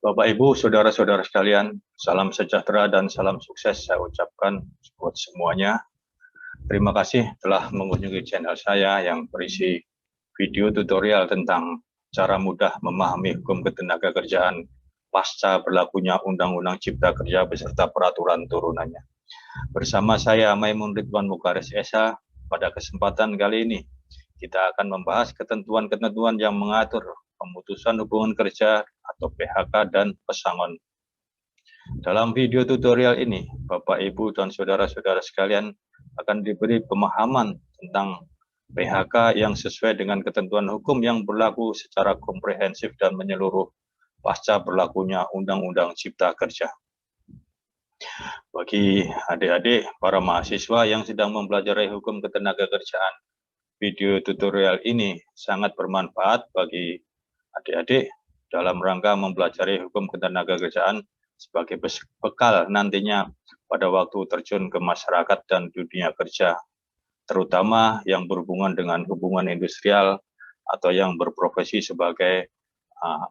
Bapak, Ibu, saudara-saudara sekalian, salam sejahtera dan salam sukses saya ucapkan buat semuanya. Terima kasih telah mengunjungi channel saya yang berisi video tutorial tentang cara mudah memahami hukum ketenagakerjaan pasca berlakunya Undang-Undang Cipta Kerja beserta peraturan turunannya. Bersama saya Maimun Ridwan Mukaris SH, pada kesempatan kali ini kita akan membahas ketentuan-ketentuan yang mengatur pemutusan hubungan kerja atau PHK dan pesangon. Dalam video tutorial ini, Bapak, Ibu, dan saudara-saudara sekalian akan diberi pemahaman tentang PHK yang sesuai dengan ketentuan hukum yang berlaku secara komprehensif dan menyeluruh pasca berlakunya Undang-Undang Cipta Kerja. Bagi adik-adik, para mahasiswa yang sedang mempelajari hukum ketenagakerjaan, video tutorial ini sangat bermanfaat bagi adik-adik dalam rangka mempelajari hukum ketenagakerjaan sebagai bekal nantinya pada waktu terjun ke masyarakat dan dunia kerja, terutama yang berhubungan dengan hubungan industrial atau yang berprofesi sebagai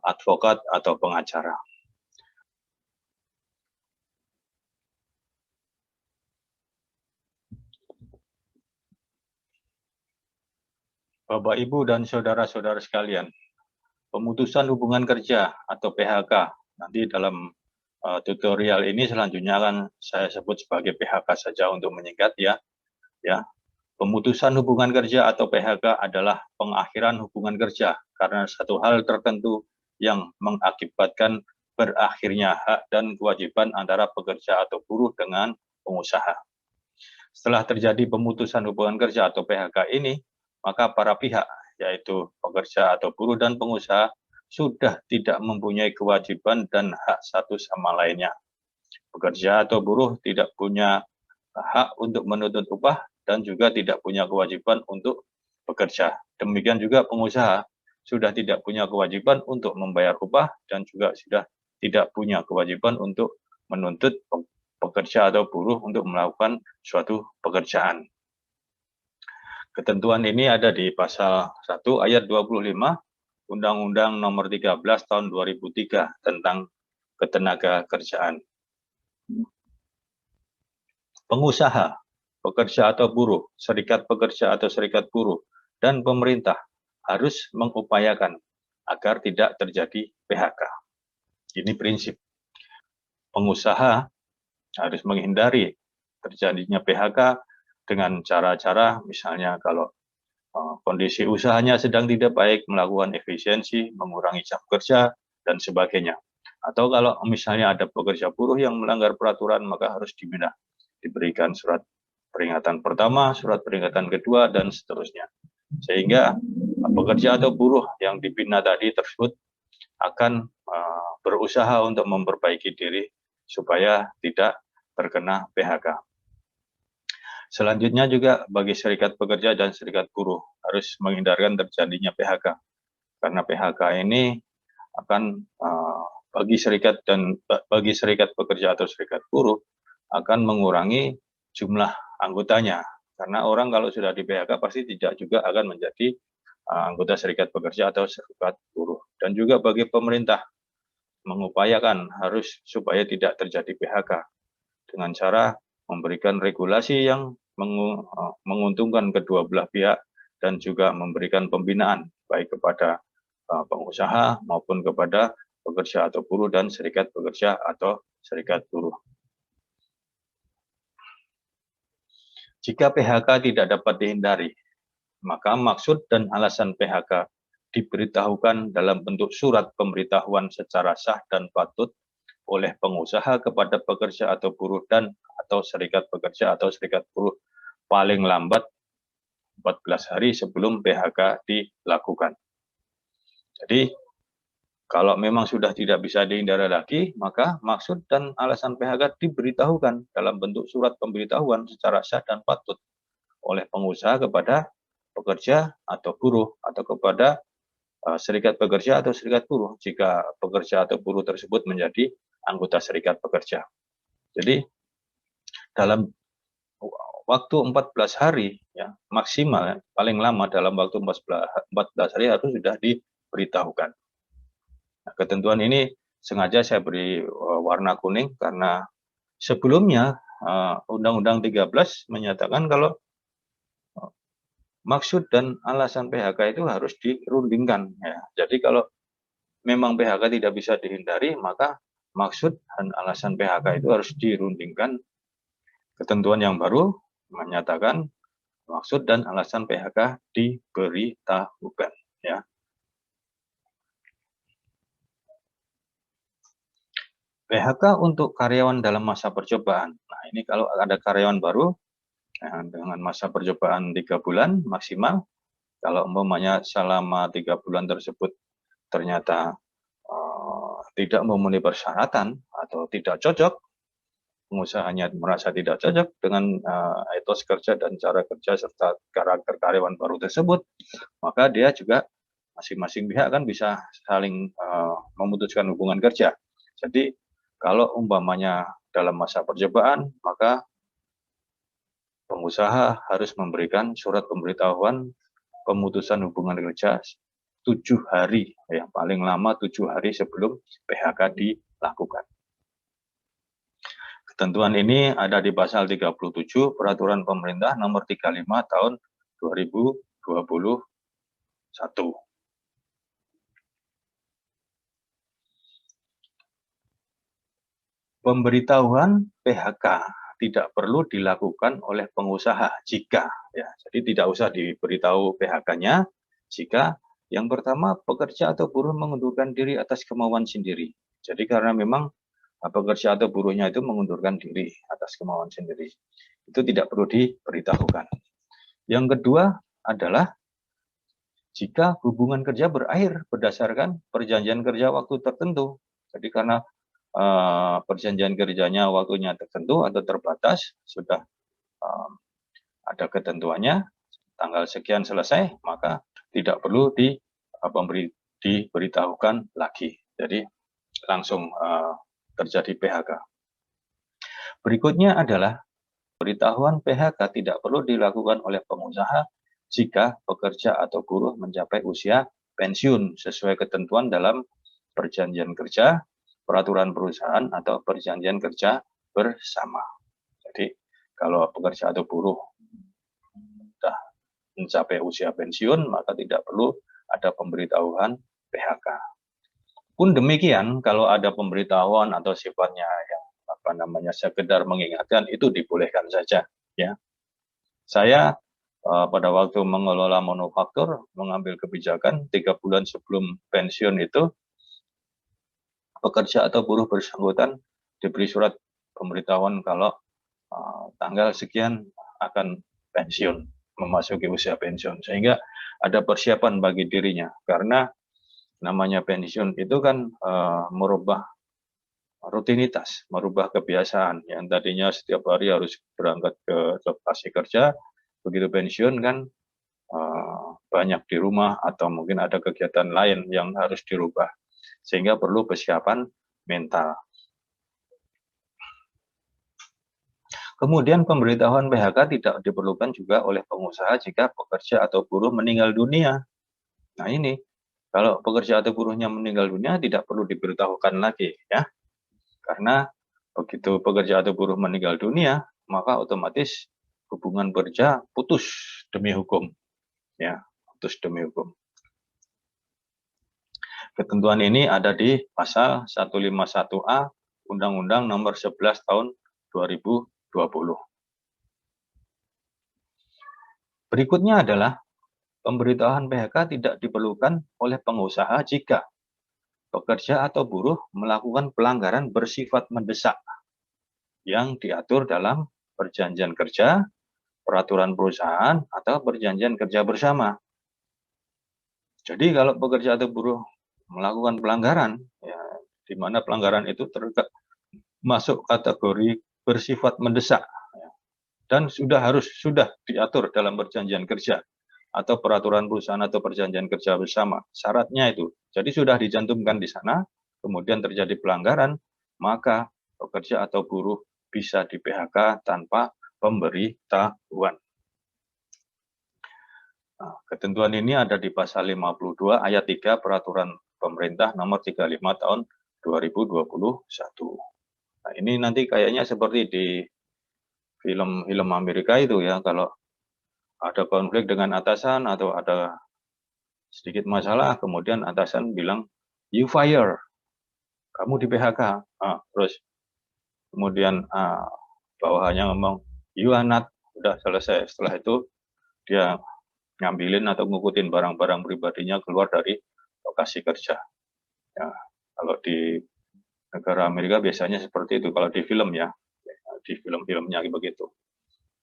advokat atau pengacara. Bapak, Ibu, dan saudara-saudara sekalian, pemutusan hubungan kerja atau PHK, nanti dalam tutorial ini selanjutnya akan saya sebut sebagai PHK saja untuk menyingkat ya. Pemutusan hubungan kerja atau PHK adalah pengakhiran hubungan kerja karena satu hal tertentu yang mengakibatkan berakhirnya hak dan kewajiban antara pekerja atau buruh dengan pengusaha. Setelah terjadi pemutusan hubungan kerja atau PHK ini, maka para pihak, yaitu pekerja atau buruh dan pengusaha, sudah tidak mempunyai kewajiban dan hak satu sama lainnya. Pekerja atau buruh tidak punya hak untuk menuntut upah dan juga tidak punya kewajiban untuk bekerja. Demikian juga pengusaha sudah tidak punya kewajiban untuk membayar upah dan juga sudah tidak punya kewajiban untuk menuntut pekerja atau buruh untuk melakukan suatu pekerjaan. Ketentuan ini ada di pasal 1 ayat 25 Undang-Undang Nomor 13 Tahun 2003 tentang Ketenagakerjaan. Pengusaha, pekerja atau buruh, serikat pekerja atau serikat buruh, dan pemerintah harus mengupayakan agar tidak terjadi PHK. Ini prinsip. Pengusaha harus menghindari terjadinya PHK dengan cara-cara misalnya kalau kondisi usahanya sedang tidak baik, melakukan efisiensi, mengurangi jam kerja, dan sebagainya. Atau kalau misalnya ada pekerja buruh yang melanggar peraturan, maka harus diberikan surat peringatan pertama, surat peringatan kedua, dan seterusnya. Sehingga pekerja atau buruh yang dibina tadi tersebut akan berusaha untuk memperbaiki diri supaya tidak terkena PHK. Selanjutnya juga bagi serikat pekerja dan serikat buruh harus menghindarkan terjadinya PHK. Karena PHK ini akan bagi serikat pekerja atau serikat buruh akan mengurangi jumlah anggotanya. Karena orang kalau sudah di PHK pasti tidak juga akan menjadi anggota serikat pekerja atau serikat buruh. Dan juga bagi pemerintah mengupayakan harus supaya tidak terjadi PHK dengan cara memberikan regulasi yang menguntungkan kedua belah pihak dan juga memberikan pembinaan baik kepada pengusaha maupun kepada pekerja atau buruh dan serikat pekerja atau serikat buruh. Jika PHK tidak dapat dihindari, maka maksud dan alasan PHK diberitahukan dalam bentuk surat pemberitahuan secara sah dan patut oleh pengusaha kepada pekerja atau buruh dan atau serikat pekerja atau serikat buruh paling lambat 14 hari sebelum PHK dilakukan. Jadi kalau memang sudah tidak bisa dihindari lagi, maka maksud dan alasan PHK diberitahukan dalam bentuk surat pemberitahuan secara sah dan patut oleh pengusaha kepada pekerja atau buruh atau kepada serikat pekerja atau serikat buruh jika pekerja atau buruh tersebut menjadi anggota serikat pekerja. Jadi dalam waktu 14 hari ya maksimal paling lama dalam waktu 14 hari harus sudah diberitahukan. Nah, ketentuan ini sengaja saya beri warna kuning karena sebelumnya Undang-Undang 13 menyatakan kalau maksud dan alasan PHK itu harus dirundingkan. Ya. Jadi kalau memang PHK tidak bisa dihindari, maka maksud dan alasan PHK itu harus dirundingkan. Ketentuan yang baru menyatakan maksud dan alasan PHK diberitahukan. Ya. PHK untuk karyawan dalam masa percobaan. Nah, ini kalau ada karyawan baru dengan masa percobaan 3 bulan maksimal, kalau umpamanya selama 3 bulan tersebut ternyata tidak memenuhi persyaratan atau tidak cocok, pengusahanya merasa tidak cocok dengan etos kerja dan cara kerja serta karakter karyawan baru tersebut, maka dia juga masing-masing pihak kan bisa saling memutuskan hubungan kerja. Jadi kalau umpamanya dalam masa percobaan, maka pengusaha harus memberikan surat pemberitahuan pemutusan hubungan kerja 7 hari, yang paling lama 7 hari sebelum PHK dilakukan. Ketentuan ini ada di pasal 37 Peraturan Pemerintah Nomor 35 Tahun 2021. Pemberitahuan PHK tidak perlu dilakukan oleh pengusaha jika, ya, jadi tidak usah diberitahu PHK-nya jika yang pertama pekerja atau buruh mengundurkan diri atas kemauan sendiri. Jadi karena memang pekerja atau buruhnya itu mengundurkan diri atas kemauan sendiri, itu tidak perlu diberitahukan. Yang kedua adalah jika hubungan kerja berakhir berdasarkan perjanjian kerja waktu tertentu. Jadi karena perjanjian kerjanya waktunya tertentu atau terbatas, sudah ada ketentuannya, tanggal sekian selesai, maka tidak perlu diberitahukan lagi. Jadi langsung terjadi PHK. Berikutnya adalah pemberitahuan PHK tidak perlu dilakukan oleh pengusaha jika pekerja atau buruh mencapai usia pensiun sesuai ketentuan dalam perjanjian kerja, peraturan perusahaan, atau perjanjian kerja bersama. Jadi kalau pekerja atau buruh sudah mencapai usia pensiun, maka tidak perlu ada pemberitahuan PHK. Pun demikian, kalau ada pemberitahuan atau sifatnya yang sekedar mengingatkan, itu dibolehkan saja. Ya, saya pada waktu mengelola manufaktur mengambil kebijakan 3 bulan sebelum pensiun itu pekerja atau buruh bersangkutan diberi surat pemberitahuan kalau tanggal sekian akan pensiun, memasuki usia pensiun, sehingga ada persiapan bagi dirinya, karena namanya pensiun itu kan merubah rutinitas, merubah kebiasaan yang tadinya setiap hari harus berangkat ke lokasi kerja, begitu pensiun kan banyak di rumah atau mungkin ada kegiatan lain yang harus dirubah, sehingga perlu persiapan mental. Kemudian pemberitahuan PHK tidak diperlukan juga oleh pengusaha jika pekerja atau buruh meninggal dunia. Nah ini, kalau pekerja atau buruhnya meninggal dunia tidak perlu diberitahukan lagi, ya. Karena begitu pekerja atau buruh meninggal dunia, maka otomatis hubungan kerja putus demi hukum, ya, putus demi hukum. Ketentuan ini ada di pasal 151A Undang-Undang Nomor 11 Tahun 2020. Berikutnya adalah pemberitahuan PHK tidak diperlukan oleh pengusaha jika pekerja atau buruh melakukan pelanggaran bersifat mendesak yang diatur dalam perjanjian kerja, peraturan perusahaan, atau perjanjian kerja bersama. Jadi kalau pekerja atau buruh melakukan pelanggaran, ya, di mana pelanggaran itu masuk kategori bersifat mendesak, ya, dan sudah diatur dalam perjanjian kerja atau peraturan perusahaan atau perjanjian kerja bersama, syaratnya itu. Jadi sudah dicantumkan di sana, kemudian terjadi pelanggaran, maka pekerja atau buruh bisa di-PHK tanpa pemberitahuan. Nah, ketentuan ini ada di pasal 52 ayat 3 Peraturan Pemerintah Nomor 35 Tahun 2021. Nah, ini nanti kayaknya seperti di film-film Amerika itu ya, kalau ada konflik dengan atasan atau ada sedikit masalah, kemudian atasan bilang, "You fire," kamu di PHK. Terus kemudian bawahannya ngomong, "You are not," udah selesai. Setelah itu dia ngambilin atau ngikutin barang-barang pribadinya keluar dari lokasi kerja. Ya, kalau di negara Amerika biasanya seperti itu, kalau di film ya, di film-filmnya begitu.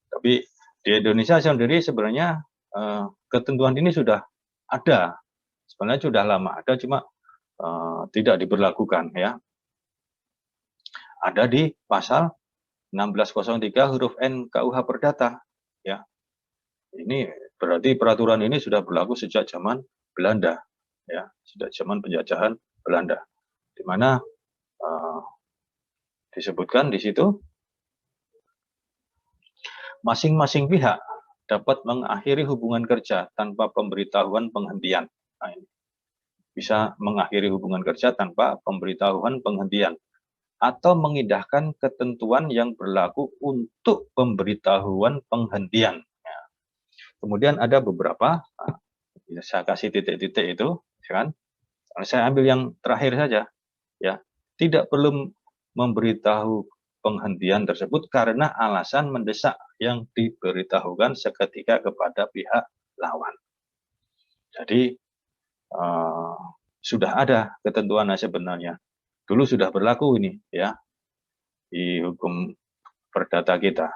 Tapi di Indonesia sendiri sebenarnya ketentuan ini sudah ada, sebenarnya sudah lama ada, cuma tidak diberlakukan ya. Ada di pasal 1603 huruf N KUH Perdata ya. Ini berarti peraturan ini sudah berlaku sejak zaman Belanda ya, sejak zaman penjajahan Belanda, di mana disebutkan di situ masing-masing pihak dapat mengakhiri hubungan kerja tanpa pemberitahuan penghentian. Nah, ini bisa mengakhiri hubungan kerja tanpa pemberitahuan penghentian atau mengindahkan ketentuan yang berlaku untuk pemberitahuan penghentian. Ya. Kemudian ada beberapa, saya kasih titik-titik itu, kan? Saya ambil yang terakhir saja, ya. Tidak perlu memberitahu penghentian tersebut karena alasan mendesak yang diberitahukan seketika kepada pihak lawan. Jadi sudah ada ketentuannya sebenarnya. Dulu sudah berlaku ini ya di hukum perdata kita.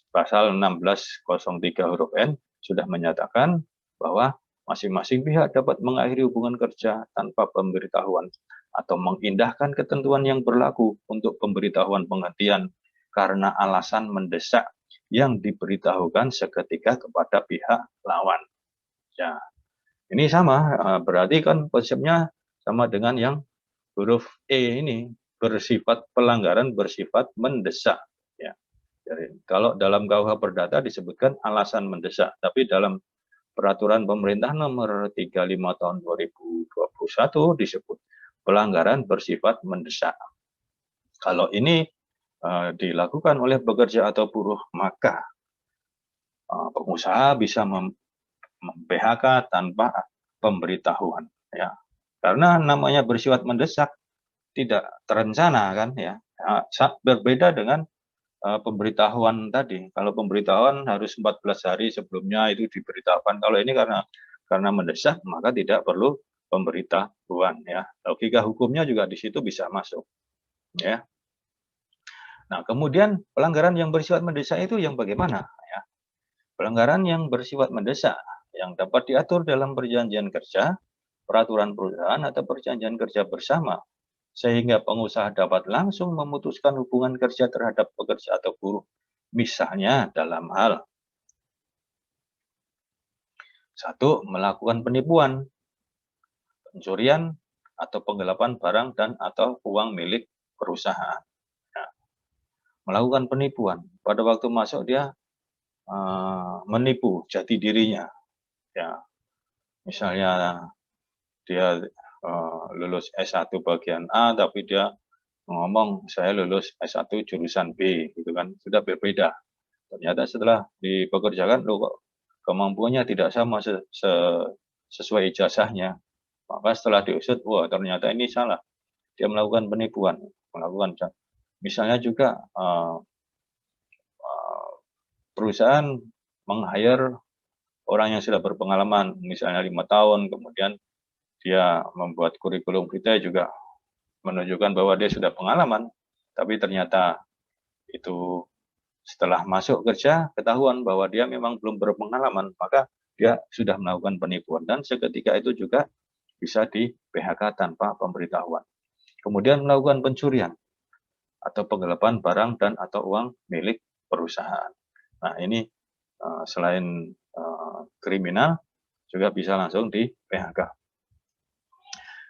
Pasal 1603 huruf N sudah menyatakan bahwa masing-masing pihak dapat mengakhiri hubungan kerja tanpa pemberitahuan atau mengindahkan ketentuan yang berlaku untuk pemberitahuan penghentian karena alasan mendesak yang diberitahukan seketika kepada pihak lawan. Ya, ini sama, berarti kan konsepnya sama dengan yang huruf E ini, bersifat pelanggaran bersifat mendesak. Ya. Jadi, kalau dalam KUH Perdata disebutkan alasan mendesak, tapi dalam Peraturan Pemerintah Nomor 35 Tahun 2021 disebut pelanggaran bersifat mendesak. Kalau ini dilakukan oleh pekerja atau buruh, maka pengusaha bisa mem-PHK tanpa pemberitahuan. Ya. Karena namanya bersifat mendesak, tidak terencana kan ya. Berbeda dengan pemberitahuan tadi. Kalau pemberitahuan harus 14 hari sebelumnya itu diberitahukan. Kalau ini karena mendesak maka tidak perlu pemberitahuan ya. Logika hukumnya juga di situ bisa masuk ya. Nah, kemudian pelanggaran yang bersifat mendesak itu yang bagaimana ya? Pelanggaran yang bersifat mendesak yang dapat diatur dalam perjanjian kerja, peraturan perusahaan atau perjanjian kerja bersama sehingga pengusaha dapat langsung memutuskan hubungan kerja terhadap pekerja atau buruh. Misalnya dalam hal 1. Melakukan penipuan, pencurian, atau penggelapan barang dan atau uang milik perusahaan. Nah, melakukan penipuan, pada waktu masuk dia menipu jati dirinya. Ya, misalnya dia lulus S1 bagian A, tapi dia ngomong saya lulus S1 jurusan B, gitu kan, sudah berbeda. Ternyata setelah dipekerjakan, loh kok kemampuannya tidak sama sesuai ijazahnya. Maka setelah diusut, wah ternyata ini salah. Dia melakukan penipuan, melakukan misalnya juga perusahaan meng-hire orang yang sudah berpengalaman, misalnya 5 tahun, kemudian dia membuat kurikulum vitae juga menunjukkan bahwa dia sudah pengalaman, tapi ternyata itu setelah masuk kerja ketahuan bahwa dia memang belum berpengalaman, maka dia sudah melakukan penipuan dan seketika itu juga bisa di-PHK tanpa pemberitahuan. Kemudian melakukan pencurian atau penggelapan barang dan atau uang milik perusahaan. Nah, ini selain kriminal juga bisa langsung di-PHK.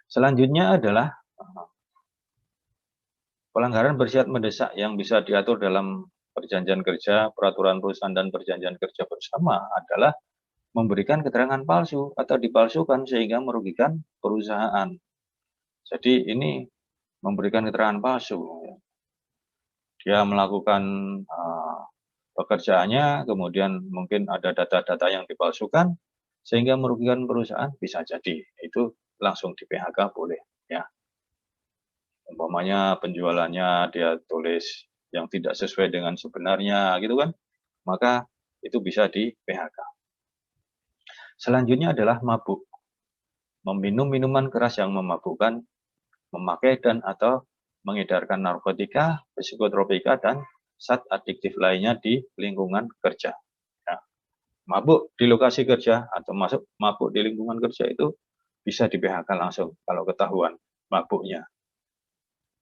Selanjutnya adalah pelanggaran bersifat mendesak yang bisa diatur dalam perjanjian kerja, peraturan perusahaan dan perjanjian kerja bersama adalah memberikan keterangan palsu atau dipalsukan sehingga merugikan perusahaan. Jadi ini memberikan keterangan palsu. Dia melakukan pekerjaannya, kemudian mungkin ada data-data yang dipalsukan, sehingga merugikan perusahaan, bisa jadi. Itu langsung di PHK boleh. Ya. Umpamanya penjualannya dia tulis yang tidak sesuai dengan sebenarnya, gitu kan, maka itu bisa di PHK. Selanjutnya adalah mabuk. Meminum minuman keras yang memabukkan, memakai dan atau mengedarkan narkotika, psikotropika, dan zat adiktif lainnya di lingkungan kerja. Ya. Mabuk di lokasi kerja atau mabuk di lingkungan kerja itu bisa di PHK langsung kalau ketahuan mabuknya.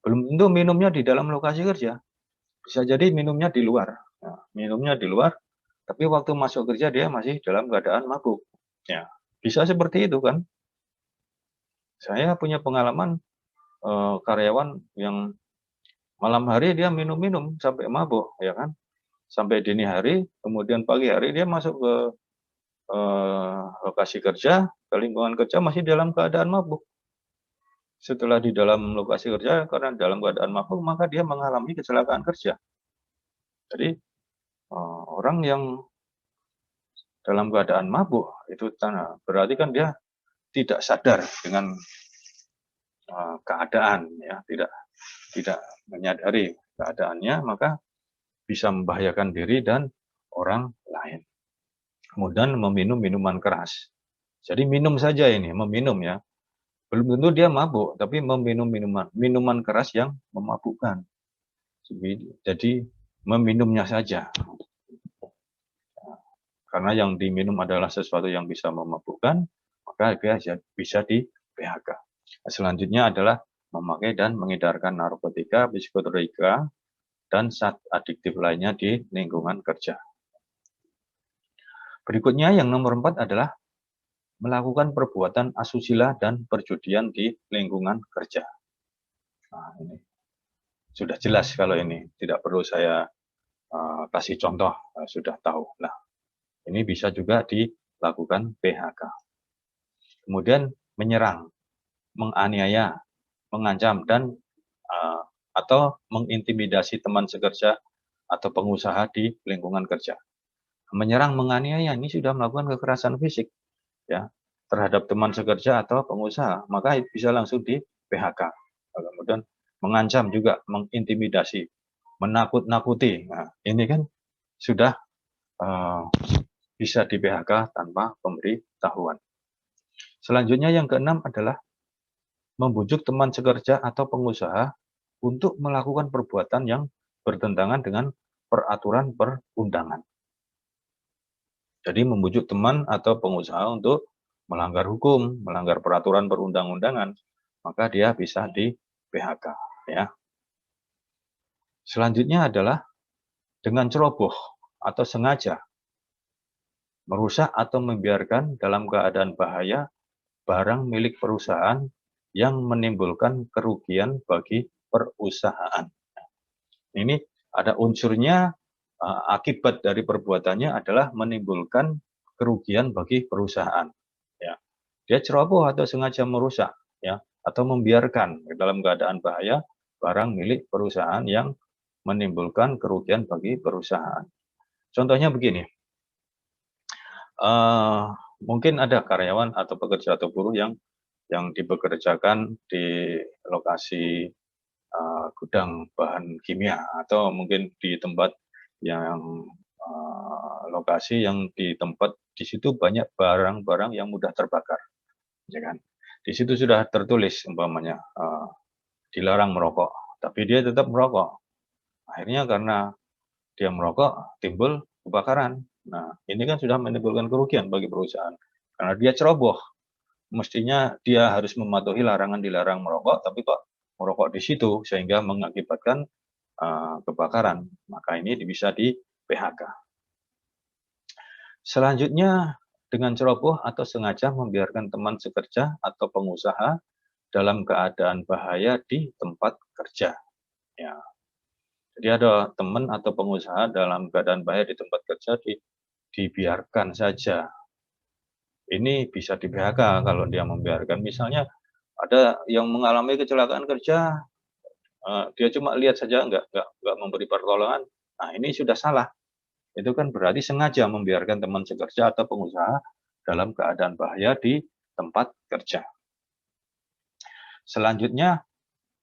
Belum tentu minumnya di dalam lokasi kerja, bisa jadi minumnya di luar. Nah, minumnya di luar, tapi waktu masuk kerja dia masih dalam keadaan mabuk. Ya, bisa seperti itu kan. Saya punya pengalaman karyawan yang malam hari dia minum-minum sampai mabuk, ya kan. Sampai dini hari, kemudian pagi hari dia masuk ke lokasi kerja, ke lingkungan kerja masih dalam keadaan mabuk. Setelah di dalam lokasi kerja, karena dalam keadaan mabuk, maka dia mengalami kecelakaan kerja. Jadi, orang yang dalam keadaan mabuk, itu berarti kan dia tidak sadar dengan keadaan, ya, tidak menyadari keadaannya, maka bisa membahayakan diri dan orang lain. Kemudian meminum minuman keras. Jadi minum saja ini, meminum ya. Belum tentu dia mabuk, tapi meminum minuman keras yang memabukkan. Jadi meminumnya saja. Karena yang diminum adalah sesuatu yang bisa memabukkan, maka dia bisa di PHK. Selanjutnya adalah memakai dan mengedarkan narkotika, psikotropika, dan zat adiktif lainnya di lingkungan kerja. Berikutnya yang nomor 4 adalah melakukan perbuatan asusila dan perjudian di lingkungan kerja. Nah, ini sudah jelas kalau ini, tidak perlu saya kasih contoh, sudah tahu. Nah, ini bisa juga dilakukan PHK. Kemudian menyerang, menganiaya, mengancam, dan atau mengintimidasi teman sekerja atau pengusaha di lingkungan kerja. Menyerang, menganiaya ini sudah melakukan kekerasan fisik ya terhadap teman sekerja atau pengusaha, maka bisa langsung di PHK. Kemudian mengancam juga, mengintimidasi, menakut-nakuti. Nah, ini kan sudah bisa di PHK tanpa pemberitahuan. Selanjutnya yang keenam adalah membujuk teman sekerja atau pengusaha untuk melakukan perbuatan yang bertentangan dengan peraturan perundangan. Jadi membujuk teman atau pengusaha untuk melanggar hukum, melanggar peraturan perundang-undangan, maka dia bisa di PHK. Ya. Selanjutnya adalah dengan ceroboh atau sengaja merusak atau membiarkan dalam keadaan bahaya barang milik perusahaan yang menimbulkan kerugian bagi perusahaan. Ini ada unsurnya, akibat dari perbuatannya adalah menimbulkan kerugian bagi perusahaan. Ya. Dia ceroboh atau sengaja merusak, ya, atau membiarkan dalam keadaan bahaya barang milik perusahaan yang menimbulkan kerugian bagi perusahaan. Contohnya begini, mungkin ada karyawan atau pekerja atau buruh yang dipekerjakan di lokasi gudang bahan kimia atau mungkin di tempat yang lokasi yang di tempat di situ banyak barang-barang yang mudah terbakar, ya kan? Di situ sudah tertulis umpamanya dilarang merokok, tapi dia tetap merokok. Akhirnya karena dia merokok timbul kebakaran. Nah, ini kan sudah menimbulkan kerugian bagi perusahaan karena dia ceroboh. Mestinya dia harus mematuhi larangan dilarang merokok, tapi kok merokok di situ sehingga mengakibatkan kebakaran. Maka ini bisa di PHK. Selanjutnya dengan ceroboh atau sengaja membiarkan teman sekerja atau pengusaha dalam keadaan bahaya di tempat kerja. Ya. Jadi ada teman atau pengusaha dalam keadaan bahaya di tempat kerja dibiarkan saja. ini bisa di PHK kalau dia membiarkan. Misalnya ada yang mengalami kecelakaan kerja, dia cuma lihat saja nggak memberi pertolongan, nah ini sudah salah. Itu kan berarti sengaja membiarkan teman sekerja atau pengusaha dalam keadaan bahaya di tempat kerja. Selanjutnya,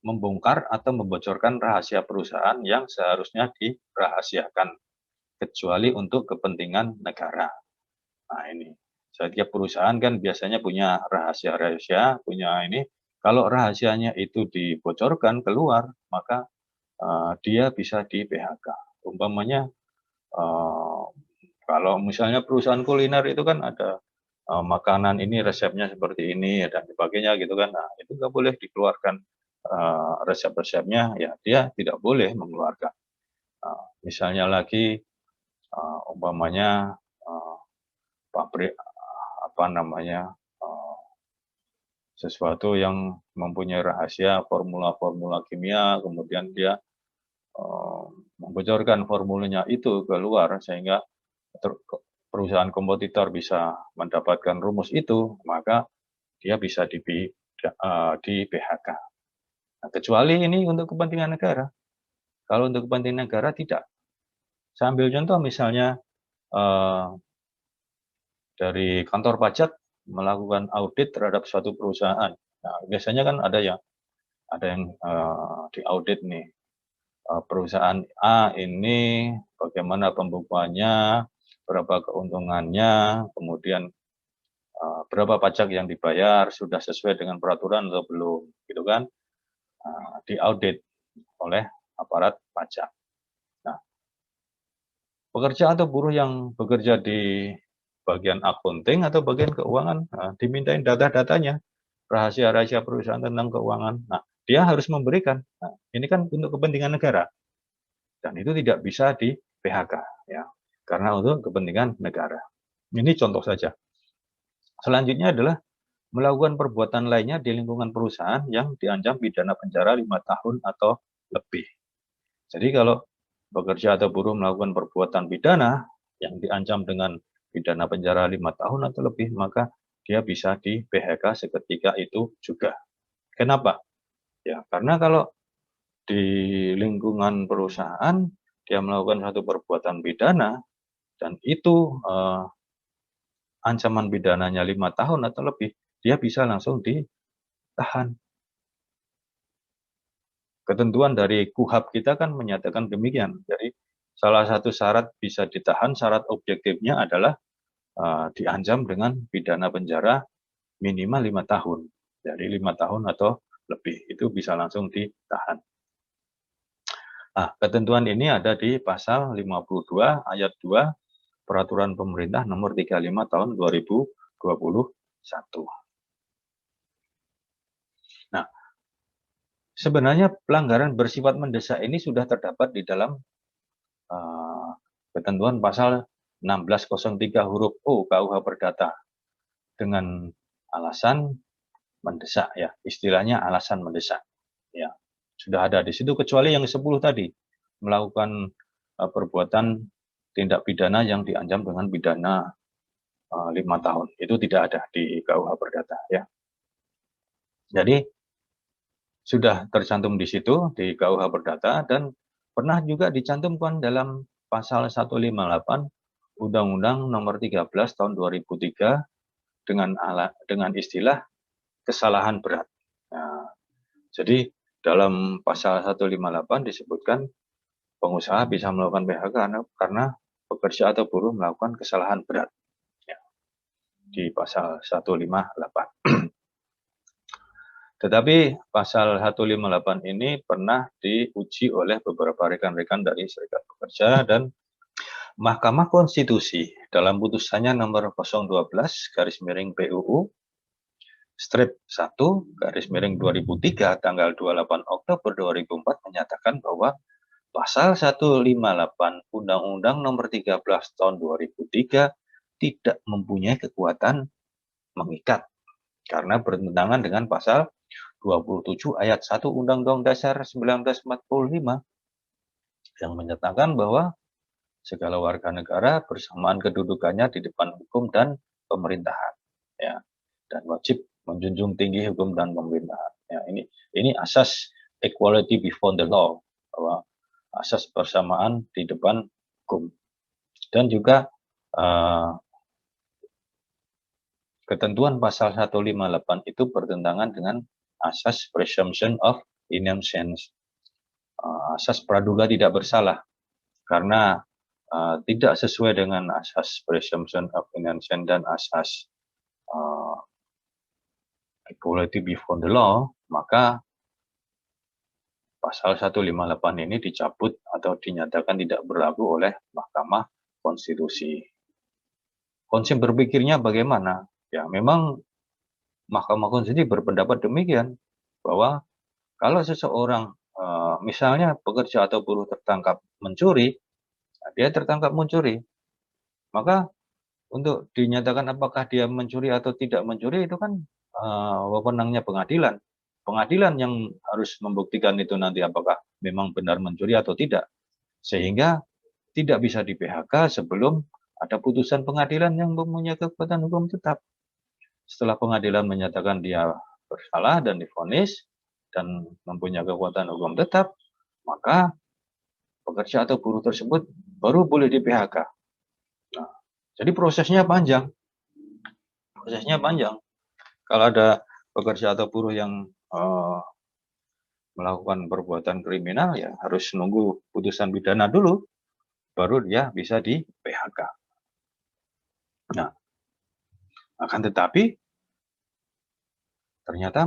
membongkar atau membocorkan rahasia perusahaan yang seharusnya dirahasiakan, kecuali untuk kepentingan negara. Nah ini, setiap perusahaan kan biasanya punya rahasia-rahasia, punya ini. Kalau rahasianya itu dibocorkan keluar, maka dia bisa di PHK. Umpamanya kalau misalnya perusahaan kuliner itu kan ada makanan ini resepnya seperti ini dan sebagainya gitu kan. Nah, itu nggak boleh dikeluarkan resep-resepnya, ya dia tidak boleh mengeluarkan. Misalnya lagi umpamanya pabrik apa namanya sesuatu yang mempunyai rahasia formula-formula kimia, kemudian dia membocorkan formulanya itu keluar sehingga perusahaan kompetitor bisa mendapatkan rumus itu, maka dia bisa di PHK. Nah, kecuali ini untuk kepentingan negara. Kalau untuk kepentingan negara tidak. Saya ambil contoh misalnya dari kantor pajak melakukan audit terhadap suatu perusahaan. Nah, biasanya kan ada yang diaudit nih, perusahaan A ini bagaimana pembukuannya, berapa keuntungannya, kemudian berapa pajak yang dibayar, sudah sesuai dengan peraturan atau belum, gitu kan? Diaudit oleh aparat pajak. Nah, pekerja atau buruh yang bekerja di bagian accounting atau bagian keuangan, dimintain data-datanya, rahasia-rahasia perusahaan tentang keuangan. Nah, dia harus memberikan. Nah, ini kan untuk kepentingan negara. Dan itu tidak bisa di PHK, ya, karena untuk kepentingan negara. Ini contoh saja. Selanjutnya adalah melakukan perbuatan lainnya di lingkungan perusahaan yang diancam pidana penjara 5 tahun atau lebih. Jadi kalau pekerja atau buruh melakukan perbuatan pidana yang diancam dengan pidana penjara 5 tahun atau lebih, maka dia bisa di PHK seketika itu juga. Kenapa? Ya, karena kalau di lingkungan perusahaan dia melakukan satu perbuatan pidana dan itu ancaman pidananya 5 tahun atau lebih, dia bisa langsung ditahan. Ketentuan dari KUHP kita kan menyatakan demikian. Jadi salah satu syarat bisa ditahan, syarat objektifnya adalah diancam dengan pidana penjara minimal 5 tahun. Jadi 5 tahun atau lebih, itu bisa langsung ditahan. Nah, ketentuan ini ada di pasal 52 ayat 2 Peraturan Pemerintah Nomor 35 Tahun 2021. Nah, sebenarnya pelanggaran bersifat mendesak ini sudah terdapat di dalam ketentuan pasal 1603 huruf O KUH Perdata dengan alasan mendesak, ya, istilahnya alasan mendesak, ya, sudah ada di situ, kecuali yang 10 tadi, melakukan perbuatan tindak pidana yang diancam dengan pidana 5 tahun, itu tidak ada di KUH Perdata, ya. Jadi sudah tercantum di situ di KUH Perdata dan pernah juga dicantumkan dalam pasal 158 Undang-Undang Nomor 13 Tahun 2003 dengan istilah kesalahan berat. Nah, jadi dalam pasal 158 disebutkan pengusaha bisa melakukan PHK karena pekerja atau buruh melakukan kesalahan berat, ya, di pasal 158. Tetapi pasal 158 ini pernah diuji oleh beberapa rekan-rekan dari Serikat Pekerja dan Mahkamah Konstitusi dalam putusannya nomor 012 garis miring PUU strip 1 garis miring 2003 tanggal 28 Oktober 2004 menyatakan bahwa pasal 158 Undang-Undang Nomor 13 Tahun 2003 tidak mempunyai kekuatan mengikat karena bertentangan dengan pasal 27 ayat 1 Undang-Undang Dasar 1945 yang menyatakan bahwa segala warga negara bersamaan kedudukannya di depan hukum dan pemerintahan. ya, dan wajib menjunjung tinggi hukum dan pemerintahan. Ya, ini asas equality before the law, bahwa asas persamaan di depan hukum. Dan juga ketentuan pasal 158 itu bertentangan dengan asas presumption of innocence, asas praduga tidak bersalah, karena tidak sesuai dengan asas presumption of innocence dan asas equality before the law, maka pasal 158 ini dicabut atau dinyatakan tidak berlaku oleh Mahkamah Konstitusi. Konsep berpikirnya bagaimana? Ya, memang Mahkamah Konstitusi berpendapat demikian, bahwa kalau seseorang misalnya pekerja atau buruh tertangkap mencuri, dia tertangkap mencuri, maka untuk dinyatakan apakah dia mencuri atau tidak mencuri itu kan wewenangnya pengadilan. Pengadilan yang harus membuktikan itu nanti apakah memang benar mencuri atau tidak. Sehingga tidak bisa di PHK sebelum ada putusan pengadilan yang mempunyai kekuatan hukum tetap. Setelah pengadilan menyatakan dia bersalah dan divonis dan mempunyai kekuatan hukum tetap, maka pekerja atau buruh tersebut baru boleh di PHK. Nah, jadi prosesnya panjang. Prosesnya panjang. Kalau ada pekerja atau buruh yang melakukan perbuatan kriminal, ya harus nunggu putusan pidana dulu, baru dia bisa di PHK. Nah, akan tetapi ternyata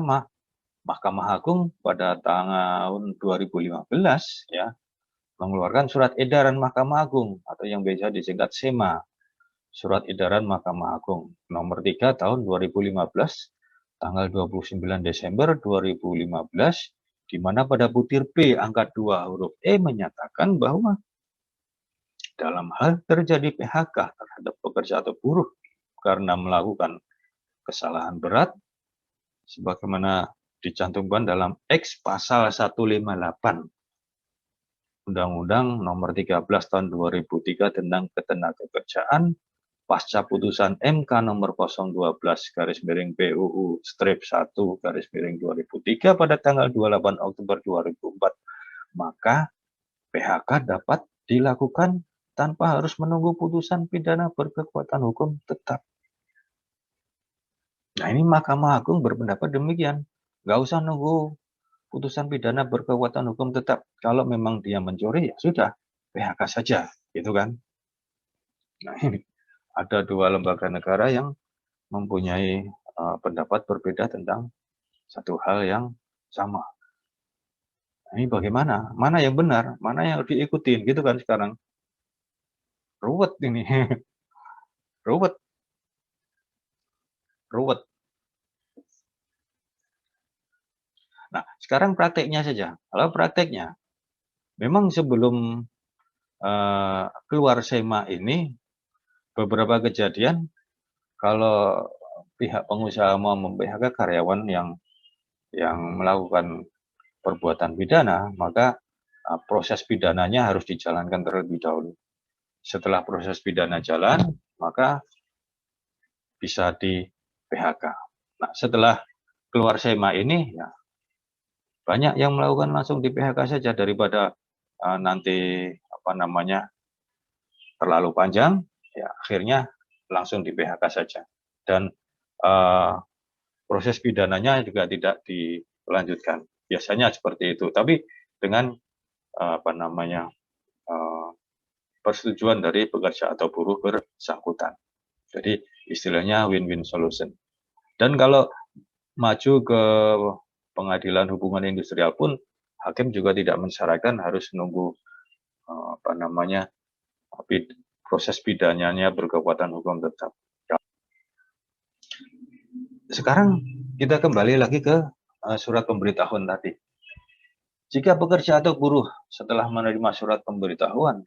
Mahkamah Agung pada tahun 2015 ya mengeluarkan surat edaran Mahkamah Agung atau yang biasa disingkat SEMA, Surat Edaran Mahkamah Agung nomor 3 tahun 2015 tanggal 29 Desember 2015, di mana pada butir B angka 2 huruf E menyatakan bahwa dalam hal terjadi PHK terhadap pekerja atau buruh karena melakukan kesalahan berat sebagaimana dicantumkan dalam X pasal 158 Undang-Undang nomor 13 tahun 2003 tentang Ketenagakerjaan pasca putusan MK nomor 012 garis miring PUU strip 1 garis miring 2003 pada tanggal 28 Oktober 2004, maka PHK dapat dilakukan tanpa harus menunggu putusan pidana berkekuatan hukum tetap. Nah, ini Mahkamah Agung berpendapat demikian. Nggak usah nunggu putusan pidana berkekuatan hukum tetap. Kalau memang dia mencuri, ya sudah, PHK saja, gitu kan. Nah, ini ada dua lembaga negara yang mempunyai pendapat berbeda tentang satu hal yang sama. Nah, ini bagaimana? Mana yang benar? Mana yang diikutin? Gitu kan sekarang. Ruwet ini. Ruwet. Ruwet. Nah, sekarang prakteknya saja. Kalau prakteknya, memang sebelum keluar SEMA ini, beberapa kejadian kalau pihak pengusaha mau mem-PHK karyawan yang melakukan perbuatan pidana, maka proses pidananya harus dijalankan terlebih dahulu. Setelah proses pidana jalan, maka bisa di PHK. Nah, setelah keluar SEMA ini, ya banyak yang melakukan langsung di PHK saja daripada nanti terlalu panjang, ya akhirnya langsung di PHK saja. Dan proses pidananya juga tidak dilanjutkan. Biasanya seperti itu. Tapi dengan persetujuan dari pekerja atau buruh bersangkutan. Jadi istilahnya win-win solution. Dan kalau maju ke pengadilan hubungan industrial pun, hakim juga tidak mensyaratkan harus menunggu proses pidananya berkekuatan hukum tetap. Sekarang kita kembali lagi ke surat pemberitahuan tadi. Jika pekerja atau buruh setelah menerima surat pemberitahuan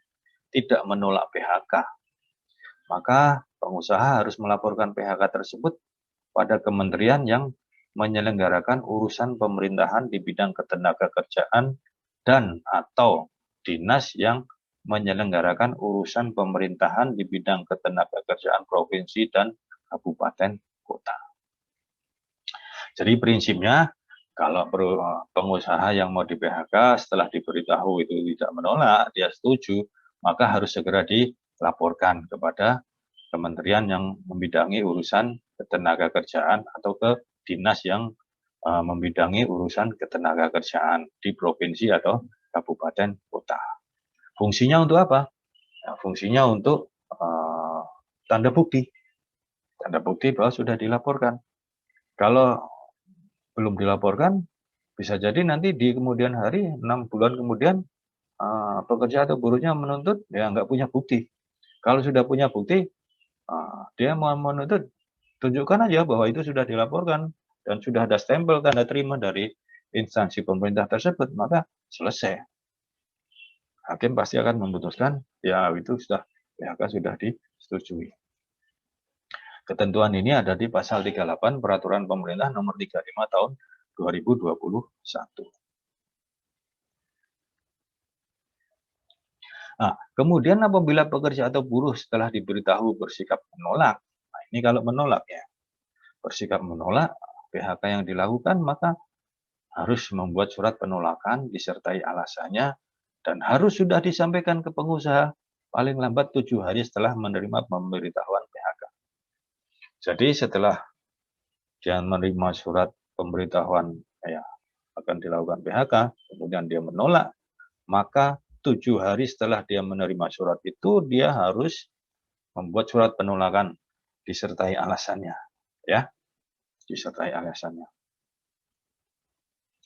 tidak menolak PHK, maka pengusaha harus melaporkan PHK tersebut pada kementerian yang menyelenggarakan urusan pemerintahan di bidang ketenagakerjaan dan atau dinas yang menyelenggarakan urusan pemerintahan di bidang ketenagakerjaan provinsi dan kabupaten kota. Jadi prinsipnya kalau pengusaha yang mau di PHK setelah diberitahu itu tidak menolak, dia setuju, maka harus segera dilaporkan kepada kementerian yang membidangi urusan ketenagakerjaan atau ke dinas yang membidangi urusan ketenagakerjaan di provinsi atau kabupaten kota. Fungsinya untuk apa? Nah, fungsinya untuk tanda bukti bahwa sudah dilaporkan. Kalau belum dilaporkan, bisa jadi nanti di kemudian hari, 6 bulan kemudian, pekerja atau buruhnya menuntut, ya nggak punya bukti. Kalau sudah punya bukti, dia mau menuntut, tunjukkan aja bahwa itu sudah dilaporkan dan sudah ada stempel tanda terima dari instansi pemerintah tersebut, maka selesai. Hakim pasti akan memutuskan, ya itu sudah PHK sudah disetujui. Ketentuan ini ada di pasal 38 Peraturan Pemerintah Nomor 35 Tahun 2021. Nah, kemudian apabila pekerja atau buruh setelah diberitahu bersikap menolak, nah ini kalau menolak ya, bersikap menolak PHK yang dilakukan, maka harus membuat surat penolakan disertai alasannya dan harus sudah disampaikan ke pengusaha paling lambat 7 hari setelah menerima pemberitahuan PHK. Jadi setelah dia menerima surat pemberitahuan ya akan dilakukan PHK, kemudian dia menolak, maka 7 hari setelah dia menerima surat itu, dia harus membuat surat penolakan disertai alasannya, ya, disertai alasannya.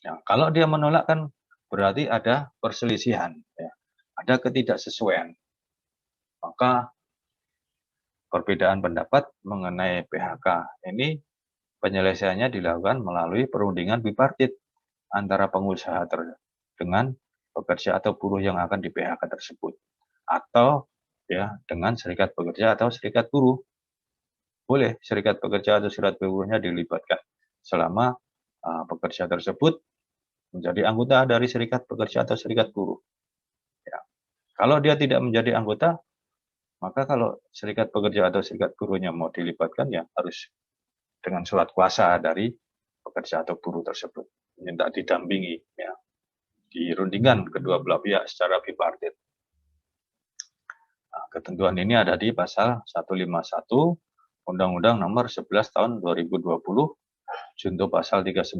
Ya, kalau dia menolak kan berarti ada perselisihan, ya, ada ketidaksesuaian. Maka perbedaan pendapat mengenai PHK ini penyelesaiannya dilakukan melalui perundingan bipartit antara pengusaha dengan pekerja atau buruh yang akan di PHK tersebut, atau ya dengan serikat pekerja atau serikat buruh. Boleh serikat pekerja atau serikat buruhnya dilibatkan selama pekerja tersebut menjadi anggota dari serikat pekerja atau serikat buruh. Ya. Kalau dia tidak menjadi anggota, maka kalau serikat pekerja atau serikat buruhnya mau dilibatkan, ya harus dengan surat kuasa dari pekerja atau buruh tersebut, minta didampingi, ya, dirundingkan kedua belah pihak secara bipartit. Nah, ketentuan ini ada di pasal 151 Undang-Undang Nomor 11 Tahun 2020, junto pasal 39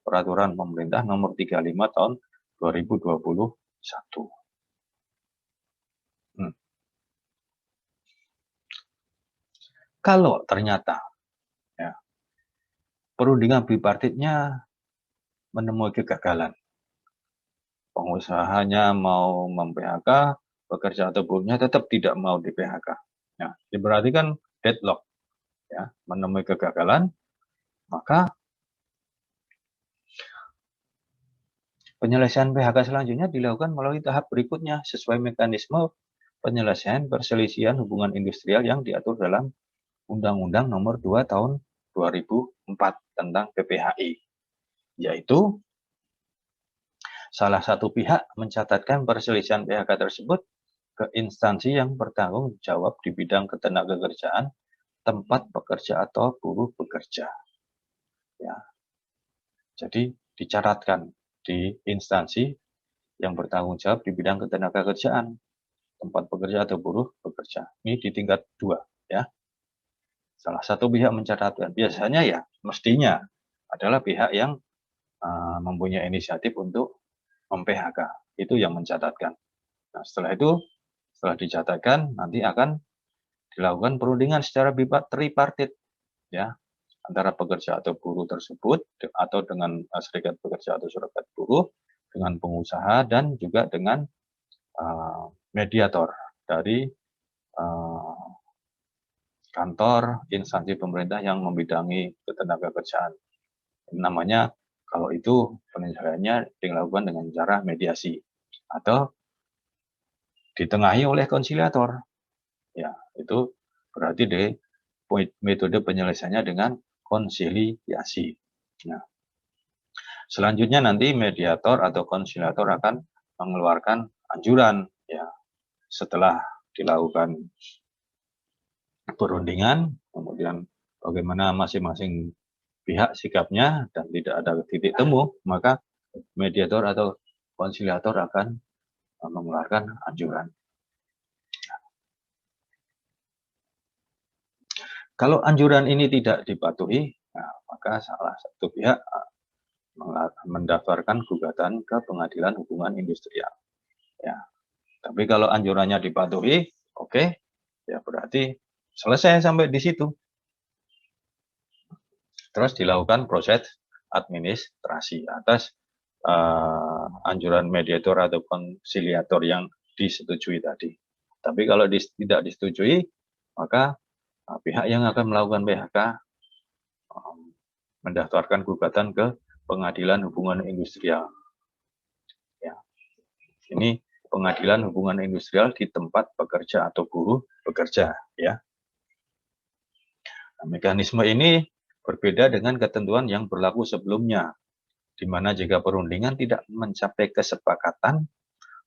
Peraturan Pemerintah Nomor 35 Tahun 2021. Kalau ternyata ya, perundingan bipartitnya menemui kegagalan, pengusahanya mau mem-PHK, pekerja atau buruhnya tetap tidak mau di PHK. Nah, ini berarti kan deadlock, ya, menemui kegagalan, maka penyelesaian PHK selanjutnya dilakukan melalui tahap berikutnya sesuai mekanisme penyelesaian perselisihan hubungan industrial yang diatur dalam Undang-Undang Nomor 2 Tahun 2004 tentang PPHI, yaitu salah satu pihak mencatatkan perselisihan PHK tersebut ke instansi yang bertanggung jawab di bidang ketenagakerjaan tempat pekerja atau buruh bekerja. Ya. Jadi dicatatkan di instansi yang bertanggung jawab di bidang ketenagakerjaan tempat pekerja atau buruh bekerja. Ini di tingkat 2, ya. Salah satu pihak mencatatkan. Biasanya ya mestinya adalah pihak yang mempunyai inisiatif untuk mem-PHK. Itu yang mencatatkan. Nah, setelah itu, setelah dicatatkan, nanti akan dilakukan perundingan secara tripartit, ya, antara pekerja atau buruh tersebut, atau dengan serikat pekerja atau serikat buruh, dengan pengusaha, dan juga dengan mediator dari kantor instansi pemerintah yang membidangi ketenagakerjaan. Namanya kalau itu penyelesaiannya dilakukan dengan cara mediasi atau ditengahi oleh konsiliator. Ya, itu berarti metode penyelesaiannya dengan konsiliasi. Nah, selanjutnya nanti mediator atau konsiliator akan mengeluarkan anjuran, ya, setelah dilakukan perundingan, kemudian bagaimana masing-masing pihak sikapnya dan tidak ada titik temu, maka mediator atau konsiliator akan mengeluarkan anjuran. Kalau anjuran ini tidak dipatuhi, maka salah satu pihak mendaftarkan gugatan ke Pengadilan Hubungan Industrial. Ya, tapi kalau anjurannya dipatuhi, oke, ya berarti selesai sampai di situ. Terus dilakukan proses administrasi atas anjuran mediator atau konsiliator yang disetujui tadi. Tapi kalau tidak disetujui, maka pihak yang akan melakukan PHK mendaftarkan gugatan ke Pengadilan Hubungan Industrial. Ya, ini Pengadilan Hubungan Industrial di tempat pekerja atau buruh bekerja. Ya, nah, mekanisme ini berbeda dengan ketentuan yang berlaku sebelumnya, di mana jika perundingan tidak mencapai kesepakatan,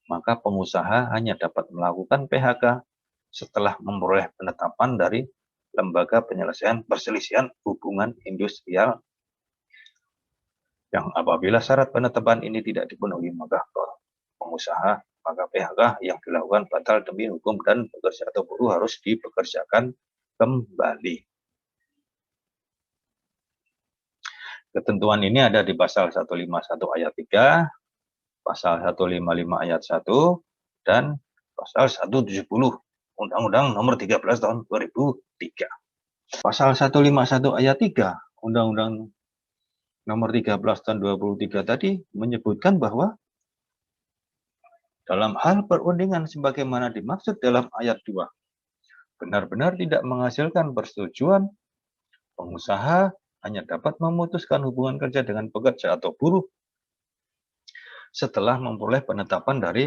maka pengusaha hanya dapat melakukan PHK setelah memperoleh penetapan dari Lembaga Penyelesaian Perselisihan Hubungan Industrial, yang apabila syarat penetapan ini tidak dipenuhi, maka PHK yang dilakukan batal demi hukum dan pekerja atau buruh harus dipekerjakan kembali. Ketentuan ini ada di pasal 151 ayat 3, pasal 155 ayat 1, dan pasal 170 Undang-Undang Nomor 13 Tahun 2003. Pasal 151 ayat 3 Undang-Undang Nomor 13 Tahun 2003 tadi menyebutkan bahwa dalam hal perundingan sebagaimana dimaksud dalam ayat 2, benar-benar tidak menghasilkan persetujuan, pengusaha hanya dapat memutuskan hubungan kerja dengan pekerja atau buruh setelah memperoleh penetapan dari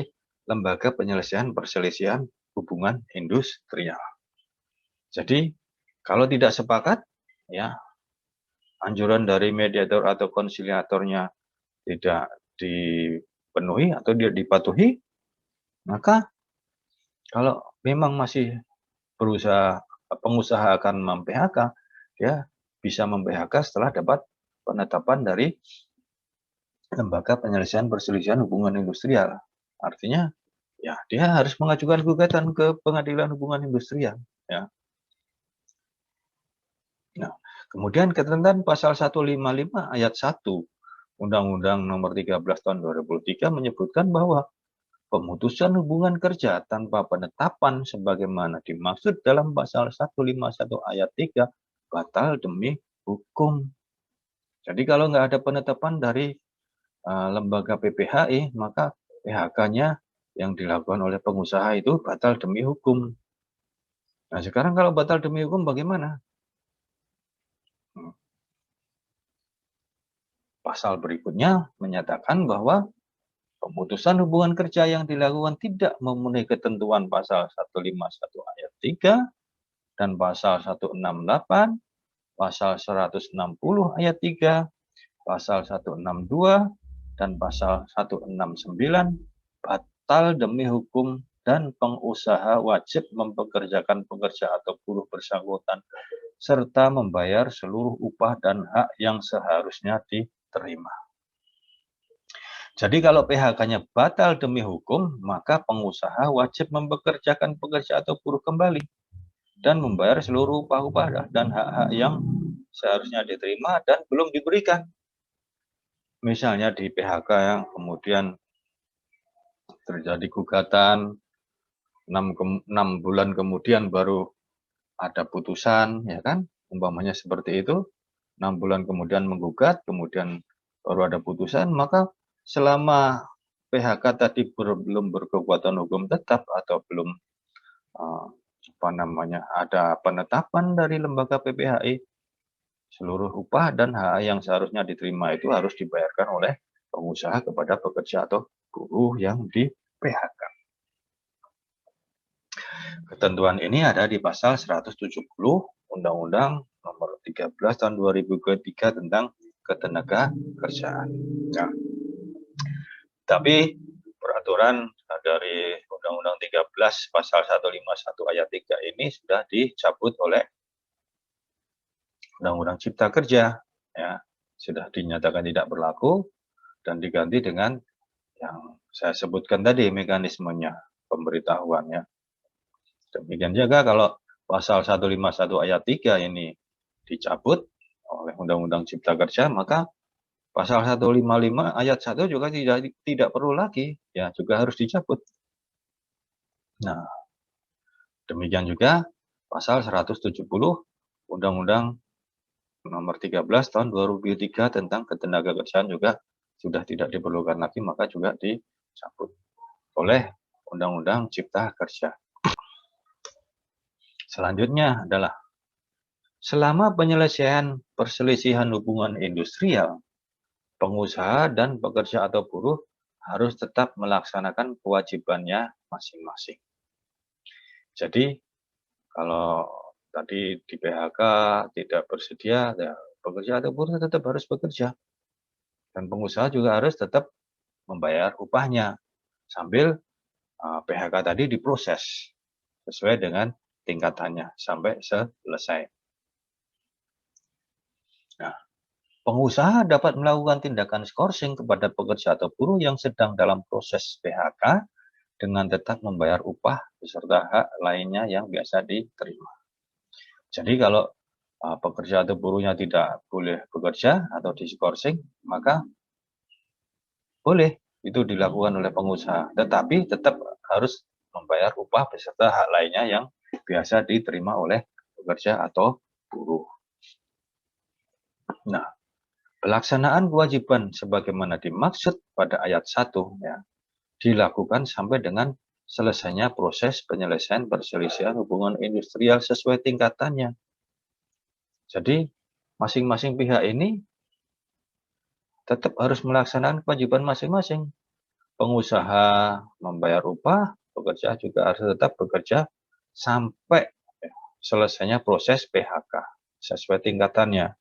Lembaga Penyelesaian Perselisihan Hubungan Industrial. Jadi, kalau tidak sepakat, ya, anjuran dari mediator atau konsiliatornya tidak dipenuhi atau tidak dipatuhi, maka kalau memang masih pengusaha akan mem-PHK, dia bisa mem-PHK setelah dapat penetapan dari Lembaga Penyelesaian Perselisihan Hubungan Industrial. Artinya, ya dia harus mengajukan gugatan ke Pengadilan Hubungan Industrial. Ya. Nah, kemudian ketentuan pasal 155 ayat 1 Undang-Undang Nomor 13 Tahun 2003 menyebutkan bahwa pemutusan hubungan kerja tanpa penetapan sebagaimana dimaksud dalam pasal 151 ayat 3 batal demi hukum. Jadi kalau nggak ada penetapan dari lembaga PPHI, maka PHK-nya yang dilakukan oleh pengusaha itu batal demi hukum. Nah, sekarang kalau batal demi hukum bagaimana? Pasal berikutnya menyatakan bahwa pemutusan hubungan kerja yang dilakukan tidak memenuhi ketentuan pasal 151 ayat 3 dan pasal 168, pasal 160 ayat 3, pasal 162, dan pasal 169 batal demi hukum dan pengusaha wajib mempekerjakan pekerja atau buruh bersangkutan serta membayar seluruh upah dan hak yang seharusnya diterima. Jadi kalau PHK-nya batal demi hukum, maka pengusaha wajib mempekerjakan pekerja atau buruh kembali dan membayar seluruh upah-upah dan hak-hak yang seharusnya diterima dan belum diberikan. Misalnya di PHK yang kemudian terjadi gugatan 6 bulan kemudian baru ada putusan, ya kan? Umpamanya seperti itu, 6 bulan kemudian menggugat, kemudian baru ada putusan, maka selama PHK tadi belum berkekuatan hukum tetap atau belum ada penetapan dari lembaga PPHI, seluruh upah dan hak yang seharusnya diterima itu harus dibayarkan oleh pengusaha kepada pekerja atau buruh yang di PHK. Ketentuan ini ada di pasal 170 Undang-Undang Nomor 13 Tahun 2003 tentang Ketenagakerjaan. Nah, tapi peraturan dari Undang-Undang 13 pasal 151 ayat 3 ini sudah dicabut oleh Undang-Undang Cipta Kerja ya sudah dinyatakan tidak berlaku dan diganti dengan yang saya sebutkan tadi mekanismenya pemberitahuannya. Demikian juga kalau pasal 151 ayat 3 ini dicabut oleh Undang-Undang Cipta Kerja, maka pasal 155 ayat 1 juga tidak perlu lagi, ya juga harus dicabut. Nah, demikian juga pasal 170 Undang-Undang Nomor 13 tahun 2003 tentang ketenagakerjaan juga sudah tidak diperlukan lagi, maka juga dicabut oleh Undang-Undang Cipta Kerja. Selanjutnya adalah selama penyelesaian perselisihan hubungan industrial, pengusaha dan pekerja atau buruh harus tetap melaksanakan kewajibannya masing-masing. Jadi kalau tadi di PHK tidak bersedia, ya pekerja atau buruh tetap harus bekerja. Dan pengusaha juga harus tetap membayar upahnya sambil PHK tadi diproses sesuai dengan tingkatannya sampai selesai. Nah, pengusaha dapat melakukan tindakan skorsing kepada pekerja atau buruh yang sedang dalam proses PHK dengan tetap membayar upah beserta hak lainnya yang biasa diterima. Jadi kalau pekerja atau buruhnya tidak boleh bekerja atau diskorsing, maka boleh itu dilakukan oleh pengusaha, tetapi tetap harus membayar upah beserta hak lainnya yang biasa diterima oleh pekerja atau buruh. Nah, pelaksanaan kewajiban sebagaimana dimaksud pada ayat 1 ya, dilakukan sampai dengan selesainya proses penyelesaian perselisihan hubungan industrial sesuai tingkatannya. Jadi, masing-masing pihak ini tetap harus melaksanakan kewajiban masing-masing. Pengusaha membayar upah, pekerja juga harus tetap bekerja sampai selesainya proses PHK sesuai tingkatannya.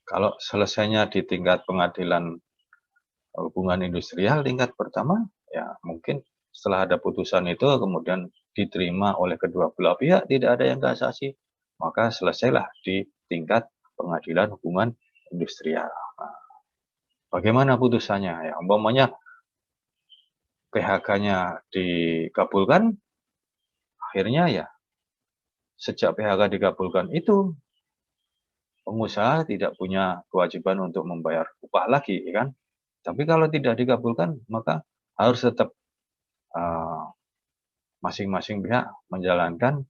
Kalau selesainya di tingkat pengadilan hubungan industrial tingkat pertama, ya mungkin setelah ada putusan itu kemudian diterima oleh kedua belah pihak, tidak ada yang kasasi, maka selesailah di tingkat pengadilan hubungan industrial. Nah, bagaimana putusannya? Ya, umpamanya PHK-nya dikabulkan, akhirnya ya sejak PHK dikabulkan itu pengusaha tidak punya kewajiban untuk membayar upah lagi, kan? Tapi kalau tidak dikabulkan, maka harus tetap masing-masing pihak menjalankan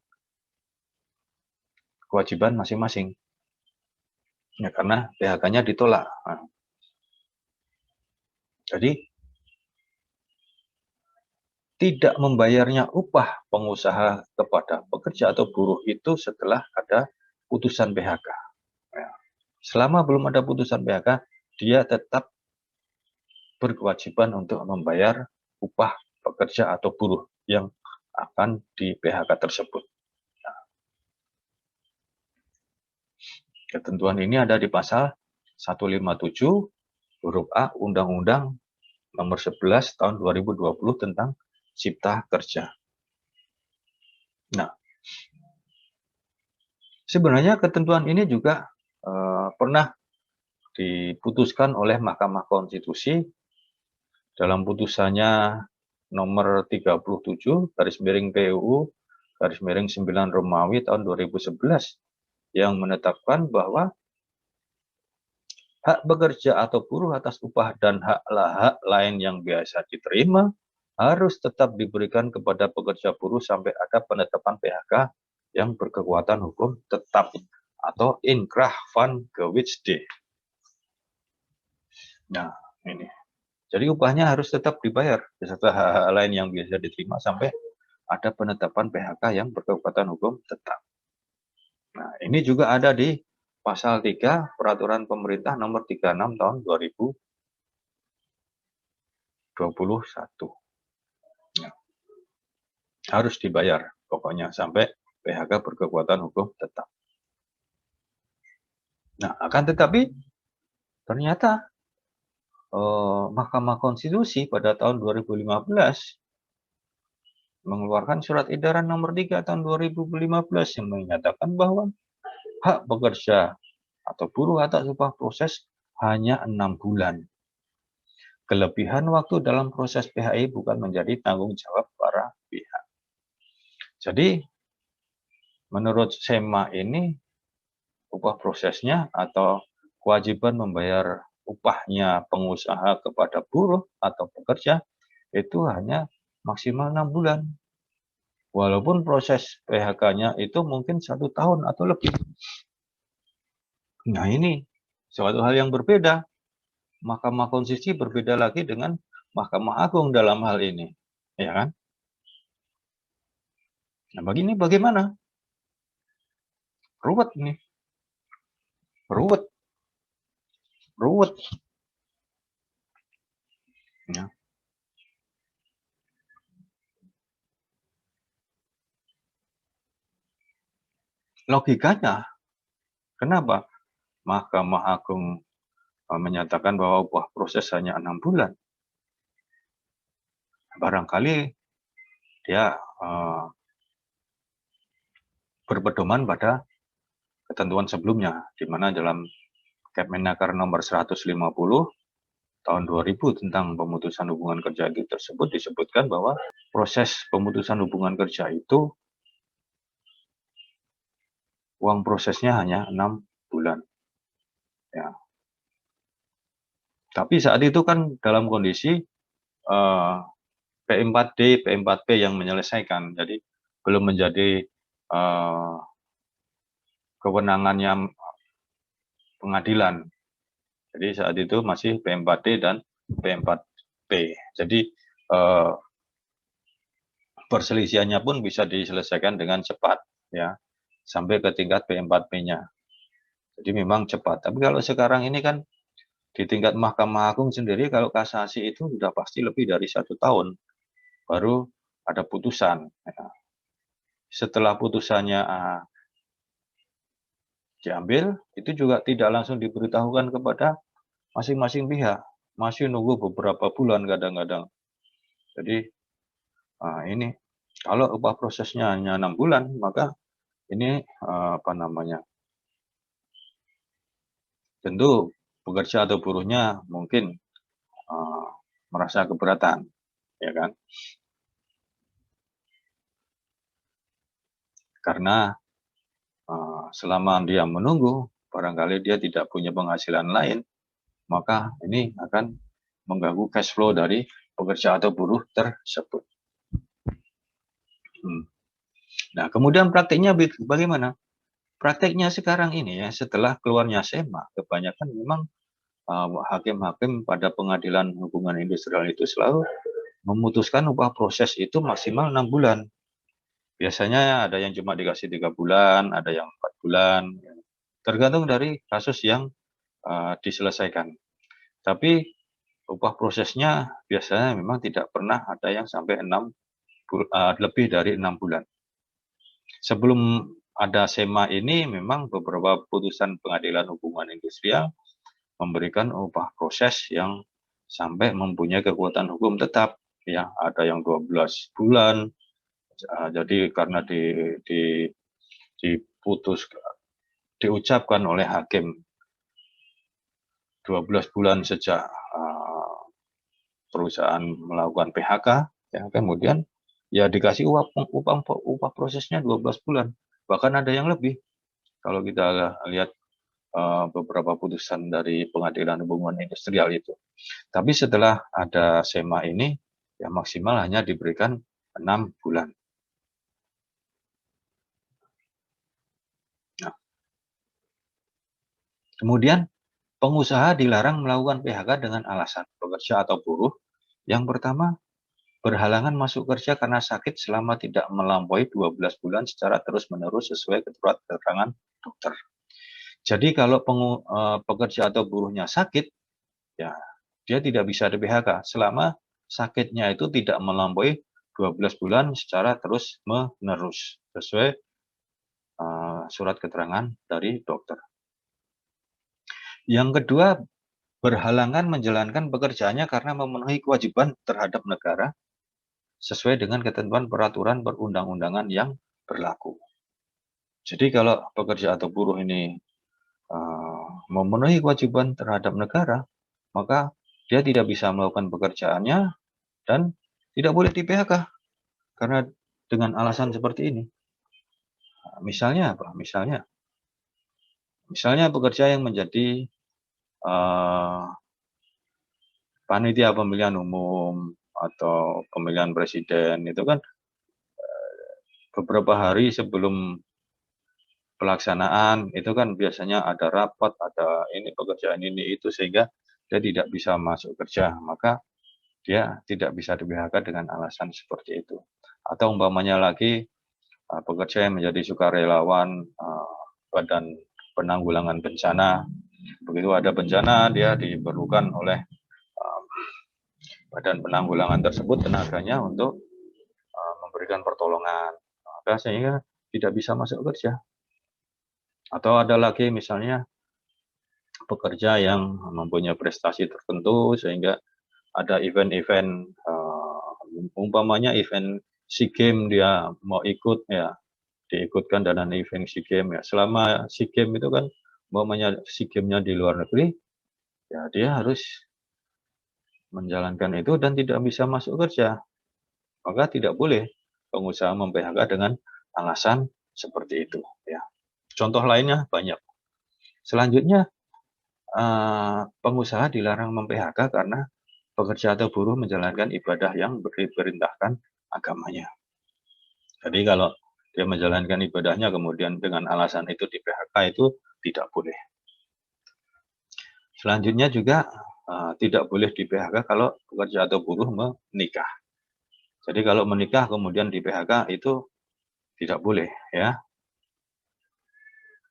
kewajiban masing-masing. Ya, karena PHK-nya ditolak. Nah, jadi tidak membayarnya upah pengusaha kepada pekerja atau buruh itu setelah ada putusan PHK. Ya. Selama belum ada putusan PHK, dia tetap berkewajiban untuk membayar upah pekerja atau buruh yang akan di PHK tersebut. Nah, ketentuan ini ada di pasal 157 huruf A Undang-Undang Nomor 11 Tahun 2020 tentang Cipta Kerja. Nah, sebenarnya ketentuan ini juga pernah diputuskan oleh Mahkamah Konstitusi dalam putusannya nomor 37 garis miring PUU garis miring 9 Romawi tahun 2011 yang menetapkan bahwa hak bekerja atau buruh atas upah dan hak lain yang biasa diterima harus tetap diberikan kepada pekerja buruh sampai ada penetapan PHK yang berkekuatan hukum tetap atau inkrah van gewichtsde. Nah, ini. Jadi upahnya harus tetap dibayar beserta hak lain yang biasa diterima sampai ada penetapan PHK yang berkekuatan hukum tetap. Nah, ini juga ada di pasal 3 Peraturan Pemerintah Nomor 36 Tahun 2021. Nah, harus dibayar pokoknya sampai PHK berkekuatan hukum tetap. Nah, akan tetapi ternyata Mahkamah Konstitusi pada tahun 2015 mengeluarkan surat edaran nomor 3 tahun 2015 yang menyatakan bahwa hak pekerja atau buruh atas upah proses hanya 6 bulan. Kelebihan waktu dalam proses PHI bukan menjadi tanggung jawab para pihak. Jadi, menurut SEMA ini, upah prosesnya atau kewajiban membayar upahnya pengusaha kepada buruh atau pekerja itu hanya maksimal 6 bulan. Walaupun proses PHK-nya itu mungkin 1 tahun atau lebih. Nah ini suatu hal yang berbeda. Mahkamah Konstitusi berbeda lagi dengan Mahkamah Agung dalam hal ini. Ya kan? Nah begini bagaimana? Ruwet nih. Ruwet. Ruwet. Ya. Logikanya, kenapa Mahkamah Agung menyatakan bahwa upah proses hanya 6 bulan? Barangkali dia berpedoman pada ketentuan sebelumnya, di mana dalam Kepmenaker nomor 150 tahun 2000 tentang pemutusan hubungan kerja itu tersebut disebutkan bahwa proses pemutusan hubungan kerja itu uang prosesnya hanya 6 bulan. Ya. Tapi saat itu kan dalam kondisi P4D, P4P yang menyelesaikan, jadi belum menjadi kewenangannya pengadilan. Jadi saat itu masih P4D dan P4P. Jadi perselisihannya pun bisa diselesaikan dengan cepat, ya, sampai ke tingkat P4P-nya. Jadi memang cepat. Tapi kalau sekarang ini kan di tingkat Mahkamah Agung sendiri, kalau kasasi itu sudah pasti lebih dari 1 tahun baru ada putusan. Ya. Setelah putusannya diambil, itu juga tidak langsung diberitahukan kepada masing-masing pihak. Masih nunggu beberapa bulan kadang-kadang. Jadi ini kalau upah prosesnya hanya 6 bulan, maka ini tentu pekerja atau buruhnya mungkin merasa keberatan, ya kan? Karena selama dia menunggu, barangkali dia tidak punya penghasilan lain, maka ini akan mengganggu cash flow dari pekerja atau buruh tersebut. Nah, kemudian praktiknya bagaimana? Praktiknya sekarang ini ya, setelah keluarnya SEMA, kebanyakan memang hakim-hakim pada pengadilan hubungan industrial itu selalu memutuskan upah proses itu maksimal 6 bulan. Biasanya ada yang cuma dikasih 3 bulan, ada yang 4 bulan, tergantung dari kasus yang diselesaikan. Tapi upah prosesnya biasanya memang tidak pernah ada yang sampai lebih dari 6 bulan. Sebelum ada SEMA ini memang beberapa putusan pengadilan hubungan industrial memberikan upah proses yang sampai mempunyai kekuatan hukum tetap, ya, ada yang 12 bulan. Jadi karena diucapkan oleh hakim 12 bulan sejak perusahaan melakukan PHK, ya, kemudian ya dikasih upah prosesnya 12 bulan, bahkan ada yang lebih. Kalau kita lihat beberapa putusan dari pengadilan hubungan industrial itu. Tapi setelah ada SEMA ini, ya maksimal hanya diberikan 6 bulan. Nah, kemudian pengusaha dilarang melakukan PHK dengan alasan pekerja atau buruh. Yang pertama, berhalangan masuk kerja karena sakit selama tidak melampaui 12 bulan secara terus-menerus sesuai keterangan dokter. Jadi kalau pekerja atau buruhnya sakit, ya dia tidak bisa di PHK selama sakitnya itu tidak melampaui 12 bulan secara terus-menerus sesuai surat keterangan dari dokter. Yang kedua, berhalangan menjalankan pekerjaannya karena memenuhi kewajiban terhadap negara sesuai dengan ketentuan peraturan perundang-undangan yang berlaku. Jadi kalau pekerja atau buruh ini memenuhi kewajiban terhadap negara, maka dia tidak bisa melakukan pekerjaannya dan tidak boleh di-PHK karena dengan alasan seperti ini. Misalnya apa? Misalnya pekerja yang menjadi panitia pemilihan umum atau pemilihan presiden itu kan beberapa hari sebelum pelaksanaan itu kan biasanya ada rapat, ada ini pekerjaan ini itu sehingga dia tidak bisa masuk kerja, maka dia tidak bisa di-PHK dengan alasan seperti itu. Atau umpamanya lagi pekerja yang menjadi sukarelawan Badan Penanggulangan Bencana, begitu ada bencana dia diperlukan oleh Badan Penanggulangan tersebut tenaganya untuk memberikan pertolongan, maka sehingga tidak bisa masuk kerja. Atau ada lagi misalnya pekerja yang mempunyai prestasi tertentu sehingga ada event-event umpamanya event SEA Games dia mau ikut ya, diikutkan dalam event SEA Games ya. Selama SEA Games itu kan umpamanya SEA Games-nya di luar negeri, ya dia harus menjalankan itu dan tidak bisa masuk kerja. Maka tidak boleh pengusaha mem-PHK dengan alasan seperti itu ya. Contoh lainnya banyak. Selanjutnya pengusaha dilarang mem-PHK karena pekerja atau buruh menjalankan ibadah yang diperintahkan agamanya. Jadi kalau dia menjalankan ibadahnya kemudian dengan alasan itu di-PHK itu tidak boleh. Selanjutnya juga tidak boleh di-PHK kalau pekerja atau buruh menikah. Jadi kalau menikah kemudian di-PHK itu tidak boleh ya.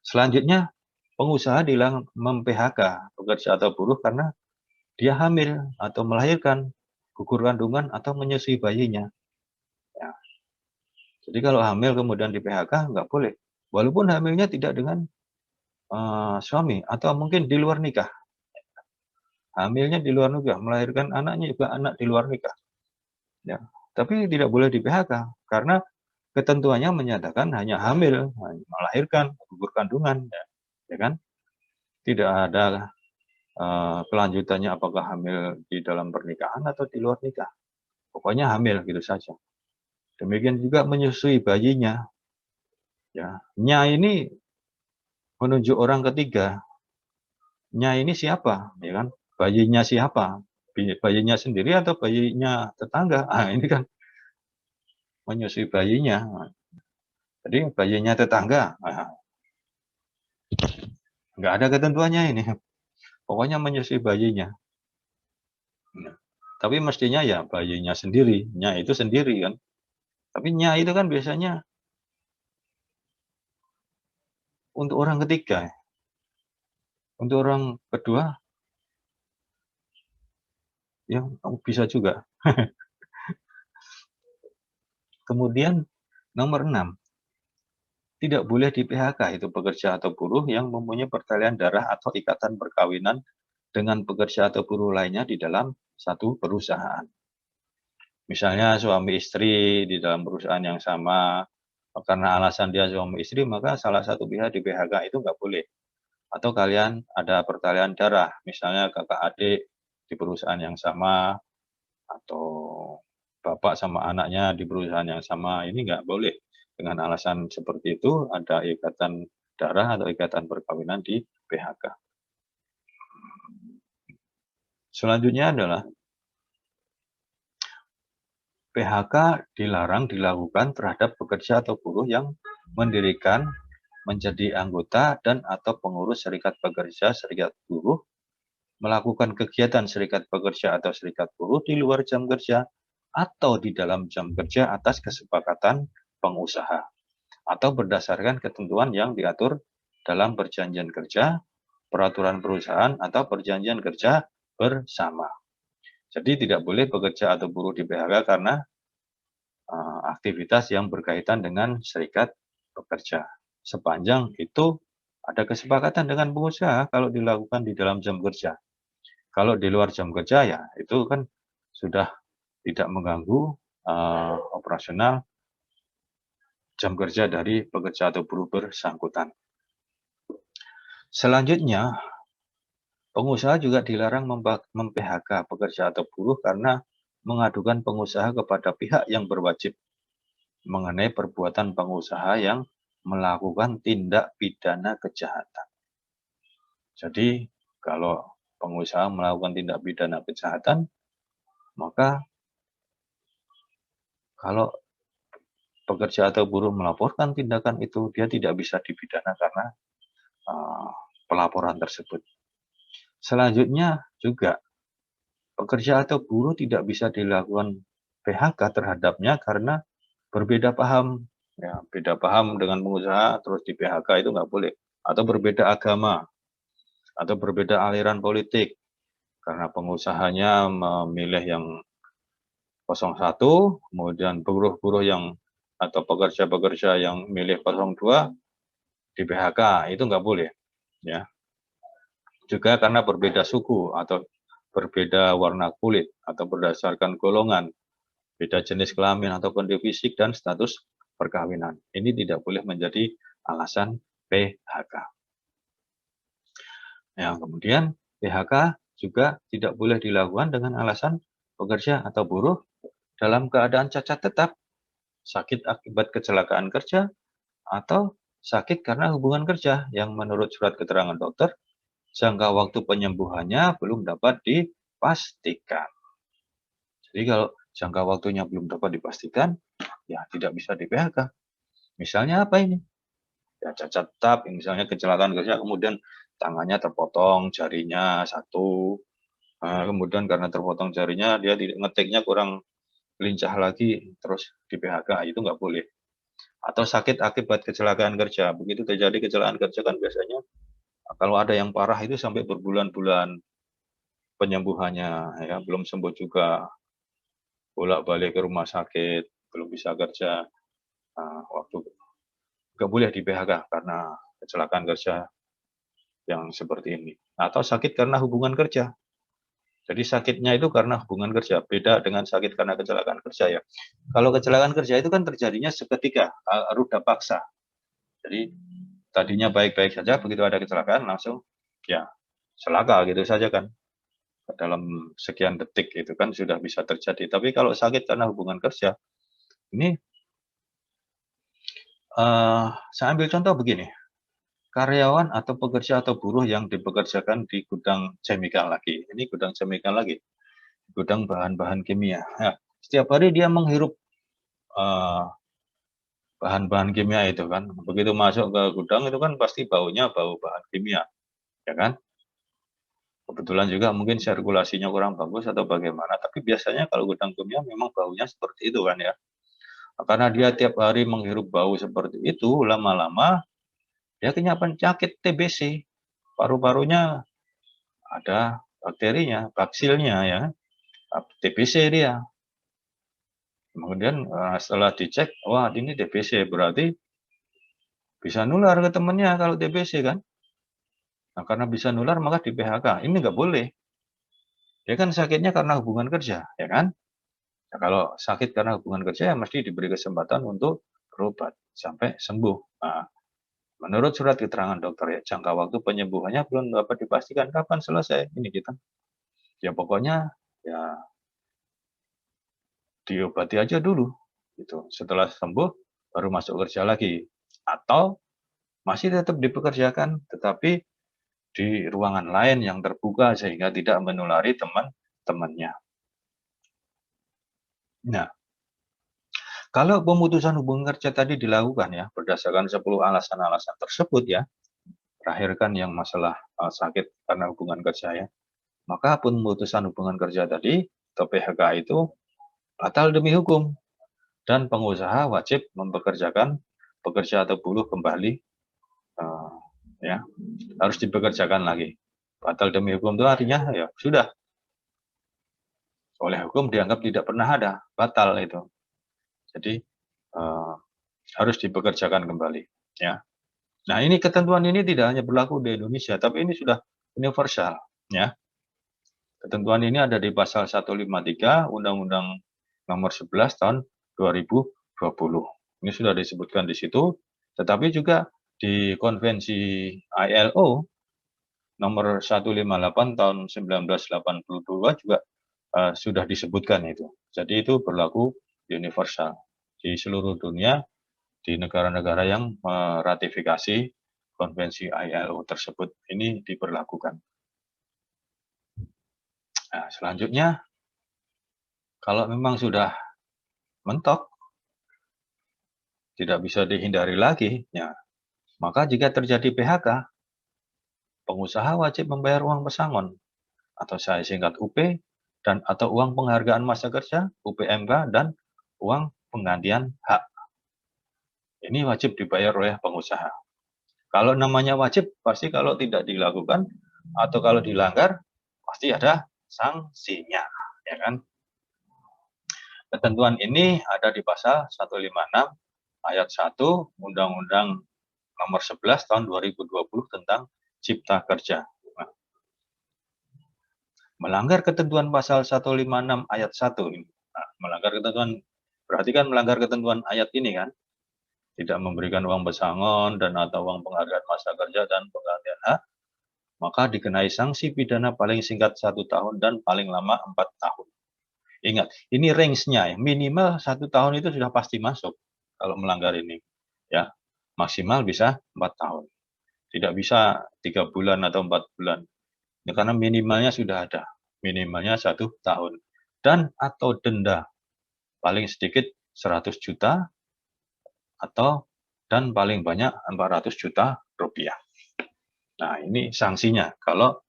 Selanjutnya pengusaha dilarang mem-PHK pekerja atau buruh karena dia hamil atau melahirkan, gugur kandungan atau menyusui bayinya. Ya. Jadi kalau hamil kemudian di-PHK nggak boleh. Walaupun hamilnya tidak dengan suami atau mungkin di luar nikah. Hamilnya di luar nikah, melahirkan anaknya juga anak di luar nikah. Ya. Tapi tidak boleh di-PHK karena ketentuannya menyatakan hanya hamil, melahirkan, gugur kandungan, ya kan? Tidak ada kelanjutannya apakah hamil di dalam pernikahan atau di luar nikah. Pokoknya hamil gitu saja. Demikian juga menyusui bayinya. Ya, nya ini menunjuk orang ketiga. Nya ini siapa, ya kan? Bayinya siapa? Bayinya sendiri atau bayinya tetangga? Ini kan menyusui bayinya. Jadi bayinya tetangga. Nggak ada ketentuannya ini. Pokoknya menyusui bayinya. Tapi mestinya ya bayinya sendiri. Nya itu sendiri kan. Tapi nya itu kan biasanya untuk orang ketiga. Untuk orang kedua, ya bisa juga. Kemudian nomor 6, tidak boleh di-PHK itu pekerja atau buruh yang mempunyai pertalian darah atau ikatan perkawinan dengan pekerja atau buruh lainnya di dalam satu perusahaan. Misalnya suami istri di dalam perusahaan yang sama, karena alasan dia suami istri, maka salah satu pihak di-PHK itu nggak boleh. Atau kalian ada pertalian darah, misalnya kakak adik di perusahaan yang sama, atau bapak sama anaknya di perusahaan yang sama, ini nggak boleh. Dengan alasan seperti itu, ada ikatan darah atau ikatan perkawinan di PHK. Selanjutnya adalah PHK dilarang dilakukan terhadap pekerja atau buruh yang mendirikan, menjadi anggota dan atau pengurus serikat pekerja, serikat buruh, melakukan kegiatan serikat pekerja atau serikat buruh di luar jam kerja atau di dalam jam kerja atas kesepakatan pengusaha atau berdasarkan ketentuan yang diatur dalam perjanjian kerja, peraturan perusahaan atau perjanjian kerja bersama. Jadi tidak boleh pekerja atau buruh di PHK karena aktivitas yang berkaitan dengan serikat pekerja. Sepanjang itu ada kesepakatan dengan pengusaha kalau dilakukan di dalam jam kerja. Kalau di luar jam kerja ya itu kan sudah tidak mengganggu operasional jam kerja dari pekerja atau buruh bersangkutan. Selanjutnya, pengusaha juga dilarang mem-PHK pekerja atau buruh karena mengadukan pengusaha kepada pihak yang berwajib mengenai perbuatan pengusaha yang melakukan tindak pidana kejahatan. Jadi, kalau pengusaha melakukan tindak pidana kejahatan, maka kalau pekerja atau buruh melaporkan tindakan itu, dia tidak bisa dipidana karena pelaporan tersebut. Selanjutnya juga, pekerja atau buruh tidak bisa dilakukan PHK terhadapnya karena berbeda paham. Ya, beda paham dengan pengusaha terus di PHK itu nggak boleh. Atau berbeda agama, atau berbeda aliran politik. Karena pengusahanya memilih yang 01, kemudian buruh-buruh yang atau pekerja-pekerja yang milih 02 di PHK, itu nggak boleh. Ya. Juga karena berbeda suku atau berbeda warna kulit atau berdasarkan golongan, beda jenis kelamin atau kondisi fisik dan status perkawinan. Ini tidak boleh menjadi alasan PHK. Yang kemudian PHK juga tidak boleh dilakukan dengan alasan pekerja atau buruh dalam keadaan cacat tetap, sakit akibat kecelakaan kerja, atau sakit karena hubungan kerja yang menurut surat keterangan dokter, jangka waktu penyembuhannya belum dapat dipastikan. Jadi kalau jangka waktunya belum dapat dipastikan, ya tidak bisa di PHK. Misalnya apa ini? Ya cacat tetap, misalnya kecelakaan kerja, kemudian tangannya terpotong, jarinya satu, kemudian karena terpotong jarinya, dia ngetiknya kurang lincah lagi, terus di PHK, itu nggak boleh. Atau sakit akibat kecelakaan kerja, begitu terjadi kecelakaan kerja kan biasanya, kalau ada yang parah itu sampai berbulan-bulan penyembuhannya, ya belum sembuh juga, bolak-balik ke rumah sakit, belum bisa kerja, waktu nggak boleh di PHK karena kecelakaan kerja yang seperti ini. Atau sakit karena hubungan kerja. Jadi sakitnya itu karena hubungan kerja, beda dengan sakit karena kecelakaan kerja ya. Kalau kecelakaan kerja itu kan terjadinya seketika, ruda paksa. Jadi tadinya baik-baik saja, begitu ada kecelakaan langsung ya celaka gitu saja kan. Dalam sekian detik itu kan sudah bisa terjadi. Tapi kalau sakit karena hubungan kerja, ini saya ambil contoh begini. Karyawan atau pekerja atau buruh yang dipekerjakan di gudang chemical lagi. Ini gudang chemical lagi, gudang bahan-bahan kimia. Nah, setiap hari dia menghirup bahan-bahan kimia itu kan. Begitu masuk ke gudang itu kan pasti baunya bau bahan kimia, ya kan? Kebetulan juga mungkin sirkulasinya kurang bagus atau bagaimana. Tapi biasanya kalau gudang kimia memang baunya seperti itu kan ya. Karena dia tiap hari menghirup bau seperti itu, lama-lama dia kena penyakit TBC. Paru-parunya ada bakterinya, baksilnya ya, TBC dia. Kemudian setelah dicek, wah ini TBC, berarti bisa nular ke temannya kalau TBC kan. Nah karena bisa nular maka di PHK, ini nggak boleh. Dia kan sakitnya karena hubungan kerja, ya kan. Nah, kalau sakit karena hubungan kerja ya mesti diberi kesempatan untuk berobat sampai sembuh. Nah, menurut surat keterangan dokter ya, jangka waktu penyembuhannya belum dapat dipastikan kapan selesai. Ini kita. Ya pokoknya ya diobati aja dulu. Gitu. Setelah sembuh baru masuk kerja lagi. Atau masih tetap dipekerjakan tetapi di ruangan lain yang terbuka sehingga tidak menulari teman-temannya. Nah, kalau pemutusan hubungan kerja tadi dilakukan ya berdasarkan 10 alasan-alasan tersebut ya, terakhir kan yang masalah sakit karena hubungan kerja ya, maka pemutusan hubungan kerja tadi atau PHK itu batal demi hukum dan pengusaha wajib mempekerjakan pekerja atau buruh kembali ya harus dipekerjakan lagi. Batal demi hukum itu artinya ya sudah oleh hukum dianggap tidak pernah ada, batal itu. Jadi harus dipekerjakan kembali ya. Nah, ini ketentuan ini tidak hanya berlaku di Indonesia, tapi ini sudah universal ya. Ketentuan ini ada di pasal 153 Undang-Undang nomor 11 tahun 2020. Ini sudah disebutkan di situ, tetapi juga di konvensi ILO nomor 158 tahun 1982 juga sudah disebutkan itu. Jadi itu berlaku universal di seluruh dunia, di negara-negara yang meratifikasi konvensi ILO tersebut ini diberlakukan. Nah, selanjutnya, kalau memang sudah mentok, tidak bisa dihindari lagi, ya, maka jika terjadi PHK, pengusaha wajib membayar uang pesangon atau saya singkat UP dan atau uang penghargaan masa kerja UPMK dan uang penggantian hak. Ini wajib dibayar oleh pengusaha. Kalau namanya wajib, pasti kalau tidak dilakukan atau kalau dilanggar, pasti ada sanksinya, ya kan? Ketentuan ini ada di pasal 156 ayat 1 Undang-Undang nomor 11 tahun 2020 tentang Cipta Kerja. Melanggar ketentuan pasal 156 ayat 1 ini. Nah, melanggar ketentuan, berarti kan melanggar ketentuan ayat ini kan? Tidak memberikan uang pesangon dan atau uang penghargaan masa kerja dan penggantian hak, maka dikenai sanksi pidana paling singkat 1 tahun dan paling lama 4 tahun. Ingat, ini range-nya ya, minimal 1 tahun itu sudah pasti masuk kalau melanggar ini. Ya, maksimal bisa 4 tahun. Tidak bisa 3 bulan atau 4 bulan. Ya, karena minimalnya sudah ada. Minimalnya 1 tahun. Dan atau denda paling sedikit 100 juta atau dan paling banyak 400 juta rupiah. Nah, ini sanksinya kalau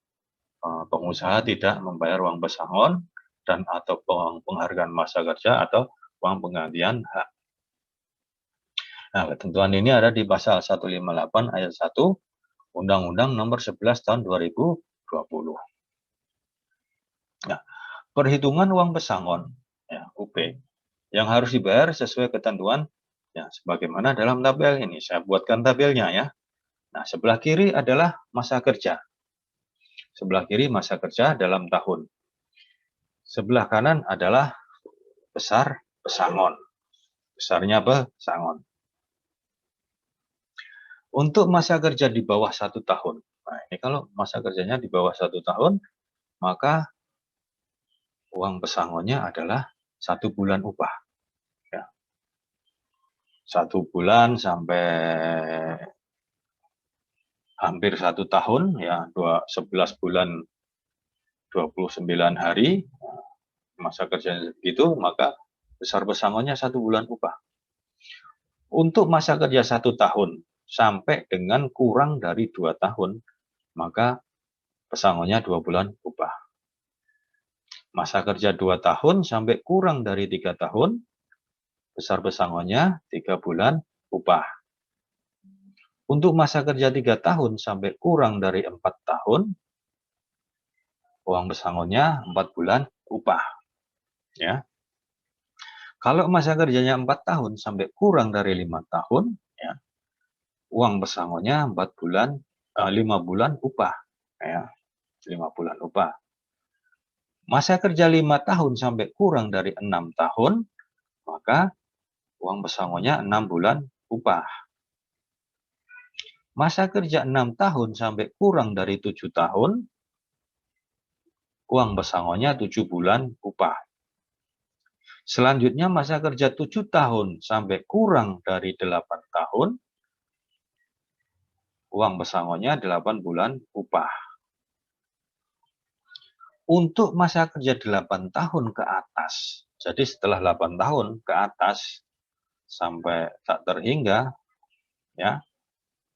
pengusaha tidak membayar uang pesangon dan atau uang penghargaan masa kerja atau uang penggantian hak. Nah, ketentuan ini ada di pasal 158 ayat 1 Undang-Undang nomor 11 tahun 2020. Nah, perhitungan uang pesangon ya, UP yang harus dibayar sesuai ketentuan ya sebagaimana dalam tabel ini. Saya buatkan tabelnya ya. Nah, sebelah kiri adalah masa kerja. Sebelah kiri masa kerja dalam tahun. Sebelah kanan adalah besar pesangon. Besarnya pesangon. Untuk masa kerja di bawah 1 tahun. Nah, ini kalau masa kerjanya di bawah 1 tahun, maka uang pesangonnya adalah 1 bulan upah. Ya. 1 bulan sampai hampir 1 tahun, ya 11 bulan 29 hari, masa kerjanya begitu, maka besar pesangonnya 1 bulan upah. Untuk masa kerja 1 tahun sampai dengan kurang dari 2 tahun, maka pesangonnya 2 bulan upah. Masa kerja 2 tahun sampai kurang dari 3 tahun, besar pesangonnya 3 bulan upah. Untuk masa kerja 3 tahun sampai kurang dari 4 tahun, uang pesangonnya 4 bulan upah. Ya. Kalau masa kerjanya 4 tahun sampai kurang dari 5 tahun, ya, uang pesangonnya 5 bulan upah. Ya, 5 bulan upah. Masa kerja 5 tahun sampai kurang dari 6 tahun, maka uang pesangonnya 6 bulan upah. Masa kerja 6 tahun sampai kurang dari 7 tahun, uang pesangonnya 7 bulan upah. Selanjutnya masa kerja 7 tahun sampai kurang dari 8 tahun, uang pesangonnya 8 bulan upah. Untuk masa kerja 8 tahun ke atas, jadi setelah 8 tahun ke atas sampai tak terhingga, ya,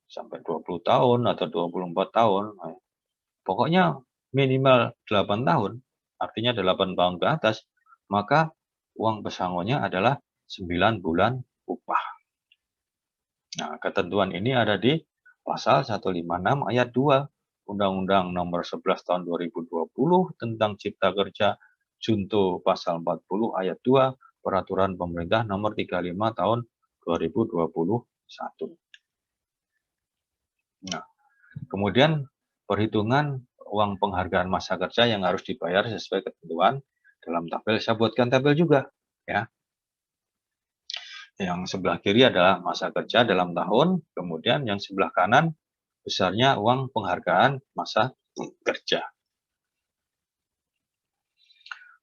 sampai 20 tahun atau 24 tahun, pokoknya minimal 8 tahun, artinya 8 tahun ke atas, maka uang pesangonnya adalah 9 bulan upah. Nah, ketentuan ini ada di pasal 156 ayat 2 Undang-Undang nomor 11 tahun 2020 tentang Cipta Kerja junto pasal 40 ayat 2 Peraturan Pemerintah nomor 35 tahun 2021. Nah, kemudian perhitungan uang penghargaan masa kerja yang harus dibayar sesuai ketentuan dalam tabel. Saya buatkan tabel juga. ya. Yang sebelah kiri adalah masa kerja dalam tahun, kemudian yang sebelah kanan besarnya uang penghargaan masa kerja.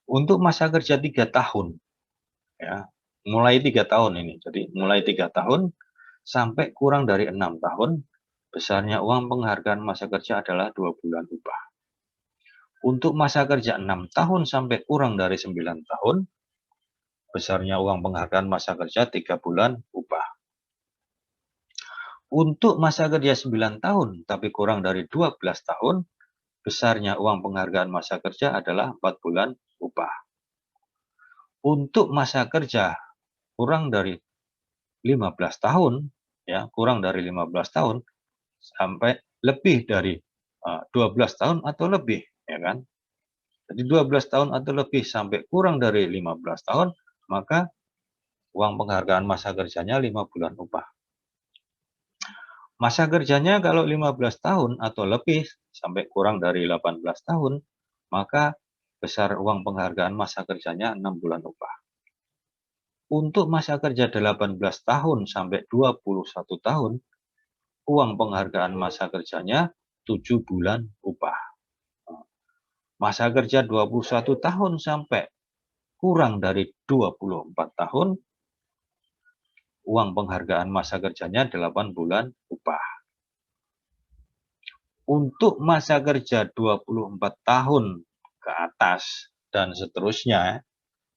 Untuk masa kerja 3 tahun, ya, mulai 3 tahun ini. Jadi mulai 3 tahun sampai kurang dari 6 tahun, besarnya uang penghargaan masa kerja adalah 2 bulan upah. Untuk masa kerja 6 tahun sampai kurang dari 9 tahun, besarnya uang penghargaan masa kerja 3 bulan upah. Untuk masa kerja 9 tahun tapi kurang dari 12 tahun, besarnya uang penghargaan masa kerja adalah 4 bulan upah. Untuk masa kerja kurang dari 15 tahun, ya, kurang dari 15 tahun sampai lebih dari 12 tahun atau lebih, ya kan? Jadi 12 tahun atau lebih sampai kurang dari 15 tahun, maka uang penghargaan masa kerjanya 5 bulan upah. Masa kerjanya kalau 15 tahun atau lebih sampai kurang dari 18 tahun, maka besar uang penghargaan masa kerjanya 6 bulan upah. Untuk masa kerja 18 tahun sampai 21 tahun, uang penghargaan masa kerjanya 7 bulan upah. Masa kerja 21 tahun sampai kurang dari 24 tahun, uang penghargaan masa kerjanya 8 bulan upah. Untuk masa kerja 24 tahun ke atas dan seterusnya,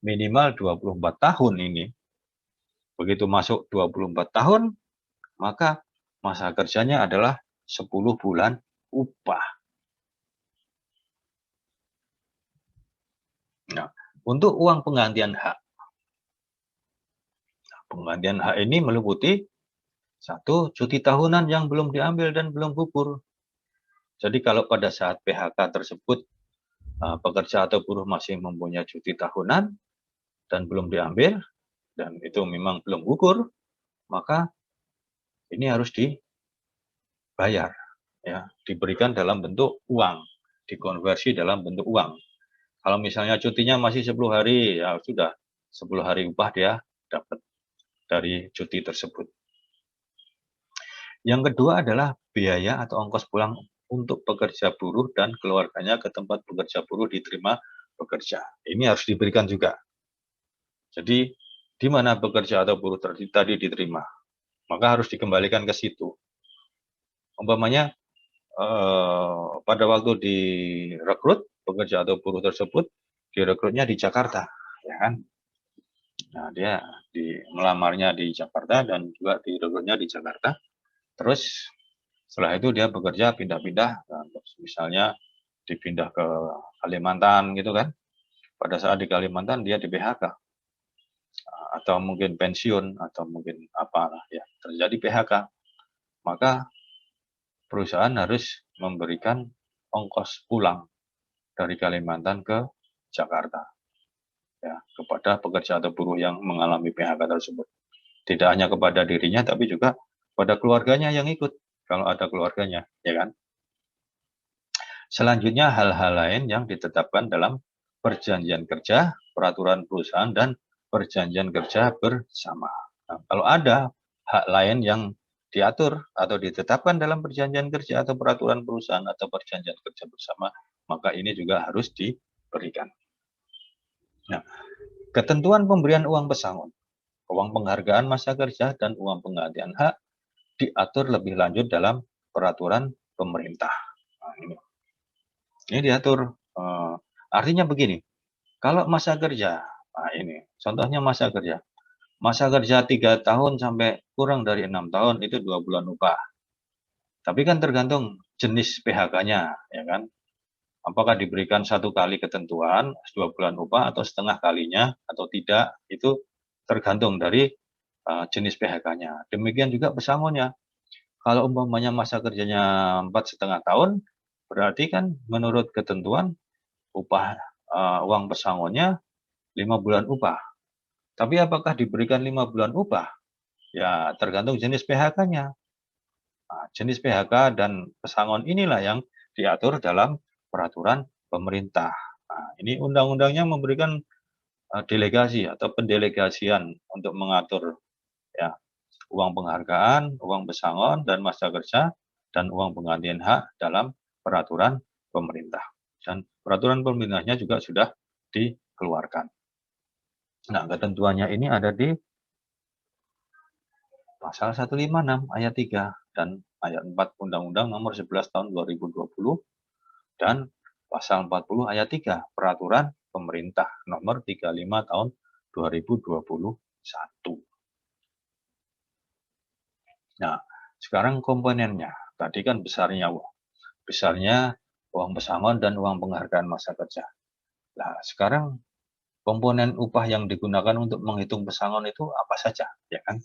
minimal 24 tahun ini, begitu masuk 24 tahun, maka masa kerjanya adalah 10 bulan upah. Nah, untuk uang penggantian hak. Penggantian hak ini meliputi 1. Cuti tahunan yang belum diambil dan belum gugur. Jadi kalau pada saat PHK tersebut pekerja atau buruh masih mempunyai cuti tahunan dan belum diambil, dan itu memang belum gugur, maka ini harus dibayar, ya, diberikan dalam bentuk uang, dikonversi dalam bentuk uang. Kalau misalnya cutinya masih 10 hari, ya sudah 10 hari upah dia dapat dari cuti tersebut. Yang kedua adalah biaya atau ongkos pulang untuk pekerja buruh dan keluarganya ke tempat pekerja buruh diterima bekerja. Ini harus diberikan juga. Jadi, di mana pekerja atau buruh tadi diterima, maka harus dikembalikan ke situ. Umpamanya, pada waktu direkrut, pekerja atau buruh tersebut direkrutnya di Jakarta, ya kan? Nah, dia melamarnya di Jakarta dan juga direkrutnya di Jakarta. Terus setelah itu dia bekerja pindah-pindah, misalnya dipindah ke Kalimantan gitu kan. Pada saat di Kalimantan dia di PHK. Atau mungkin pensiun, atau mungkin apalah ya, terjadi PHK. Maka perusahaan harus memberikan ongkos pulang dari Kalimantan ke Jakarta, ya, kepada pekerja atau buruh yang mengalami PHK tersebut. Tidak hanya kepada dirinya, tapi juga pada keluarganya yang ikut, kalau ada keluarganya, ya kan? Selanjutnya hal-hal lain yang ditetapkan dalam perjanjian kerja, peraturan perusahaan, dan perjanjian kerja bersama. Nah, kalau ada hak lain yang diatur atau ditetapkan dalam perjanjian kerja atau peraturan perusahaan atau perjanjian kerja bersama, maka ini juga harus diberikan. Nah, ketentuan pemberian uang pesangon, uang penghargaan masa kerja, dan uang penggantian hak diatur lebih lanjut dalam peraturan pemerintah. Nah, ini diatur, artinya begini, kalau masa kerja, nah ini contohnya masa kerja. Masa kerja 3 tahun sampai kurang dari 6 tahun itu 2 bulan upah. Tapi kan tergantung jenis PHK-nya, ya kan? Apakah diberikan 1 kali ketentuan 2 bulan upah atau setengah kalinya atau tidak, itu tergantung dari jenis PHK-nya. Demikian juga pesangonnya. Kalau umpamanya masa kerjanya 4,5 tahun, berarti kan menurut ketentuan upah uang pesangonnya 5 bulan upah. Tapi apakah diberikan 5 bulan upah? Ya, tergantung jenis PHK-nya. Nah, jenis PHK dan pesangon inilah yang diatur dalam peraturan pemerintah. Nah, ini undang-undangnya memberikan delegasi atau pendelegasian untuk mengatur ya uang penghargaan, uang pesangon dan masa kerja dan uang penggantian hak dalam peraturan pemerintah. Dan peraturan pemerintahnya juga sudah dikeluarkan. Nah, ketentuannya ini ada di Pasal 156 ayat 3 dan ayat 4 Undang-Undang Nomor 11 Tahun 2020 dan Pasal 40 ayat 3 Peraturan Pemerintah Nomor 35 Tahun 2021. Nah, sekarang komponennya. Tadi kan besarnya uang pesangon dan uang penghargaan masa kerja. Nah, sekarang komponen upah yang digunakan untuk menghitung pesangon itu apa saja, ya kan?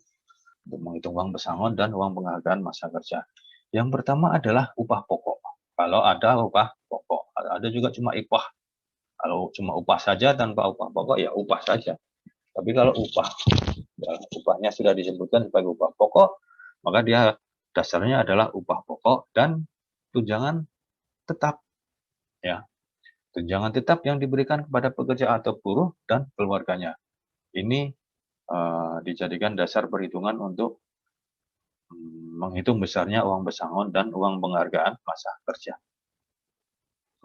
Untuk menghitung uang pesangon dan uang penghargaan masa kerja. Yang pertama adalah upah pokok. Kalau ada upah pokok, ada juga cuma upah. Kalau cuma upah saja tanpa upah pokok ya upah saja. Tapi kalau upahnya sudah disebutkan sebagai upah pokok, maka dia dasarnya adalah upah pokok dan tunjangan tetap, ya. Tunjangan tetap yang diberikan kepada pekerja atau buruh dan keluarganya. Ini dijadikan dasar perhitungan untuk menghitung besarnya uang pesangon dan uang penghargaan masa kerja.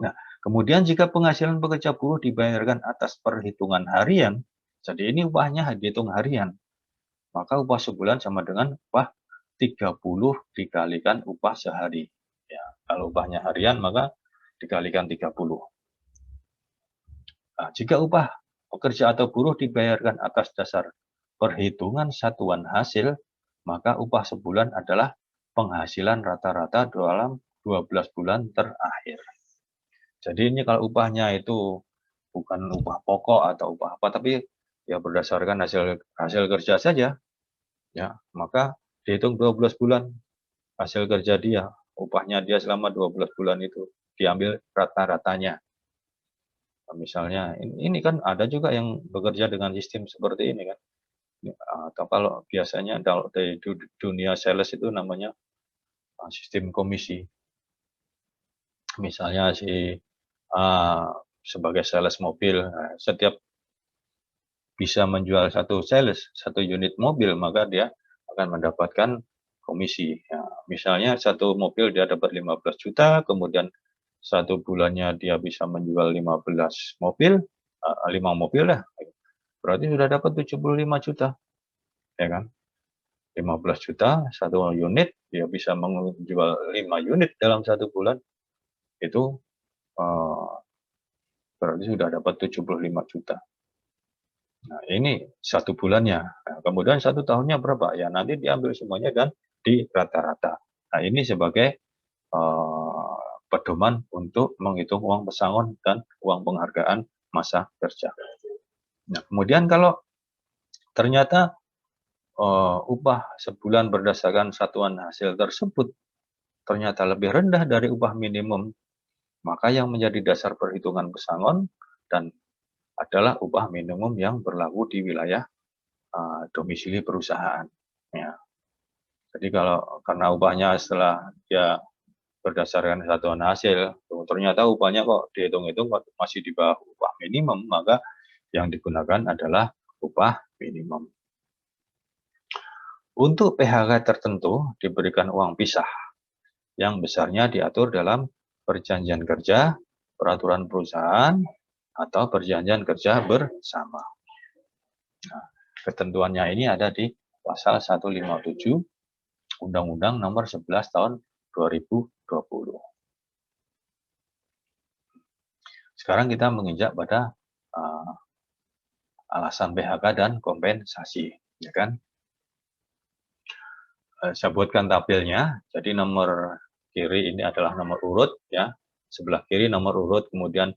Nah, kemudian jika penghasilan pekerja buruh dibayarkan atas perhitungan harian, jadi ini upahnya dihitung harian, maka upah sebulan sama dengan upah 30 dikalikan upah sehari. Ya, kalau upahnya harian maka dikalikan 30. Nah, jika upah pekerja atau buruh dibayarkan atas dasar perhitungan satuan hasil, maka upah sebulan adalah penghasilan rata-rata dalam 12 bulan terakhir. Jadi ini kalau upahnya itu bukan upah pokok atau upah apa, tapi ya berdasarkan hasil kerja saja, ya maka dihitung 12 bulan hasil kerja dia, upahnya dia selama 12 bulan itu diambil rata-ratanya. Nah, misalnya ini kan ada juga yang bekerja dengan sistem seperti ini kan. Atau kalau biasanya kalau dari dunia sales itu namanya sistem komisi. Misalnya sebagai sales mobil, setiap bisa menjual satu unit mobil, maka dia akan mendapatkan komisi. Ya, misalnya satu mobil dia dapat 15 juta, kemudian satu bulannya dia bisa menjual 15 mobil, 5 mobil lah, berarti sudah dapat 75 juta, ya kan? 15 juta satu unit, dia bisa menjual 5 unit dalam satu bulan, itu berarti sudah dapat 75 juta. Nah, ini satu bulannya. Nah, kemudian satu tahunnya berapa? Ya nanti diambil semuanya dan di rata-rata. Nah, ini sebagai pedoman untuk menghitung uang pesangon dan uang penghargaan masa kerja. Nah, kemudian kalau ternyata upah sebulan berdasarkan satuan hasil tersebut ternyata lebih rendah dari upah minimum, maka yang menjadi dasar perhitungan pesangon dan adalah upah minimum yang berlaku di wilayah domisili perusahaan. Ya. Jadi kalau karena upahnya setelah dia berdasarkan satuan hasil, ternyata upahnya kok dihitung-hitung masih di bawah upah minimum, maka yang digunakan adalah upah minimum. Untuk PHK tertentu diberikan uang pisah yang besarnya diatur dalam perjanjian kerja, peraturan perusahaan, atau perjanjian kerja bersama. Nah, ketentuannya ini ada di Pasal 157 Undang-Undang Nomor 11 Tahun 2020. Sekarang kita menginjak pada alasan PHK dan kompensasi, ya kan? Saya buatkan tabelnya. Jadi nomor kiri ini adalah nomor urut, ya. Sebelah kiri nomor urut, kemudian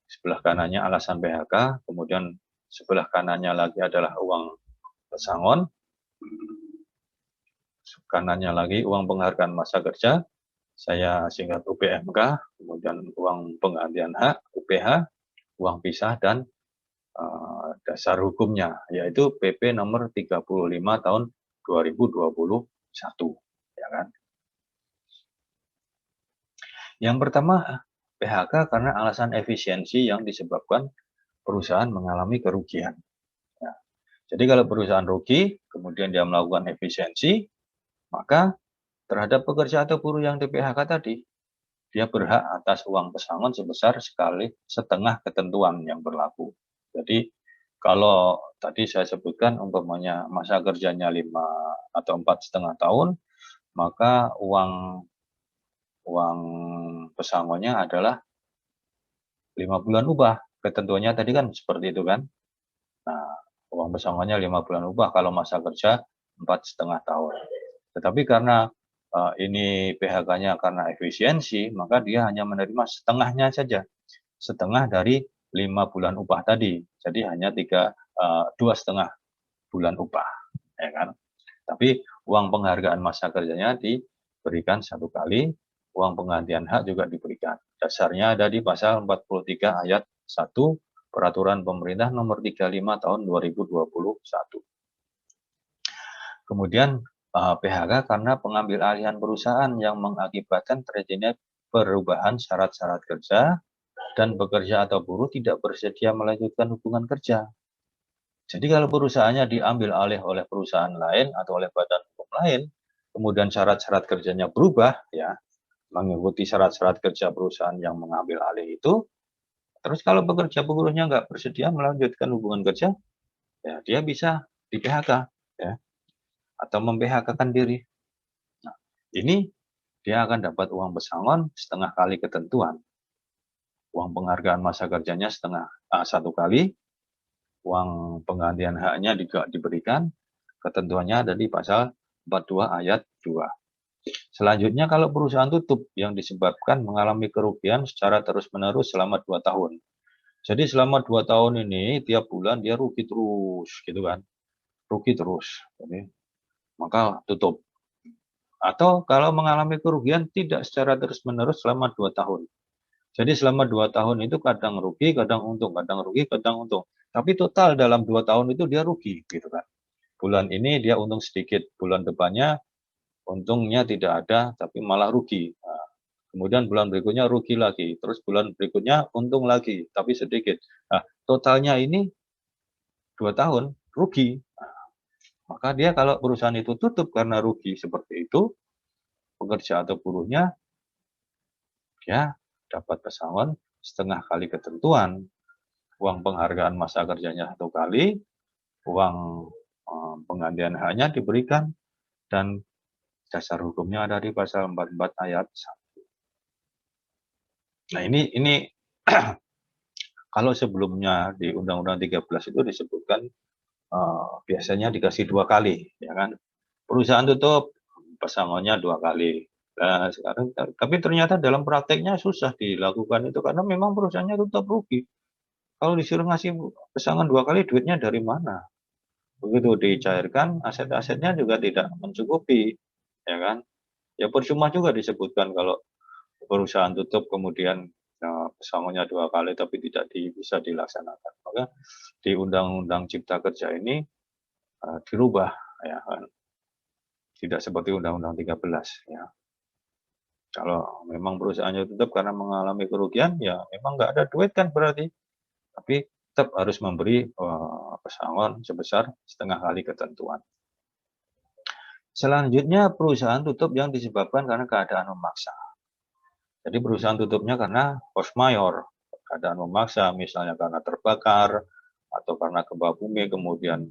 sebelah kanannya alasan PHK, kemudian sebelah kanannya lagi adalah uang pesangon, kanannya lagi uang penghargaan masa kerja, saya singkat UPMK, kemudian uang penggantian hak, UPH, uang pisah, dan dasar hukumnya, yaitu PP nomor 35 tahun 2021. Ya kan? Yang pertama, PHK karena alasan efisiensi yang disebabkan perusahaan mengalami kerugian. Ya. Jadi kalau perusahaan rugi, kemudian dia melakukan efisiensi, maka terhadap pekerja atau buruh yang di PHK tadi, dia berhak atas uang pesangon sebesar sekali setengah ketentuan yang berlaku. Jadi kalau tadi saya sebutkan umpamanya masa kerjanya 5 atau 4,5 tahun, maka uang pesangonnya adalah 5 bulan upah. Ketentuannya tadi kan seperti itu kan. Nah, uang pesangonnya 5 bulan upah kalau masa kerja 4,5 tahun. Tetapi karena ini PHK-nya karena efisiensi, maka dia hanya menerima setengahnya saja. Setengah dari 5 bulan upah tadi. Jadi hanya 2,5 bulan upah. Ya kan? Tapi uang penghargaan masa kerjanya diberikan 1 kali, uang penggantian hak juga diberikan. Dasarnya ada di pasal 43 ayat 1 Peraturan Pemerintah Nomor 35 Tahun 2021. Kemudian PHK karena pengambil alihan perusahaan yang mengakibatkan terjadinya perubahan syarat-syarat kerja dan pekerja atau buruh tidak bersedia melanjutkan hubungan kerja. Jadi kalau perusahaannya diambil alih oleh perusahaan lain atau oleh badan hukum lain, kemudian syarat-syarat kerjanya berubah, ya, mengikuti syarat-syarat kerja perusahaan yang mengambil alih itu, terus kalau pekerja buruhnya nggak bersedia melanjutkan hubungan kerja, ya dia bisa di PHK, ya, atau mem-PHK-kan diri. Nah, ini dia akan dapat uang pesangon setengah kali ketentuan. Uang penghargaan masa kerjanya satu kali, uang penggantian haknya juga diberikan, ketentuannya ada di pasal 42 ayat 2. Selanjutnya kalau perusahaan tutup yang disebabkan mengalami kerugian secara terus-menerus selama 2 tahun. Jadi selama 2 tahun ini tiap bulan dia rugi terus gitu kan. Rugi terus. Jadi, maka tutup. Atau kalau mengalami kerugian tidak secara terus-menerus selama 2 tahun. Jadi selama 2 tahun itu kadang rugi, kadang untung, kadang rugi, kadang untung. Tapi total dalam 2 tahun itu dia rugi gitu kan. Bulan ini dia untung sedikit, bulan depannya untungnya tidak ada tapi malah rugi. Nah, kemudian bulan berikutnya rugi lagi, terus bulan berikutnya untung lagi tapi sedikit. Nah, totalnya ini 2 tahun rugi. Nah, maka dia kalau perusahaan itu tutup karena rugi seperti itu, pekerja atau buruhnya dia dapat pesangon setengah kali ketentuan. Uang penghargaan masa kerjanya 1 kali, uang penggantian haknya diberikan, dan dasar hukumnya ada di pasal 44 ayat 1. Nah ini kalau sebelumnya di Undang-Undang 13 itu disebutkan biasanya dikasih 2 kali, ya kan. Perusahaan tutup, pesangonnya 2 kali. Nah sekarang tapi ternyata dalam prakteknya susah dilakukan itu karena memang perusahaannya tetap rugi. Kalau disuruh ngasih pesangon 2 kali duitnya dari mana? Begitu dicairkan aset-asetnya juga tidak mencukupi, ya kan. Ya percuma juga disebutkan kalau perusahaan tutup kemudian pesangonnya 2 kali tapi tidak bisa dilaksanakan. Maka di Undang-Undang Cipta Kerja ini dirubah, ya kan. Tidak seperti Undang-Undang 13, ya. Kalau memang perusahaannya tutup karena mengalami kerugian, ya memang nggak ada duit kan berarti. Tapi tetap harus memberi pesangon sebesar setengah kali ketentuan. Selanjutnya perusahaan tutup yang disebabkan karena keadaan memaksa. Jadi perusahaan tutupnya karena force majeure, keadaan memaksa, misalnya karena terbakar atau karena gempa bumi kemudian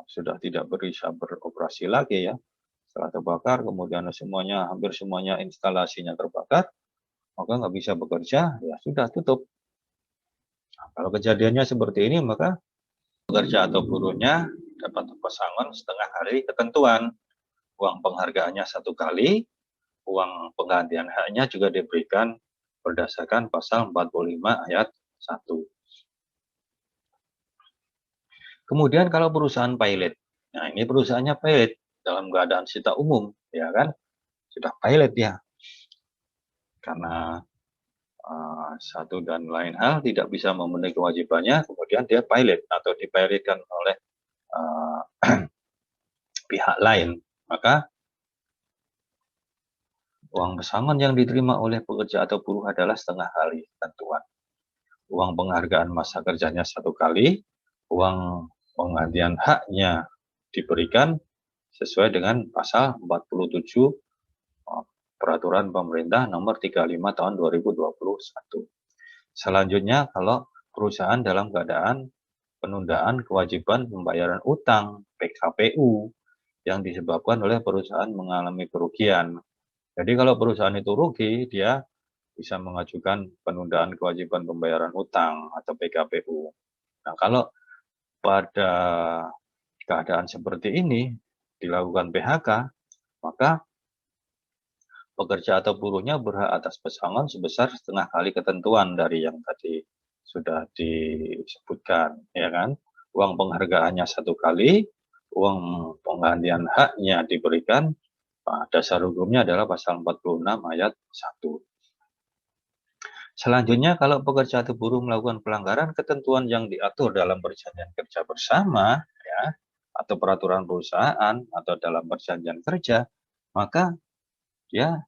sudah tidak bisa beroperasi lagi, ya. Setelah terbakar kemudian hampir semuanya instalasinya terbakar, maka nggak bisa bekerja, ya sudah tutup. Nah, kalau kejadiannya seperti ini maka pekerja atau buruhnya dapat pesangon setengah kali ketentuan. Uang penghargaannya 1 kali, uang penggantian haknya juga diberikan berdasarkan pasal 45 ayat 1. Kemudian kalau perusahaan pilot, nah ini perusahaannya pilot dalam keadaan sita umum, ya kan, sudah pilot ya, karena satu dan lain hal tidak bisa memenuhi kewajibannya, kemudian dia pilot atau dipilotkan oleh pihak lain, maka uang pesangon yang diterima oleh pekerja atau buruh adalah setengah kali ketentuan. uang penghargaan masa kerjanya 1 kali, uang penggantian haknya diberikan sesuai dengan pasal 47 Peraturan Pemerintah Nomor 35 Tahun 2021. Selanjutnya, kalau perusahaan dalam keadaan penundaan kewajiban pembayaran utang (PKPU) yang disebabkan oleh perusahaan mengalami kerugian. Jadi kalau perusahaan itu rugi, dia bisa mengajukan penundaan kewajiban pembayaran utang atau PKPU. Nah, kalau pada keadaan seperti ini dilakukan PHK, maka pekerja atau buruhnya berhak atas pesangon sebesar setengah kali ketentuan dari yang tadi sudah disebutkan, ya kan? Uang penghargaannya 1 kali, uang penggantian haknya diberikan. Dasar hukumnya adalah pasal 46 ayat 1. Selanjutnya, kalau pekerja atau buruh melakukan pelanggaran ketentuan yang diatur dalam perjanjian kerja bersama, ya, atau peraturan perusahaan atau dalam perjanjian kerja, maka dia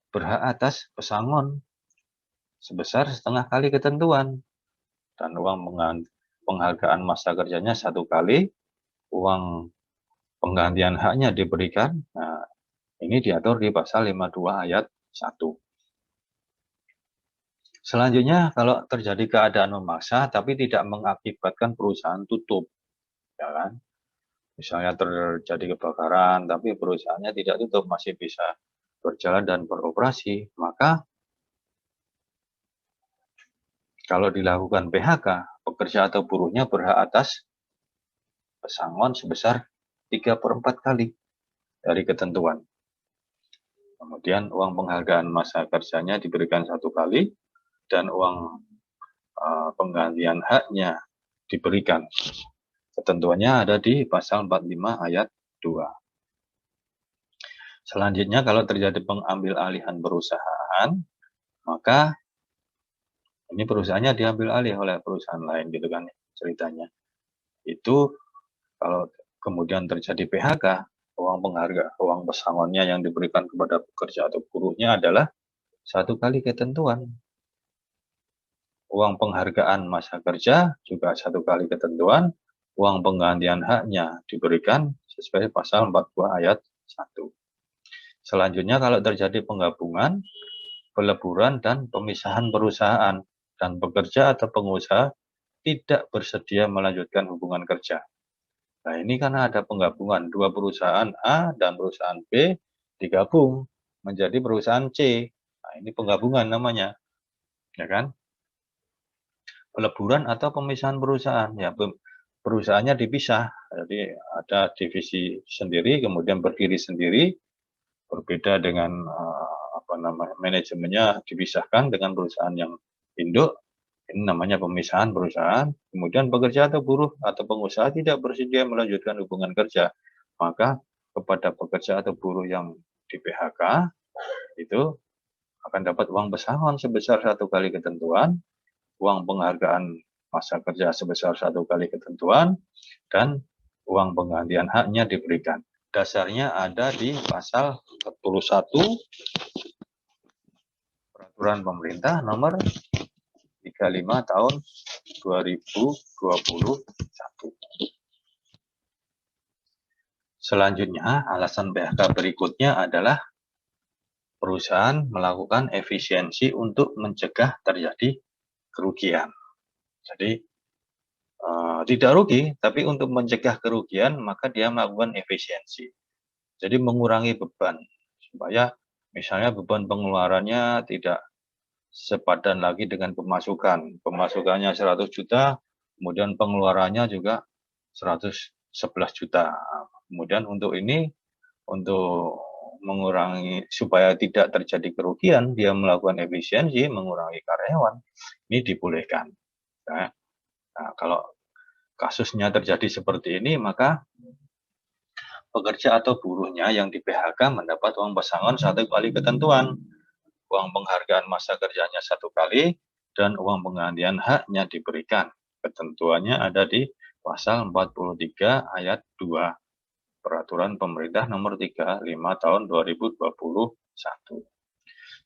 berhak atas pesangon sebesar setengah kali ketentuan, dan uang penghargaan masa kerjanya 1 kali, uang penggantian haknya diberikan. Nah, ini diatur di pasal 52 ayat 1. Selanjutnya, kalau terjadi keadaan memaksa tapi tidak mengakibatkan perusahaan tutup, ya kan? Misalnya terjadi kebakaran tapi perusahaannya tidak tutup, masih bisa berjalan dan beroperasi, maka kalau dilakukan PHK, pekerja atau buruhnya berhak atas pesangon sebesar 3/4 kali dari ketentuan. Kemudian uang penghargaan masa kerjanya diberikan 1 kali, dan uang penggantian haknya diberikan. Ketentuannya ada di pasal 45 ayat 2. Selanjutnya, kalau terjadi pengambil alihan perusahaan, maka ini perusahaannya diambil alih oleh perusahaan lain, gitu kan ceritanya. Itu kalau kemudian terjadi PHK, uang pesangonnya yang diberikan kepada pekerja atau buruhnya adalah 1 kali ketentuan. Uang penghargaan masa kerja juga 1 kali ketentuan, uang penggantian haknya diberikan sesuai pasal 42 ayat 1. Selanjutnya, kalau terjadi penggabungan, peleburan, dan pemisahan perusahaan, dan pekerja atau pengusaha tidak bersedia melanjutkan hubungan kerja. Nah, ini karena ada penggabungan, 2 perusahaan A dan perusahaan B digabung menjadi perusahaan C. Nah, ini penggabungan namanya, ya kan? Peleburan atau pemisahan perusahaan, ya, perusahaannya dipisah, jadi ada divisi sendiri, kemudian berdiri sendiri, berbeda dengan manajemennya dipisahkan dengan perusahaan yang induk. Ini namanya pemisahan perusahaan. Kemudian pekerja atau buruh atau pengusaha tidak bersedia melanjutkan hubungan kerja, maka kepada pekerja atau buruh yang di PHK itu akan dapat uang pesangon sebesar 1 kali ketentuan, uang penghargaan masa kerja sebesar 1 kali ketentuan, dan uang penggantian haknya diberikan. Dasarnya ada di pasal 41 Peraturan Pemerintah Nomor 35 Tahun 2021. Selanjutnya, alasan PHK berikutnya adalah perusahaan melakukan efisiensi untuk mencegah terjadi kerugian. Jadi, tidak rugi, tapi untuk mencegah kerugian, maka dia melakukan efisiensi. Jadi mengurangi beban, supaya misalnya beban pengeluarannya tidak sepadan lagi dengan pemasukan. Pemasukannya 100 juta, kemudian pengeluarannya juga 111 juta. Kemudian untuk ini, untuk mengurangi supaya tidak terjadi kerugian, dia melakukan efisiensi, mengurangi karyawan. Ini dibolehkan. Nah, kalau kasusnya terjadi seperti ini, maka pekerja atau buruhnya yang di PHK mendapat uang pesangon 1 kali ketentuan, uang penghargaan masa kerjanya 1 kali, dan uang penggantian haknya diberikan. Ketentuannya ada di pasal 43 ayat 2 Peraturan Pemerintah Nomor 35 Tahun 2021.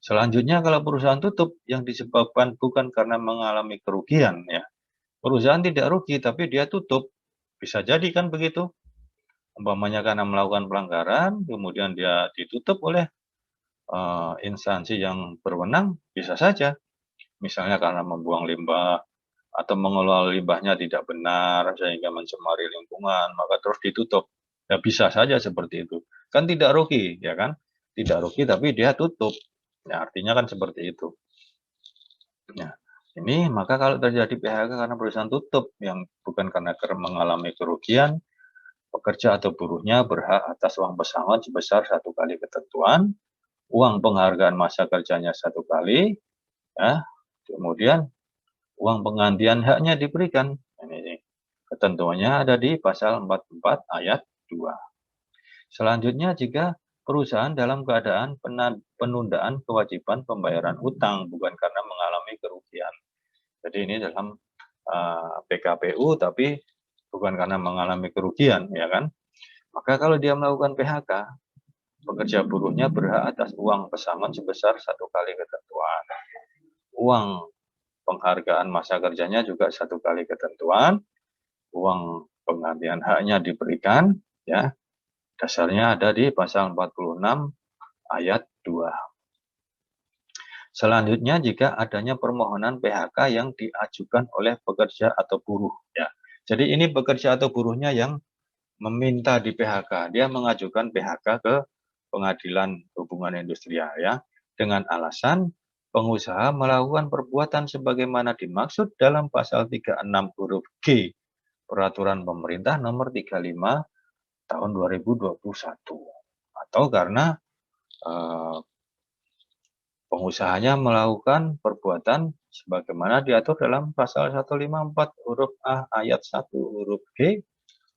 Selanjutnya kalau perusahaan tutup yang disebabkan bukan karena mengalami kerugian ya. Perusahaan tidak rugi tapi dia tutup. Bisa jadi kan begitu. Umpamanya karena melakukan pelanggaran, kemudian dia ditutup oleh instansi yang berwenang, bisa saja. Misalnya karena membuang limbah atau mengelola limbahnya tidak benar sehingga mencemari lingkungan, maka terus ditutup. Ya bisa saja seperti itu. Kan tidak rugi, ya kan? Tidak rugi tapi dia tutup. Ya artinya kan seperti itu. Nah, ini maka kalau terjadi PHK karena perusahaan tutup yang bukan karena mengalami kerugian, pekerja atau buruhnya berhak atas uang pesangon sebesar 1 kali ketentuan, uang penghargaan masa kerjanya 1 kali, ya, kemudian uang penggantian haknya diberikan. Ini ketentuannya ada di pasal 44 ayat 2. Selanjutnya jika perusahaan dalam keadaan penundaan kewajiban pembayaran utang bukan karena mengalami kerugian. Jadi ini dalam PKPU tapi bukan karena mengalami kerugian, ya kan? Maka kalau dia melakukan PHK, pekerja buruhnya berhak atas uang pesangon sebesar 1 kali ketentuan. Uang penghargaan masa kerjanya juga 1 kali ketentuan. Uang penggantian haknya diberikan, ya. Dasarnya ada di pasal 46 ayat 2. Selanjutnya jika adanya permohonan PHK yang diajukan oleh pekerja atau buruh, ya. Jadi ini pekerja atau buruhnya yang meminta di PHK, dia mengajukan PHK ke Pengadilan Hubungan Industrial ya, dengan alasan pengusaha melakukan perbuatan sebagaimana dimaksud dalam pasal 36 huruf G Peraturan Pemerintah Nomor 35 Tahun 2021 atau karena pengusahanya melakukan perbuatan sebagaimana diatur dalam pasal 154 huruf A ayat 1 huruf G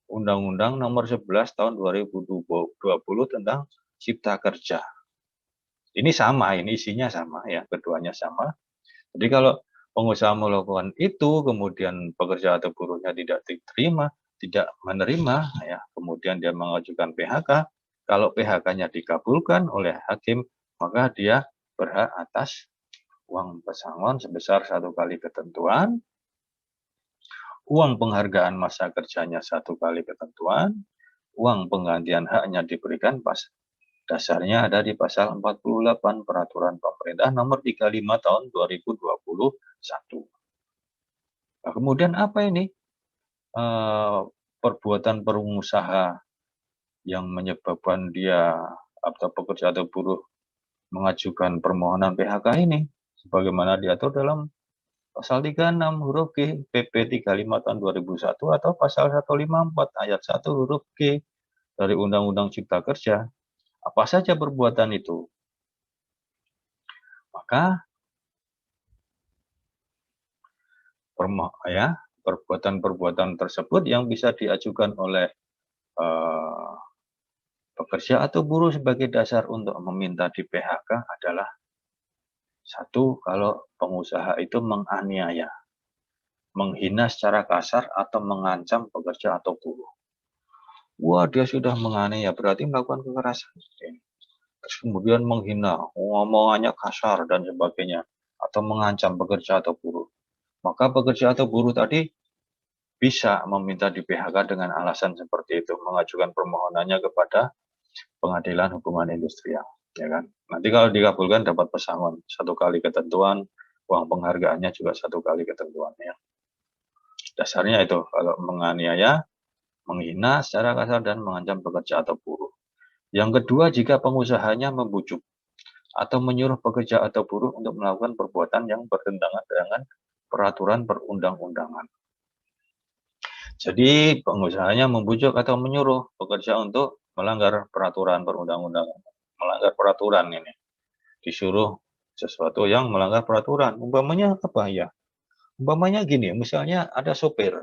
Undang-Undang Nomor 11 Tahun 2020 tentang Cipta Kerja. Ini sama, ini isinya sama ya, keduanya sama. Jadi kalau pengusaha melakukan itu, kemudian pekerja atau buruhnya tidak diterima, tidak menerima, ya, kemudian dia mengajukan PHK. Kalau PHK-nya dikabulkan oleh hakim, maka dia berhak atas uang pesangon sebesar 1 kali ketentuan, uang penghargaan masa kerjanya 1 kali ketentuan, uang penggantian haknya diberikan pas dasarnya ada di pasal 48 Peraturan Pemerintah Nomor 35 Tahun 2021. Nah, kemudian apa ini perbuatan pengusaha yang menyebabkan dia atau pekerja atau buruh mengajukan permohonan PHK ini sebagaimana diatur dalam pasal 36 huruf G PP 35 tahun 2001 atau pasal 154 ayat 1 huruf G dari Undang-Undang Cipta Kerja. Apa saja perbuatan itu? Maka perbuatan-perbuatan tersebut yang bisa diajukan oleh pekerja atau buruh sebagai dasar untuk meminta di PHK adalah satu, kalau pengusaha itu menganiaya, menghina secara kasar atau mengancam pekerja atau buruh. Wah, dia sudah menganiaya, berarti melakukan kekerasan. Terus kemudian menghina, ngomongannya kasar dan sebagainya, atau mengancam pekerja atau buruh. Maka pekerja atau buruh tadi bisa meminta di PHK dengan alasan seperti itu, mengajukan permohonannya kepada Pengadilan Hubungan Industrial, ya kan. Nanti kalau dikabulkan dapat pesangon 1 kali ketentuan, uang penghargaannya juga 1 kali ketentuannya. Dasarnya itu kalau menganiaya, menghina secara kasar dan mengancam pekerja atau buruh. Yang kedua, jika pengusahanya membujuk atau menyuruh pekerja atau buruh untuk melakukan perbuatan yang bertentangan dengan peraturan perundang-undangan. Jadi pengusahanya membujuk atau menyuruh pekerja untuk melanggar peraturan perundang-undangan, melanggar peraturan ini, disuruh sesuatu yang melanggar peraturan. Umpamanya apa ya? Umpamanya gini, misalnya ada sopir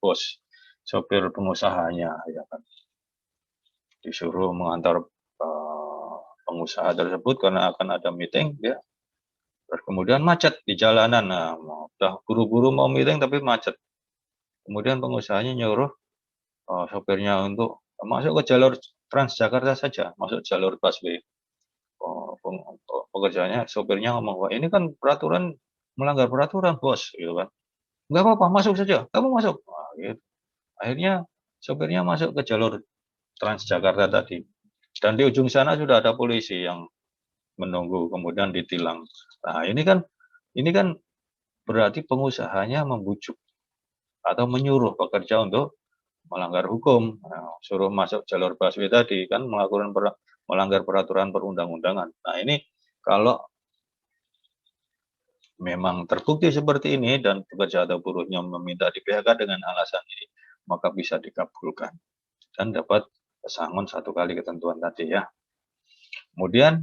bos, sopir pengusahanya, ya kan, disuruh mengantar pengusaha tersebut karena akan ada meeting, ya. Terus kemudian macet di jalanan, nah, udah buru-buru mau meeting tapi macet. Kemudian pengusahanya nyuruh sopirnya untuk masuk ke jalur Transjakarta saja, masuk jalur busway. pekerjaannya, sopirnya ngomong, "Wah, ini kan peraturan, melanggar peraturan, Bos," gitu kan. "Nggak apa-apa, masuk saja, kamu masuk." Wah, gitu. Akhirnya sopirnya masuk ke jalur Transjakarta tadi, dan di ujung sana sudah ada polisi yang menunggu, kemudian ditilang. Nah, ini kan berarti pengusahanya membujuk atau menyuruh pekerja untuk melanggar hukum, suruh masuk jalur busway tadi, kan melanggar peraturan perundang-undangan. Nah, ini kalau memang terbukti seperti ini dan pekerja atau buruhnya meminta di-PHK dengan alasan ini, maka bisa dikabulkan dan dapat pesangon 1 kali ketentuan tadi ya. Kemudian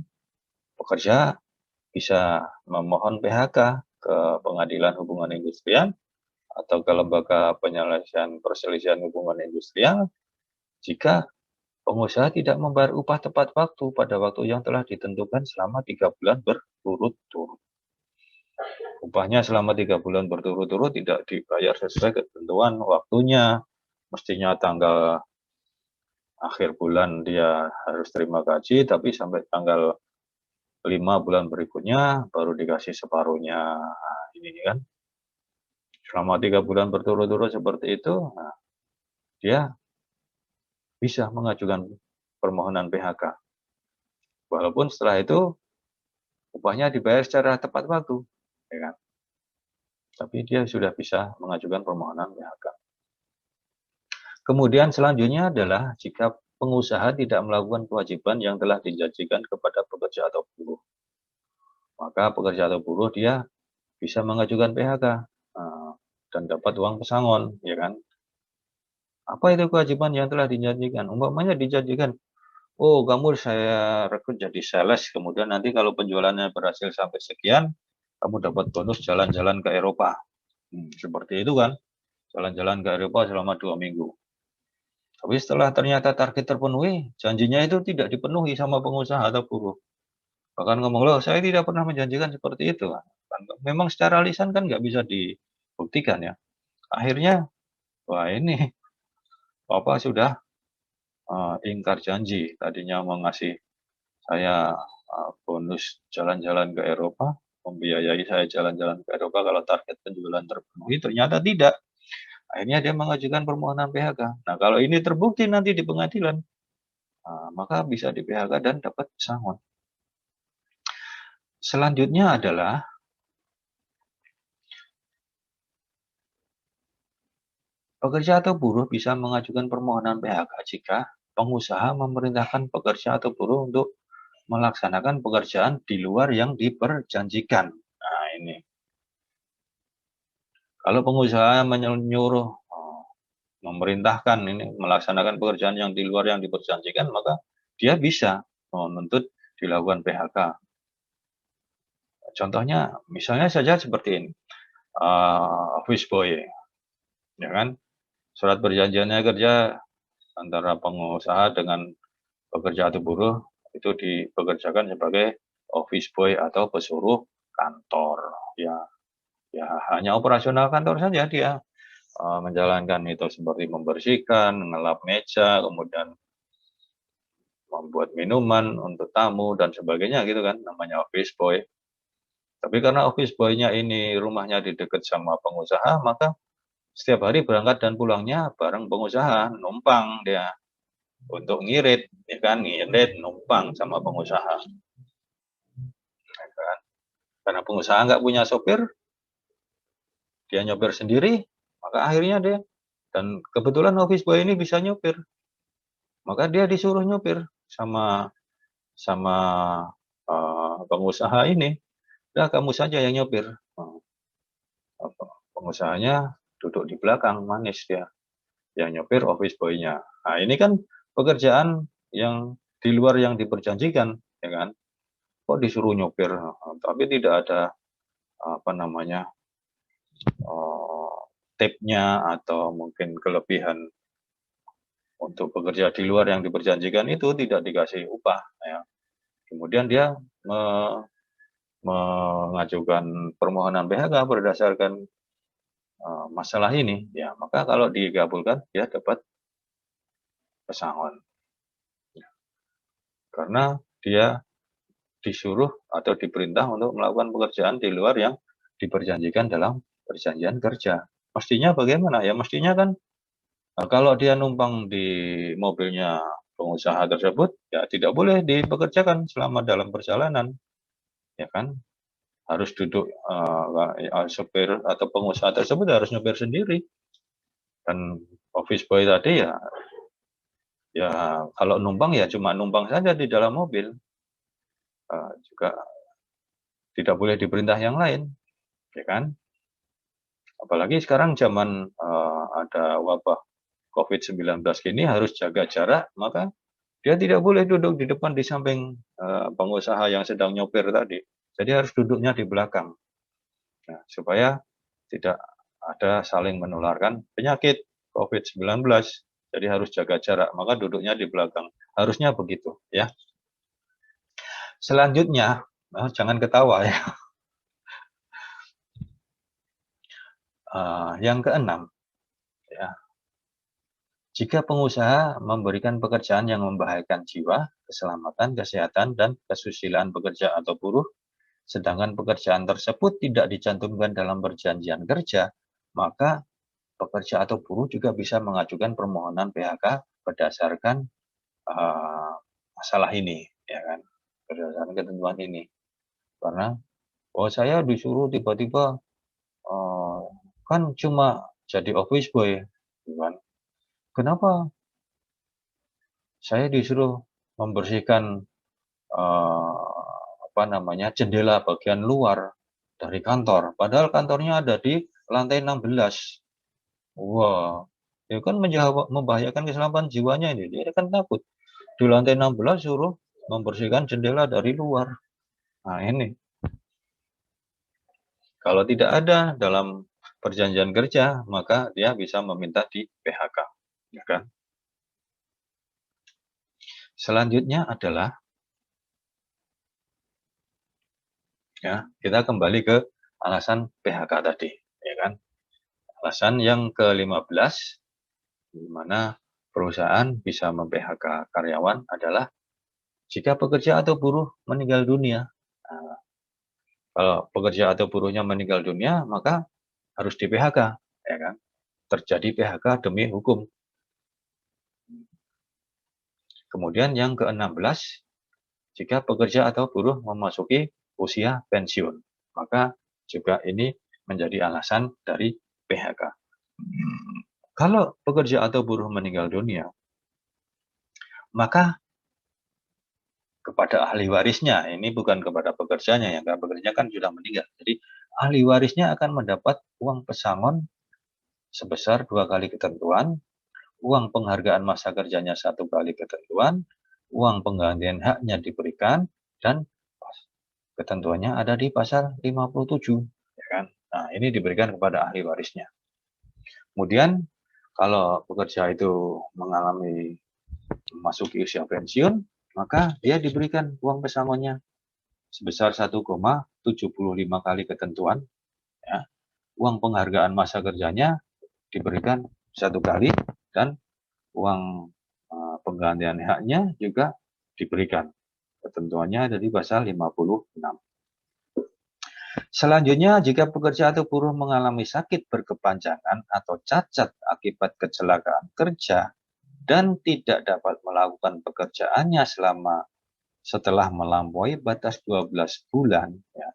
pekerja bisa memohon PHK ke Pengadilan Hubungan Industrial atau ke Lembaga Perselisihan Hubungan Industrial jika pengusaha tidak membayar upah tepat waktu pada waktu yang telah ditentukan selama 3 bulan berturut-turut. Upahnya selama 3 bulan berturut-turut tidak dibayar sesuai ketentuan waktunya, mestinya tanggal akhir bulan dia harus terima gaji, tapi sampai tanggal 5 bulan berikutnya baru dikasih separuhnya. Nah, ini kan selama 3 bulan berturut-turut seperti itu, nah, dia bisa mengajukan permohonan PHK. Walaupun setelah itu upahnya dibayar secara tepat waktu, ya kan? Tapi dia sudah bisa mengajukan permohonan PHK. Kemudian selanjutnya adalah jika pengusaha tidak melakukan kewajiban yang telah dijanjikan kepada pekerja atau buruh. Maka pekerja atau buruh dia bisa mengajukan PHK dan dapat uang pesangon, ya kan? Apa itu kewajiban yang telah dijanjikan? Umpamanya dijanjikan, oh kamu saya rekrut jadi sales, kemudian nanti kalau penjualannya berhasil sampai sekian, kamu dapat bonus jalan-jalan ke Eropa. Seperti itu kan, jalan-jalan ke Eropa selama 2 minggu. Tapi setelah ternyata target terpenuhi, janjinya itu tidak dipenuhi sama pengusaha atau buruh. Bahkan ngomong, loh saya tidak pernah menjanjikan seperti itu. Memang secara lisan kan nggak bisa dibuktikan ya. Akhirnya, wah ini Bapak sudah ingkar janji. Tadinya mau ngasih saya bonus jalan-jalan ke Eropa, membiayai saya jalan-jalan ke Eropa kalau target penjualan terpenuhi, ternyata tidak. Akhirnya dia mengajukan permohonan PHK. Nah, kalau ini terbukti nanti di pengadilan, maka bisa di-PHK dan dapat pesangon. Selanjutnya adalah pekerja atau buruh bisa mengajukan permohonan PHK jika pengusaha memerintahkan pekerja atau buruh untuk melaksanakan pekerjaan di luar yang diperjanjikan. Nah, ini. Kalau pengusaha menyuruh memerintahkan ini melaksanakan pekerjaan yang di luar yang diperjanjikan, maka dia bisa menuntut dilakukan PHK. Contohnya, misalnya saja seperti ini, office boy, ya kan? Surat perjanjiannya kerja antara pengusaha dengan pekerja atau buruh itu dipekerjakan sebagai office boy atau pesuruh kantor. Ya hanya operasional kantor saja dia menjalankan itu seperti membersihkan, ngelap meja, kemudian membuat minuman untuk tamu dan sebagainya gitu kan, namanya office boy. Tapi karena office boy-nya ini rumahnya di dekat sama pengusaha, maka setiap hari berangkat dan pulangnya bareng pengusaha, numpang dia untuk ngirit, ya kan, ngirit, numpang sama pengusaha. Ya kan? Karena pengusaha nggak punya sopir, dia nyopir sendiri, maka akhirnya dia, dan kebetulan office boy ini bisa nyopir, maka dia disuruh nyopir sama sama pengusaha ini, udah kamu saja yang nyopir. Pengusahanya duduk di belakang, manis dia, yang nyopir office boy-nya. Nah, ini kan pekerjaan yang di luar yang diperjanjikan, ya kan? Kok disuruh nyopir, tapi tidak ada apa namanya tipnya atau mungkin kelebihan untuk bekerja di luar yang diperjanjikan itu tidak dikasih upah. Ya. Kemudian dia mengajukan permohonan PHK berdasarkan masalah ini, ya maka kalau dikabulkan dia dapat pesangon. Ya. Karena dia disuruh atau diperintah untuk melakukan pekerjaan di luar yang diperjanjikan dalam perjanjian kerja. Mestinya bagaimana? Ya mestinya kan kalau dia numpang di mobilnya pengusaha tersebut, ya tidak boleh dipekerjakan selama dalam perjalanan, ya kan? Harus duduk, sopir atau pengusaha tersebut harus nyopir sendiri. Dan office boy tadi ya kalau numpang ya cuma numpang saja di dalam mobil, juga tidak boleh diperintah yang lain, ya kan? Apalagi sekarang zaman ada wabah COVID-19 gini harus jaga jarak, maka dia tidak boleh duduk di depan di samping pengusaha yang sedang nyopir tadi. Jadi harus duduknya di belakang. Nah, supaya tidak ada saling menularkan penyakit COVID-19. Jadi harus jaga jarak, maka duduknya di belakang. Harusnya begitu, ya. Selanjutnya, jangan ketawa ya. Yang keenam, ya. Jika pengusaha memberikan pekerjaan yang membahayakan jiwa, keselamatan, kesehatan, dan kesusilaan pekerja atau buruh, sedangkan pekerjaan tersebut tidak dicantumkan dalam perjanjian kerja, maka pekerja atau buruh juga bisa mengajukan permohonan PHK berdasarkan masalah ini, ya kan? Berdasarkan ketentuan ini. Karena saya disuruh tiba-tiba kan cuma jadi office boy, kan? Kenapa saya disuruh membersihkan jendela bagian luar dari kantor, padahal kantornya ada di lantai 16. Wah, ya kan membahayakan keselamatan jiwanya ini. Dia kan takut di lantai 16 suruh membersihkan jendela dari luar. Nah ini, kalau tidak ada dalam perjanjian kerja, maka dia bisa meminta di PHK, ya kan? Selanjutnya adalah, ya, kita kembali ke alasan PHK tadi, ya kan? Alasan yang ke-15, di mana perusahaan bisa mem-PHK karyawan adalah jika pekerja atau buruh meninggal dunia. Nah, kalau pekerja atau buruhnya meninggal dunia, maka harus di-PHK, ya kan? Terjadi PHK demi hukum. Kemudian yang ke-16, jika pekerja atau buruh memasuki usia pensiun, maka juga ini menjadi alasan dari PHK. Kalau pekerja atau buruh meninggal dunia, maka kepada ahli warisnya, ini bukan kepada pekerjanya, yang pekerja kan sudah meninggal. Jadi ahli warisnya akan mendapat uang pesangon sebesar 2 kali ketentuan, uang penghargaan masa kerjanya 1 kali ketentuan, uang penggantian haknya diberikan, dan ketentuannya ada di pasal 57, ya kan? Nah, ini diberikan kepada ahli warisnya. Kemudian kalau pekerja itu mengalami memasuki usia pensiun, maka dia diberikan uang pesangonnya sebesar 1,75 kali ketentuan, ya. Uang penghargaan masa kerjanya diberikan 1 kali, dan uang penggantian haknya juga diberikan. Ketentuannya ada di pasal 56. Selanjutnya, jika pekerja atau buruh mengalami sakit berkepanjangan atau cacat akibat kecelakaan kerja dan tidak dapat melakukan pekerjaannya setelah melampaui batas 12 bulan, ya,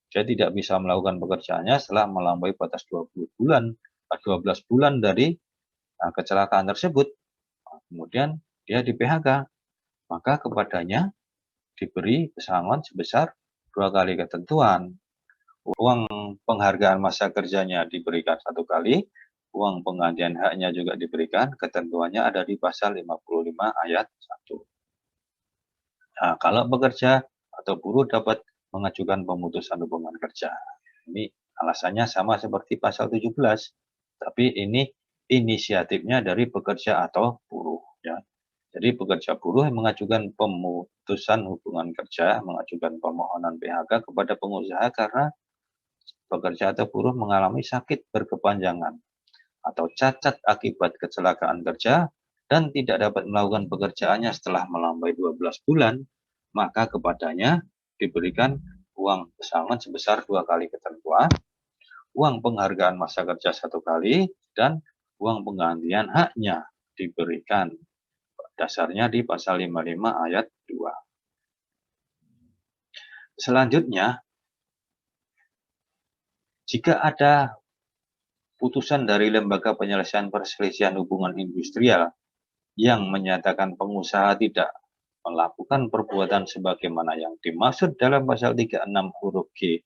dia tidak bisa melakukan pekerjaannya setelah melampaui batas 12 bulan dari kecelakaan tersebut. Kemudian dia di PHK, maka kepadanya diberi pesangon sebesar 2 kali ketentuan. Uang penghargaan masa kerjanya diberikan 1 kali, uang penggantian haknya juga diberikan, ketentuannya ada di pasal 55 ayat 1. Nah, kalau pekerja atau buruh dapat mengajukan pemutusan hubungan kerja. Ini alasannya sama seperti pasal 17, tapi ini inisiatifnya dari pekerja atau buruh, ya. Jadi pekerja buruh mengajukan pemutusan hubungan kerja, mengajukan permohonan PHK kepada pengusaha karena pekerja atau buruh mengalami sakit berkepanjangan atau cacat akibat kecelakaan kerja dan tidak dapat melakukan pekerjaannya setelah melampaui 12 bulan, maka kepadanya diberikan uang pesangon sebesar 2 kali ketentuan, uang penghargaan masa kerja 1 kali, dan uang penggantian haknya diberikan. Dasarnya di pasal 55 ayat 2. Selanjutnya, jika ada putusan dari Lembaga Penyelesaian Perselisihan Hubungan Industrial yang menyatakan pengusaha tidak melakukan perbuatan sebagaimana yang dimaksud dalam pasal 36 huruf G,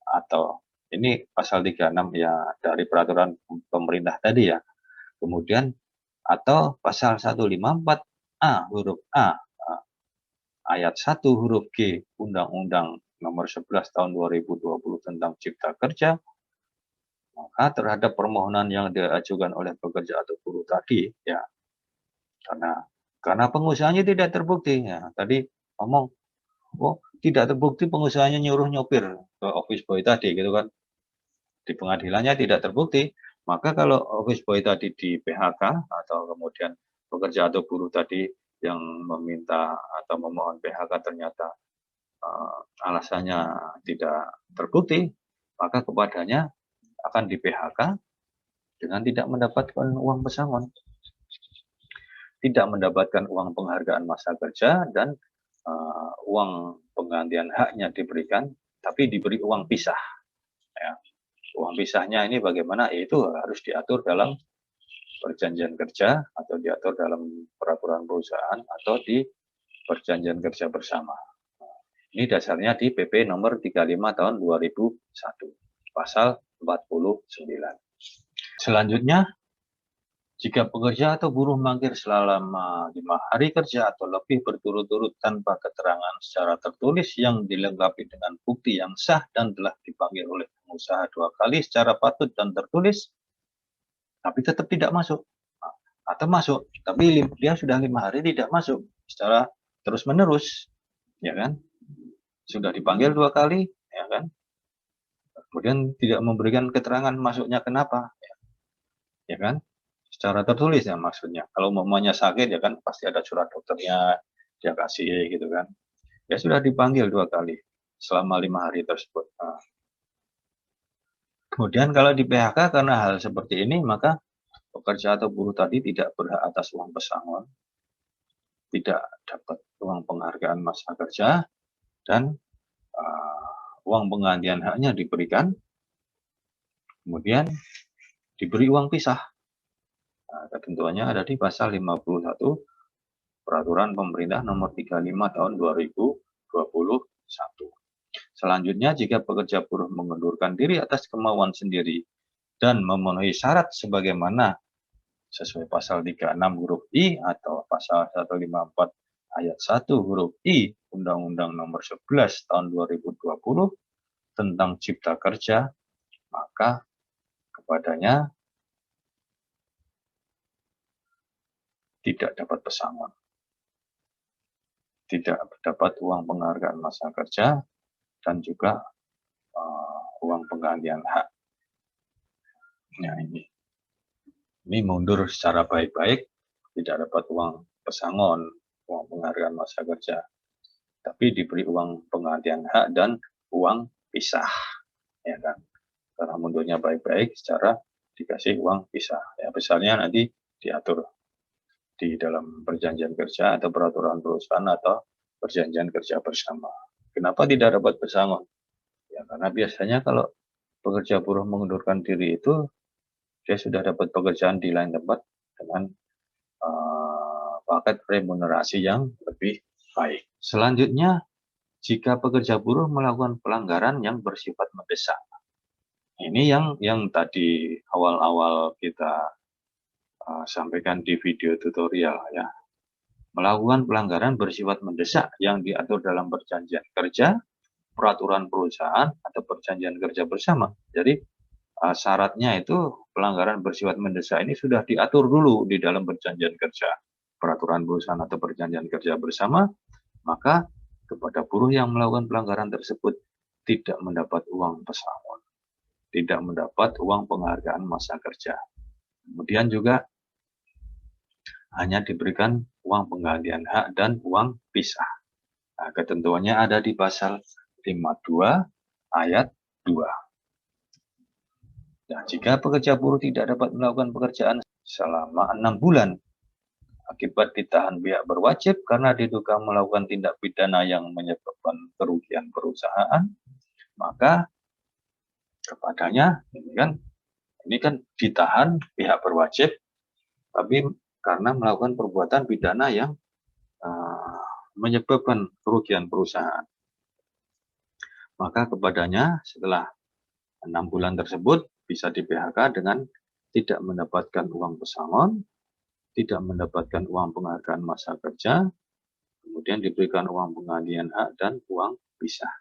atau ini pasal 36 ya dari peraturan pemerintah tadi ya. Kemudian atau pasal 154A huruf A ayat 1 huruf G Undang-Undang Nomor 11 Tahun 2020 tentang Cipta Kerja, maka terhadap permohonan yang diajukan oleh pekerja atau buruh tadi ya, karena pengusahanya tidak terbukti ya, tadi ngomong tidak terbukti pengusahanya nyuruh nyopir ke office boy tadi gitu kan, di pengadilannya tidak terbukti, maka kalau office boy tadi di PHK atau kemudian pekerja atau buruh tadi yang meminta atau memohon PHK ternyata alasannya tidak terbukti, maka kepadanya akan di PHK dengan tidak mendapatkan uang pesangon, tidak mendapatkan uang penghargaan masa kerja, dan uang penggantian haknya diberikan, tapi diberi uang pisah. Ya. Uang pisahnya ini bagaimana? Itu harus diatur dalam perjanjian kerja atau diatur dalam peraturan perusahaan atau di perjanjian kerja bersama. Ini dasarnya di PP nomor 35 tahun 2001, pasal 49. Selanjutnya, jika pekerja atau buruh mangkir selama 5 hari kerja atau lebih berturut-turut tanpa keterangan secara tertulis yang dilengkapi dengan bukti yang sah dan telah dipanggil oleh pengusaha 2 kali secara patut dan tertulis, tapi tetap tidak masuk, atau masuk tapi dia sudah 5 hari tidak masuk secara terus-menerus, ya kan? Sudah dipanggil 2 kali, ya kan? Kemudian tidak memberikan keterangan masuknya kenapa, ya kan? Secara tertulis ya maksudnya. Kalau umpamanya sakit ya kan pasti ada surat dokternya, dia kasih gitu kan. Ya sudah dipanggil 2 kali selama 5 hari tersebut. Nah, kemudian kalau di PHK karena hal seperti ini, maka pekerja atau buruh tadi tidak berhak atas uang pesangon, tidak dapat uang penghargaan masa kerja, dan uang penggantian haknya diberikan, kemudian diberi uang pisah. Nah, ketentuannya ada di pasal 51 Peraturan Pemerintah Nomor 35 Tahun 2021. Selanjutnya, jika pekerja buruh mengundurkan diri atas kemauan sendiri dan memenuhi syarat sebagaimana sesuai pasal 36 huruf I atau pasal 154 ayat 1 huruf I Undang-Undang Nomor 11 Tahun 2020 tentang Cipta Kerja, maka kepadanya tidak dapat pesangon, tidak dapat uang penghargaan masa kerja, dan juga uang penggantian hak. Nah, ini mundur secara baik-baik, tidak dapat uang pesangon, uang penghargaan masa kerja, tapi diberi uang penggantian hak dan uang pisah, ya kan? Karena mundurnya baik-baik, secara dikasih uang pisah. Ya, misalnya nanti diatur di dalam perjanjian kerja atau peraturan perusahaan atau perjanjian kerja bersama. Kenapa tidak dapat pesangon? Ya karena biasanya kalau pekerja buruh mengundurkan diri itu, dia sudah dapat pekerjaan di lain tempat dengan paket remunerasi yang lebih baik. Selanjutnya, jika pekerja buruh melakukan pelanggaran yang bersifat mendesak. Ini yang tadi awal-awal kita sampaikan di video tutorial ya. Melakukan pelanggaran bersifat mendesak yang diatur dalam perjanjian kerja, peraturan perusahaan, atau perjanjian kerja bersama. Jadi syaratnya itu pelanggaran bersifat mendesak ini sudah diatur dulu di dalam perjanjian kerja, peraturan perusahaan atau perjanjian kerja bersama, maka kepada buruh yang melakukan pelanggaran tersebut tidak mendapat uang pesangon, tidak mendapat uang penghargaan masa kerja. Kemudian juga hanya diberikan uang penggantian hak dan uang pisah. Nah, ketentuannya ada di pasal 52 ayat 2. Nah, jika pekerja buruh tidak dapat melakukan pekerjaan selama 6 bulan akibat ditahan pihak berwajib karena diduga melakukan tindak pidana yang menyebabkan kerugian perusahaan, maka kepadanya ini kan ditahan pihak berwajib, tapi karena melakukan perbuatan pidana yang menyebabkan kerugian perusahaan, maka kepadanya setelah 6 bulan tersebut bisa di PHK dengan tidak mendapatkan uang pesangon, tidak mendapatkan uang penghargaan masa kerja, kemudian diberikan uang penggantian hak dan uang pisah.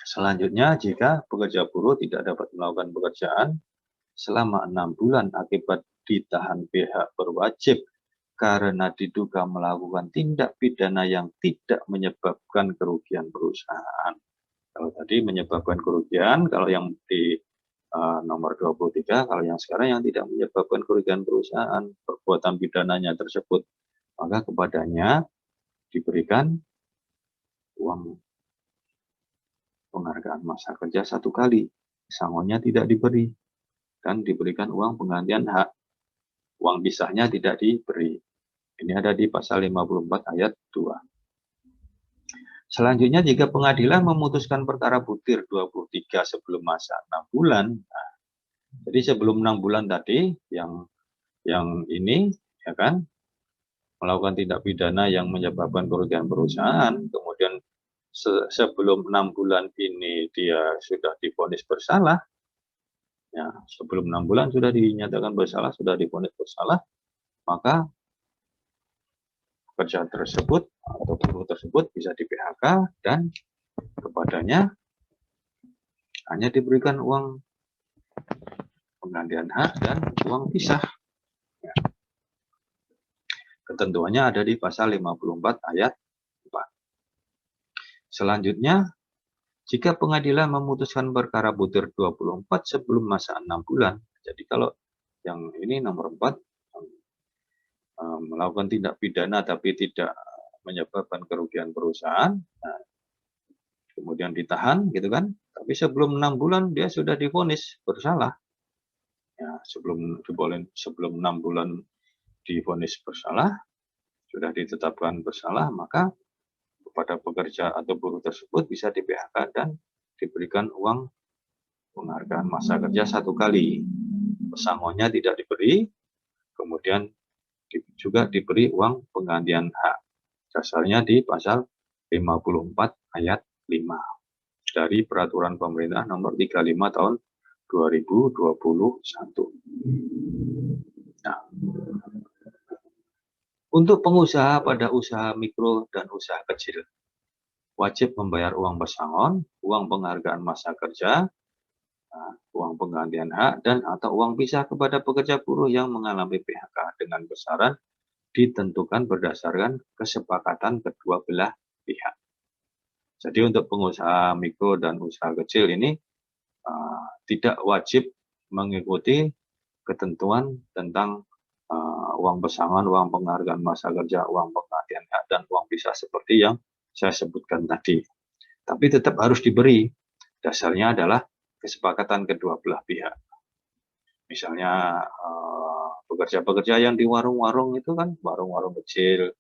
Selanjutnya, jika pekerja buruh tidak dapat melakukan pekerjaan selama 6 bulan akibat ditahan pihak berwajib karena diduga melakukan tindak pidana yang tidak menyebabkan kerugian perusahaan. Kalau tadi menyebabkan kerugian, kalau yang di nomor 23, kalau yang sekarang yang tidak menyebabkan kerugian perusahaan, perbuatan pidananya tersebut, maka kepadanya diberikan uang penghargaan masa kerja 1 kali, pesangonnya tidak diberi, dan diberikan uang penggantian hak. Uang pisahnya tidak diberi. Ini ada di pasal 54 ayat 2. Selanjutnya, jika pengadilan memutuskan perkara butir 23 sebelum masa 6 bulan, nah, jadi sebelum 6 bulan tadi, yang ini, ya kan, melakukan tindak pidana yang menyebabkan kerugian perusahaan, kemudian sebelum 6 bulan ini dia sudah divonis bersalah, ya, sebelum 6 bulan sudah dinyatakan bersalah, sudah divonis bersalah, maka pekerja tersebut atau buruh tersebut bisa di PHK dan kepadanya hanya diberikan uang penggantian hak dan uang pisah. Ya. Ketentuannya ada di pasal 54 ayat 4. Selanjutnya, jika pengadilan memutuskan perkara butir 24 sebelum masa 6 bulan, jadi kalau yang ini nomor 4, melakukan tindak pidana tapi tidak menyebabkan kerugian perusahaan, nah, kemudian ditahan gitu kan, tapi sebelum 6 bulan dia sudah divonis bersalah. Ya, sebelum 6 bulan divonis bersalah, sudah ditetapkan bersalah, maka kepada pekerja atau buruh tersebut bisa di PHK dan diberikan uang penghargaan masa kerja 1 kali. Pesangonnya tidak diberi, kemudian juga diberi uang penggantian hak. Dasarnya di pasal 54 ayat 5 dari Peraturan Pemerintah Nomor 35 Tahun 2021. Nah, untuk pengusaha pada usaha mikro dan usaha kecil, wajib membayar uang pesangon, uang penghargaan masa kerja, uang penggantian hak, dan atau uang pisah kepada pekerja buruh yang mengalami PHK dengan besaran ditentukan berdasarkan kesepakatan kedua belah pihak. Jadi untuk pengusaha mikro dan usaha kecil ini tidak wajib mengikuti ketentuan tentang uang pesangon, uang penghargaan masa kerja, uang penggantian hak, dan uang pisah seperti yang saya sebutkan tadi. Tapi tetap harus diberi. Dasarnya adalah kesepakatan kedua belah pihak. Misalnya pekerja-pekerja yang di warung-warung itu kan, warung-warung kecil,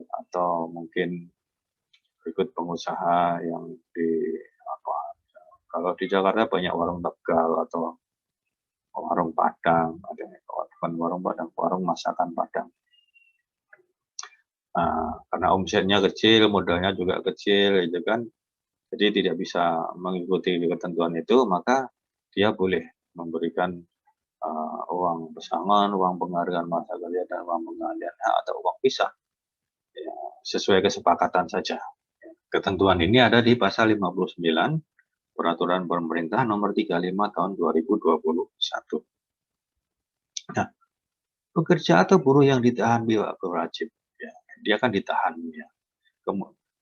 atau mungkin ikut pengusaha yang di kalau di Jakarta banyak warung Tegal atau warung Padang, bukan warung Padang, warung masakan Padang. Karena omsetnya kecil, modalnya juga kecil, gitu kan. Jadi tidak bisa mengikuti ketentuan itu, maka dia boleh memberikan uang pesangon, uang penghargaan masa kerja, dan uang penggantian hak atau uang pisah. Ya, sesuai kesepakatan saja. Ketentuan ini ada di pasal 59 Peraturan Pemerintah Nomor 35 Tahun 2021. Nah, pekerja atau buruh yang ditahan pihak berwajib, ya, dia kan ditahan ya,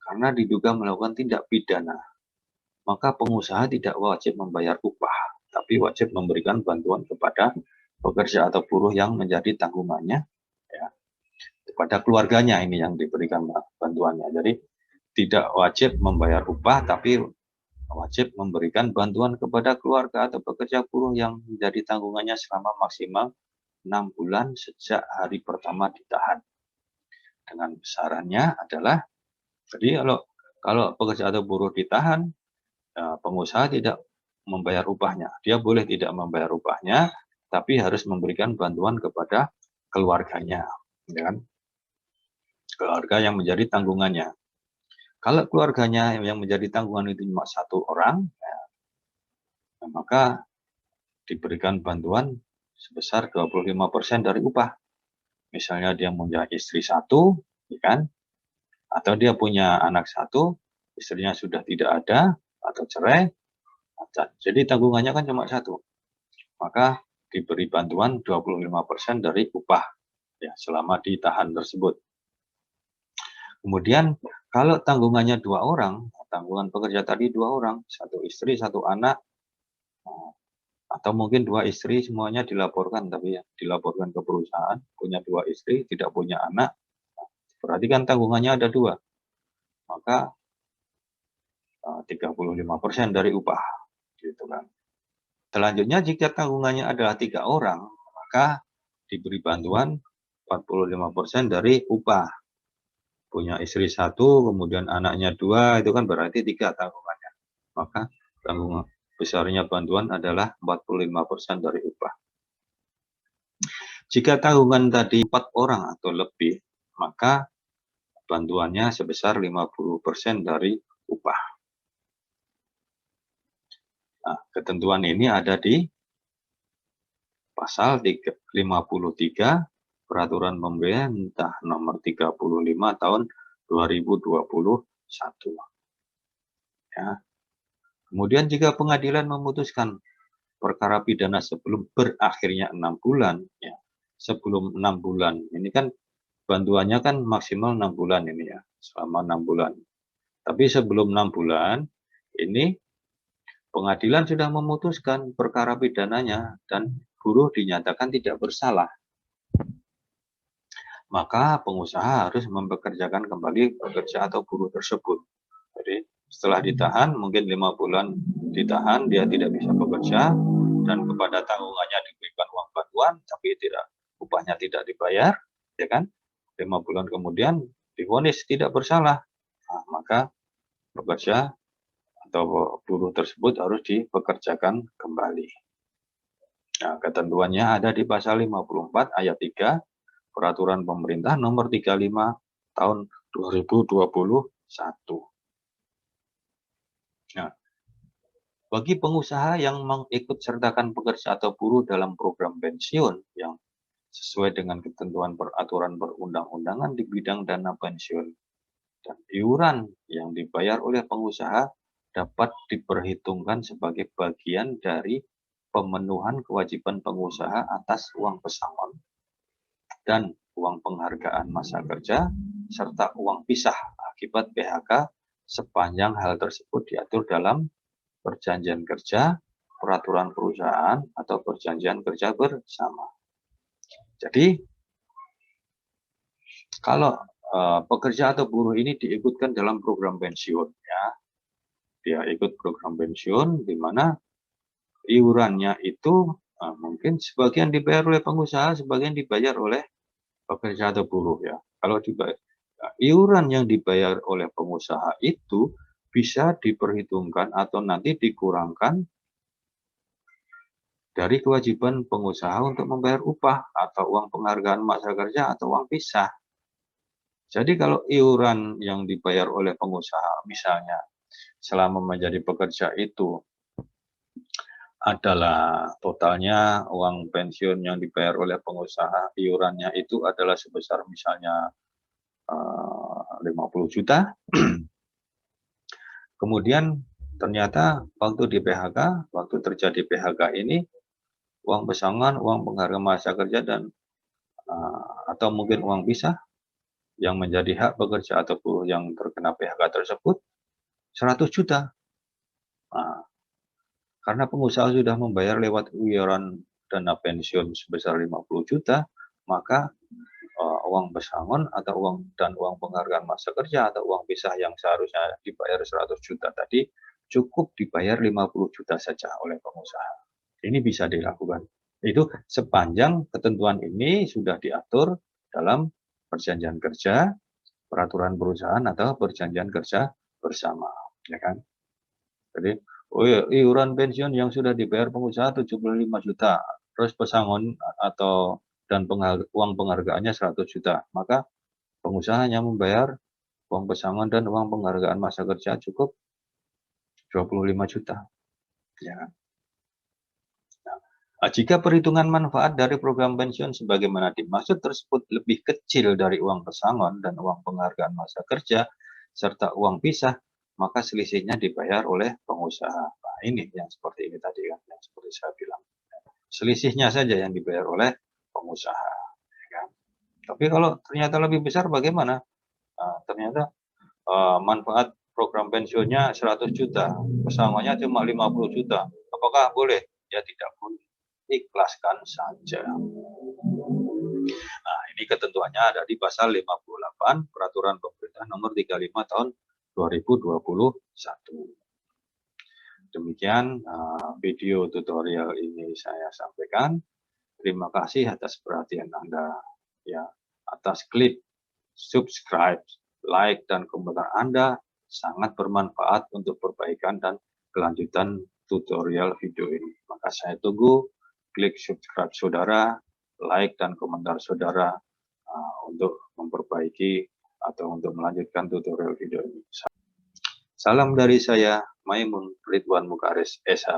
karena diduga melakukan tindak pidana, maka pengusaha tidak wajib membayar upah, tapi wajib memberikan bantuan kepada pekerja atau buruh yang menjadi tanggungannya. Ya. Pada keluarganya ini yang diberikan bantuannya. Jadi tidak wajib membayar upah, tapi wajib memberikan bantuan kepada keluarga atau pekerja buruh yang menjadi tanggungannya selama maksimal 6 bulan sejak hari pertama ditahan. Dengan besarannya adalah, jadi kalau pekerja atau buruh ditahan, pengusaha tidak membayar upahnya. Dia boleh tidak membayar upahnya, tapi harus memberikan bantuan kepada keluarganya, ya kan? Keluarga yang menjadi tanggungannya. Kalau keluarganya yang menjadi tanggungan itu cuma 1 orang, ya, maka diberikan bantuan sebesar 25% dari upah. Misalnya dia punya istri 1, ya kan? Atau dia punya anak 1, istrinya sudah tidak ada atau cerai, jadi tanggungannya kan cuma 1. Maka diberi bantuan 25% dari upah ya selama ditahan tersebut. Kemudian kalau tanggungannya 2 orang, tanggungan pekerja tadi 2 orang, 1 istri, 1 anak, atau mungkin 2 istri semuanya dilaporkan, tapi ya dilaporkan ke perusahaan, punya 2 istri, tidak punya anak, berarti kan tanggungannya ada 2, maka 35% dari upah, gitu kan. Selanjutnya jika tanggungannya adalah 3 orang, maka diberi bantuan 45% dari upah. Punya istri 1, kemudian anaknya 2, itu kan berarti 3 tanggungannya. Maka tanggungan besarnya bantuan adalah 45% dari upah. Jika tanggungan tadi 4 orang atau lebih, maka bantuannya sebesar 50% dari upah. Nah, ketentuan ini ada di pasal 53 Peraturan Pemerintah Nomor 35 Tahun 2021. Ya. Kemudian jika pengadilan memutuskan perkara pidana sebelum berakhirnya 6 bulan, ya, sebelum 6 bulan, ini kan bantuannya kan maksimal 6 bulan ini ya, selama 6 bulan. Tapi sebelum 6 bulan, ini pengadilan sudah memutuskan perkara pidananya dan buruh dinyatakan tidak bersalah. Maka pengusaha harus mempekerjakan kembali pekerja atau buruh tersebut. Jadi setelah ditahan, mungkin 5 bulan ditahan, dia tidak bisa bekerja, dan kepada tanggungannya diberikan uang bantuan, tapi upahnya tidak dibayar, ya kan? 5 bulan kemudian divonis tidak bersalah, nah, maka pekerja atau buruh tersebut harus dipekerjakan kembali. Nah, ketentuannya ada di pasal 54 ayat 3 Peraturan Pemerintah Nomor 35 Tahun 2021. Nah, bagi pengusaha yang mengikut sertakan pekerja atau buruh dalam program pensiun yang sesuai dengan ketentuan peraturan perundang-undangan di bidang dana pensiun dan iuran yang dibayar oleh pengusaha dapat diperhitungkan sebagai bagian dari pemenuhan kewajiban pengusaha atas uang pesangon dan uang penghargaan masa kerja serta uang pisah akibat PHK sepanjang hal tersebut diatur dalam perjanjian kerja, peraturan perusahaan, atau perjanjian kerja bersama. Jadi, kalau pekerja atau buruh ini diikutkan dalam program pensiun, ya, dia ikut program pensiun di mana iurannya itu mungkin sebagian dibayar oleh pengusaha, sebagian dibayar oleh pekerja atau buruh, ya. Kalau dibayar, iuran yang dibayar oleh pengusaha itu bisa diperhitungkan atau nanti dikurangkan dari kewajiban pengusaha untuk membayar upah atau uang penghargaan masa kerja atau uang pisah. Jadi kalau iuran yang dibayar oleh pengusaha misalnya selama menjadi pekerja itu adalah totalnya uang pensiun yang dibayar oleh pengusaha, iurannya itu adalah sebesar misalnya 50 juta. Kemudian ternyata waktu di PHK, waktu terjadi PHK ini, uang pesangon, uang penghargaan masa kerja, dan atau mungkin uang pisah yang menjadi hak pekerja atau buruh yang terkena PHK tersebut 100 juta. Nah, karena pengusaha sudah membayar lewat iuran dana pensiun sebesar 50 juta, maka uang pesangon atau uang penghargaan masa kerja atau uang pisah yang seharusnya dibayar 100 juta tadi cukup dibayar 50 juta saja oleh pengusaha. Ini bisa dilakukan. Itu sepanjang ketentuan ini sudah diatur dalam perjanjian kerja, peraturan perusahaan atau perjanjian kerja bersama, ya kan? Jadi, oh ya, iuran pensiun yang sudah dibayar pengusaha 75 juta, terus pesangon atau uang penghargaannya 100 juta, maka pengusaha hanya membayar uang pesangon dan uang penghargaan masa kerja cukup 25 juta. Ya. Nah, jika perhitungan manfaat dari program pensiun sebagaimana dimaksud tersebut lebih kecil dari uang pesangon dan uang penghargaan masa kerja, serta uang pisah, maka selisihnya dibayar oleh pengusaha. Nah, ini yang seperti ini tadi kan, yang seperti saya bilang. Selisihnya saja yang dibayar oleh pengusaha. Ya. Tapi kalau ternyata lebih besar bagaimana? Nah, ternyata manfaat program pensiunnya 100 juta, pesangonnya cuma 50 juta. Apakah boleh? Ya tidak boleh. Ikhlaskan saja. Nah, ini ketentuannya ada di pasal 58 Peraturan Pemerintah Nomor 35 Tahun 2021. Demikian video tutorial ini saya sampaikan. Terima kasih atas perhatian Anda, ya, atas klik subscribe, like, dan komentar Anda sangat bermanfaat untuk perbaikan dan kelanjutan tutorial video ini. Maka saya tunggu klik subscribe saudara, like, dan komentar saudara untuk memperbaiki atau untuk melanjutkan tutorial video ini. Salam dari saya, Maimun Ridwan Mukaris, SH,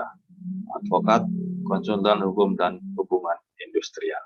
advokat, konsultan hukum dan hubungan industrial.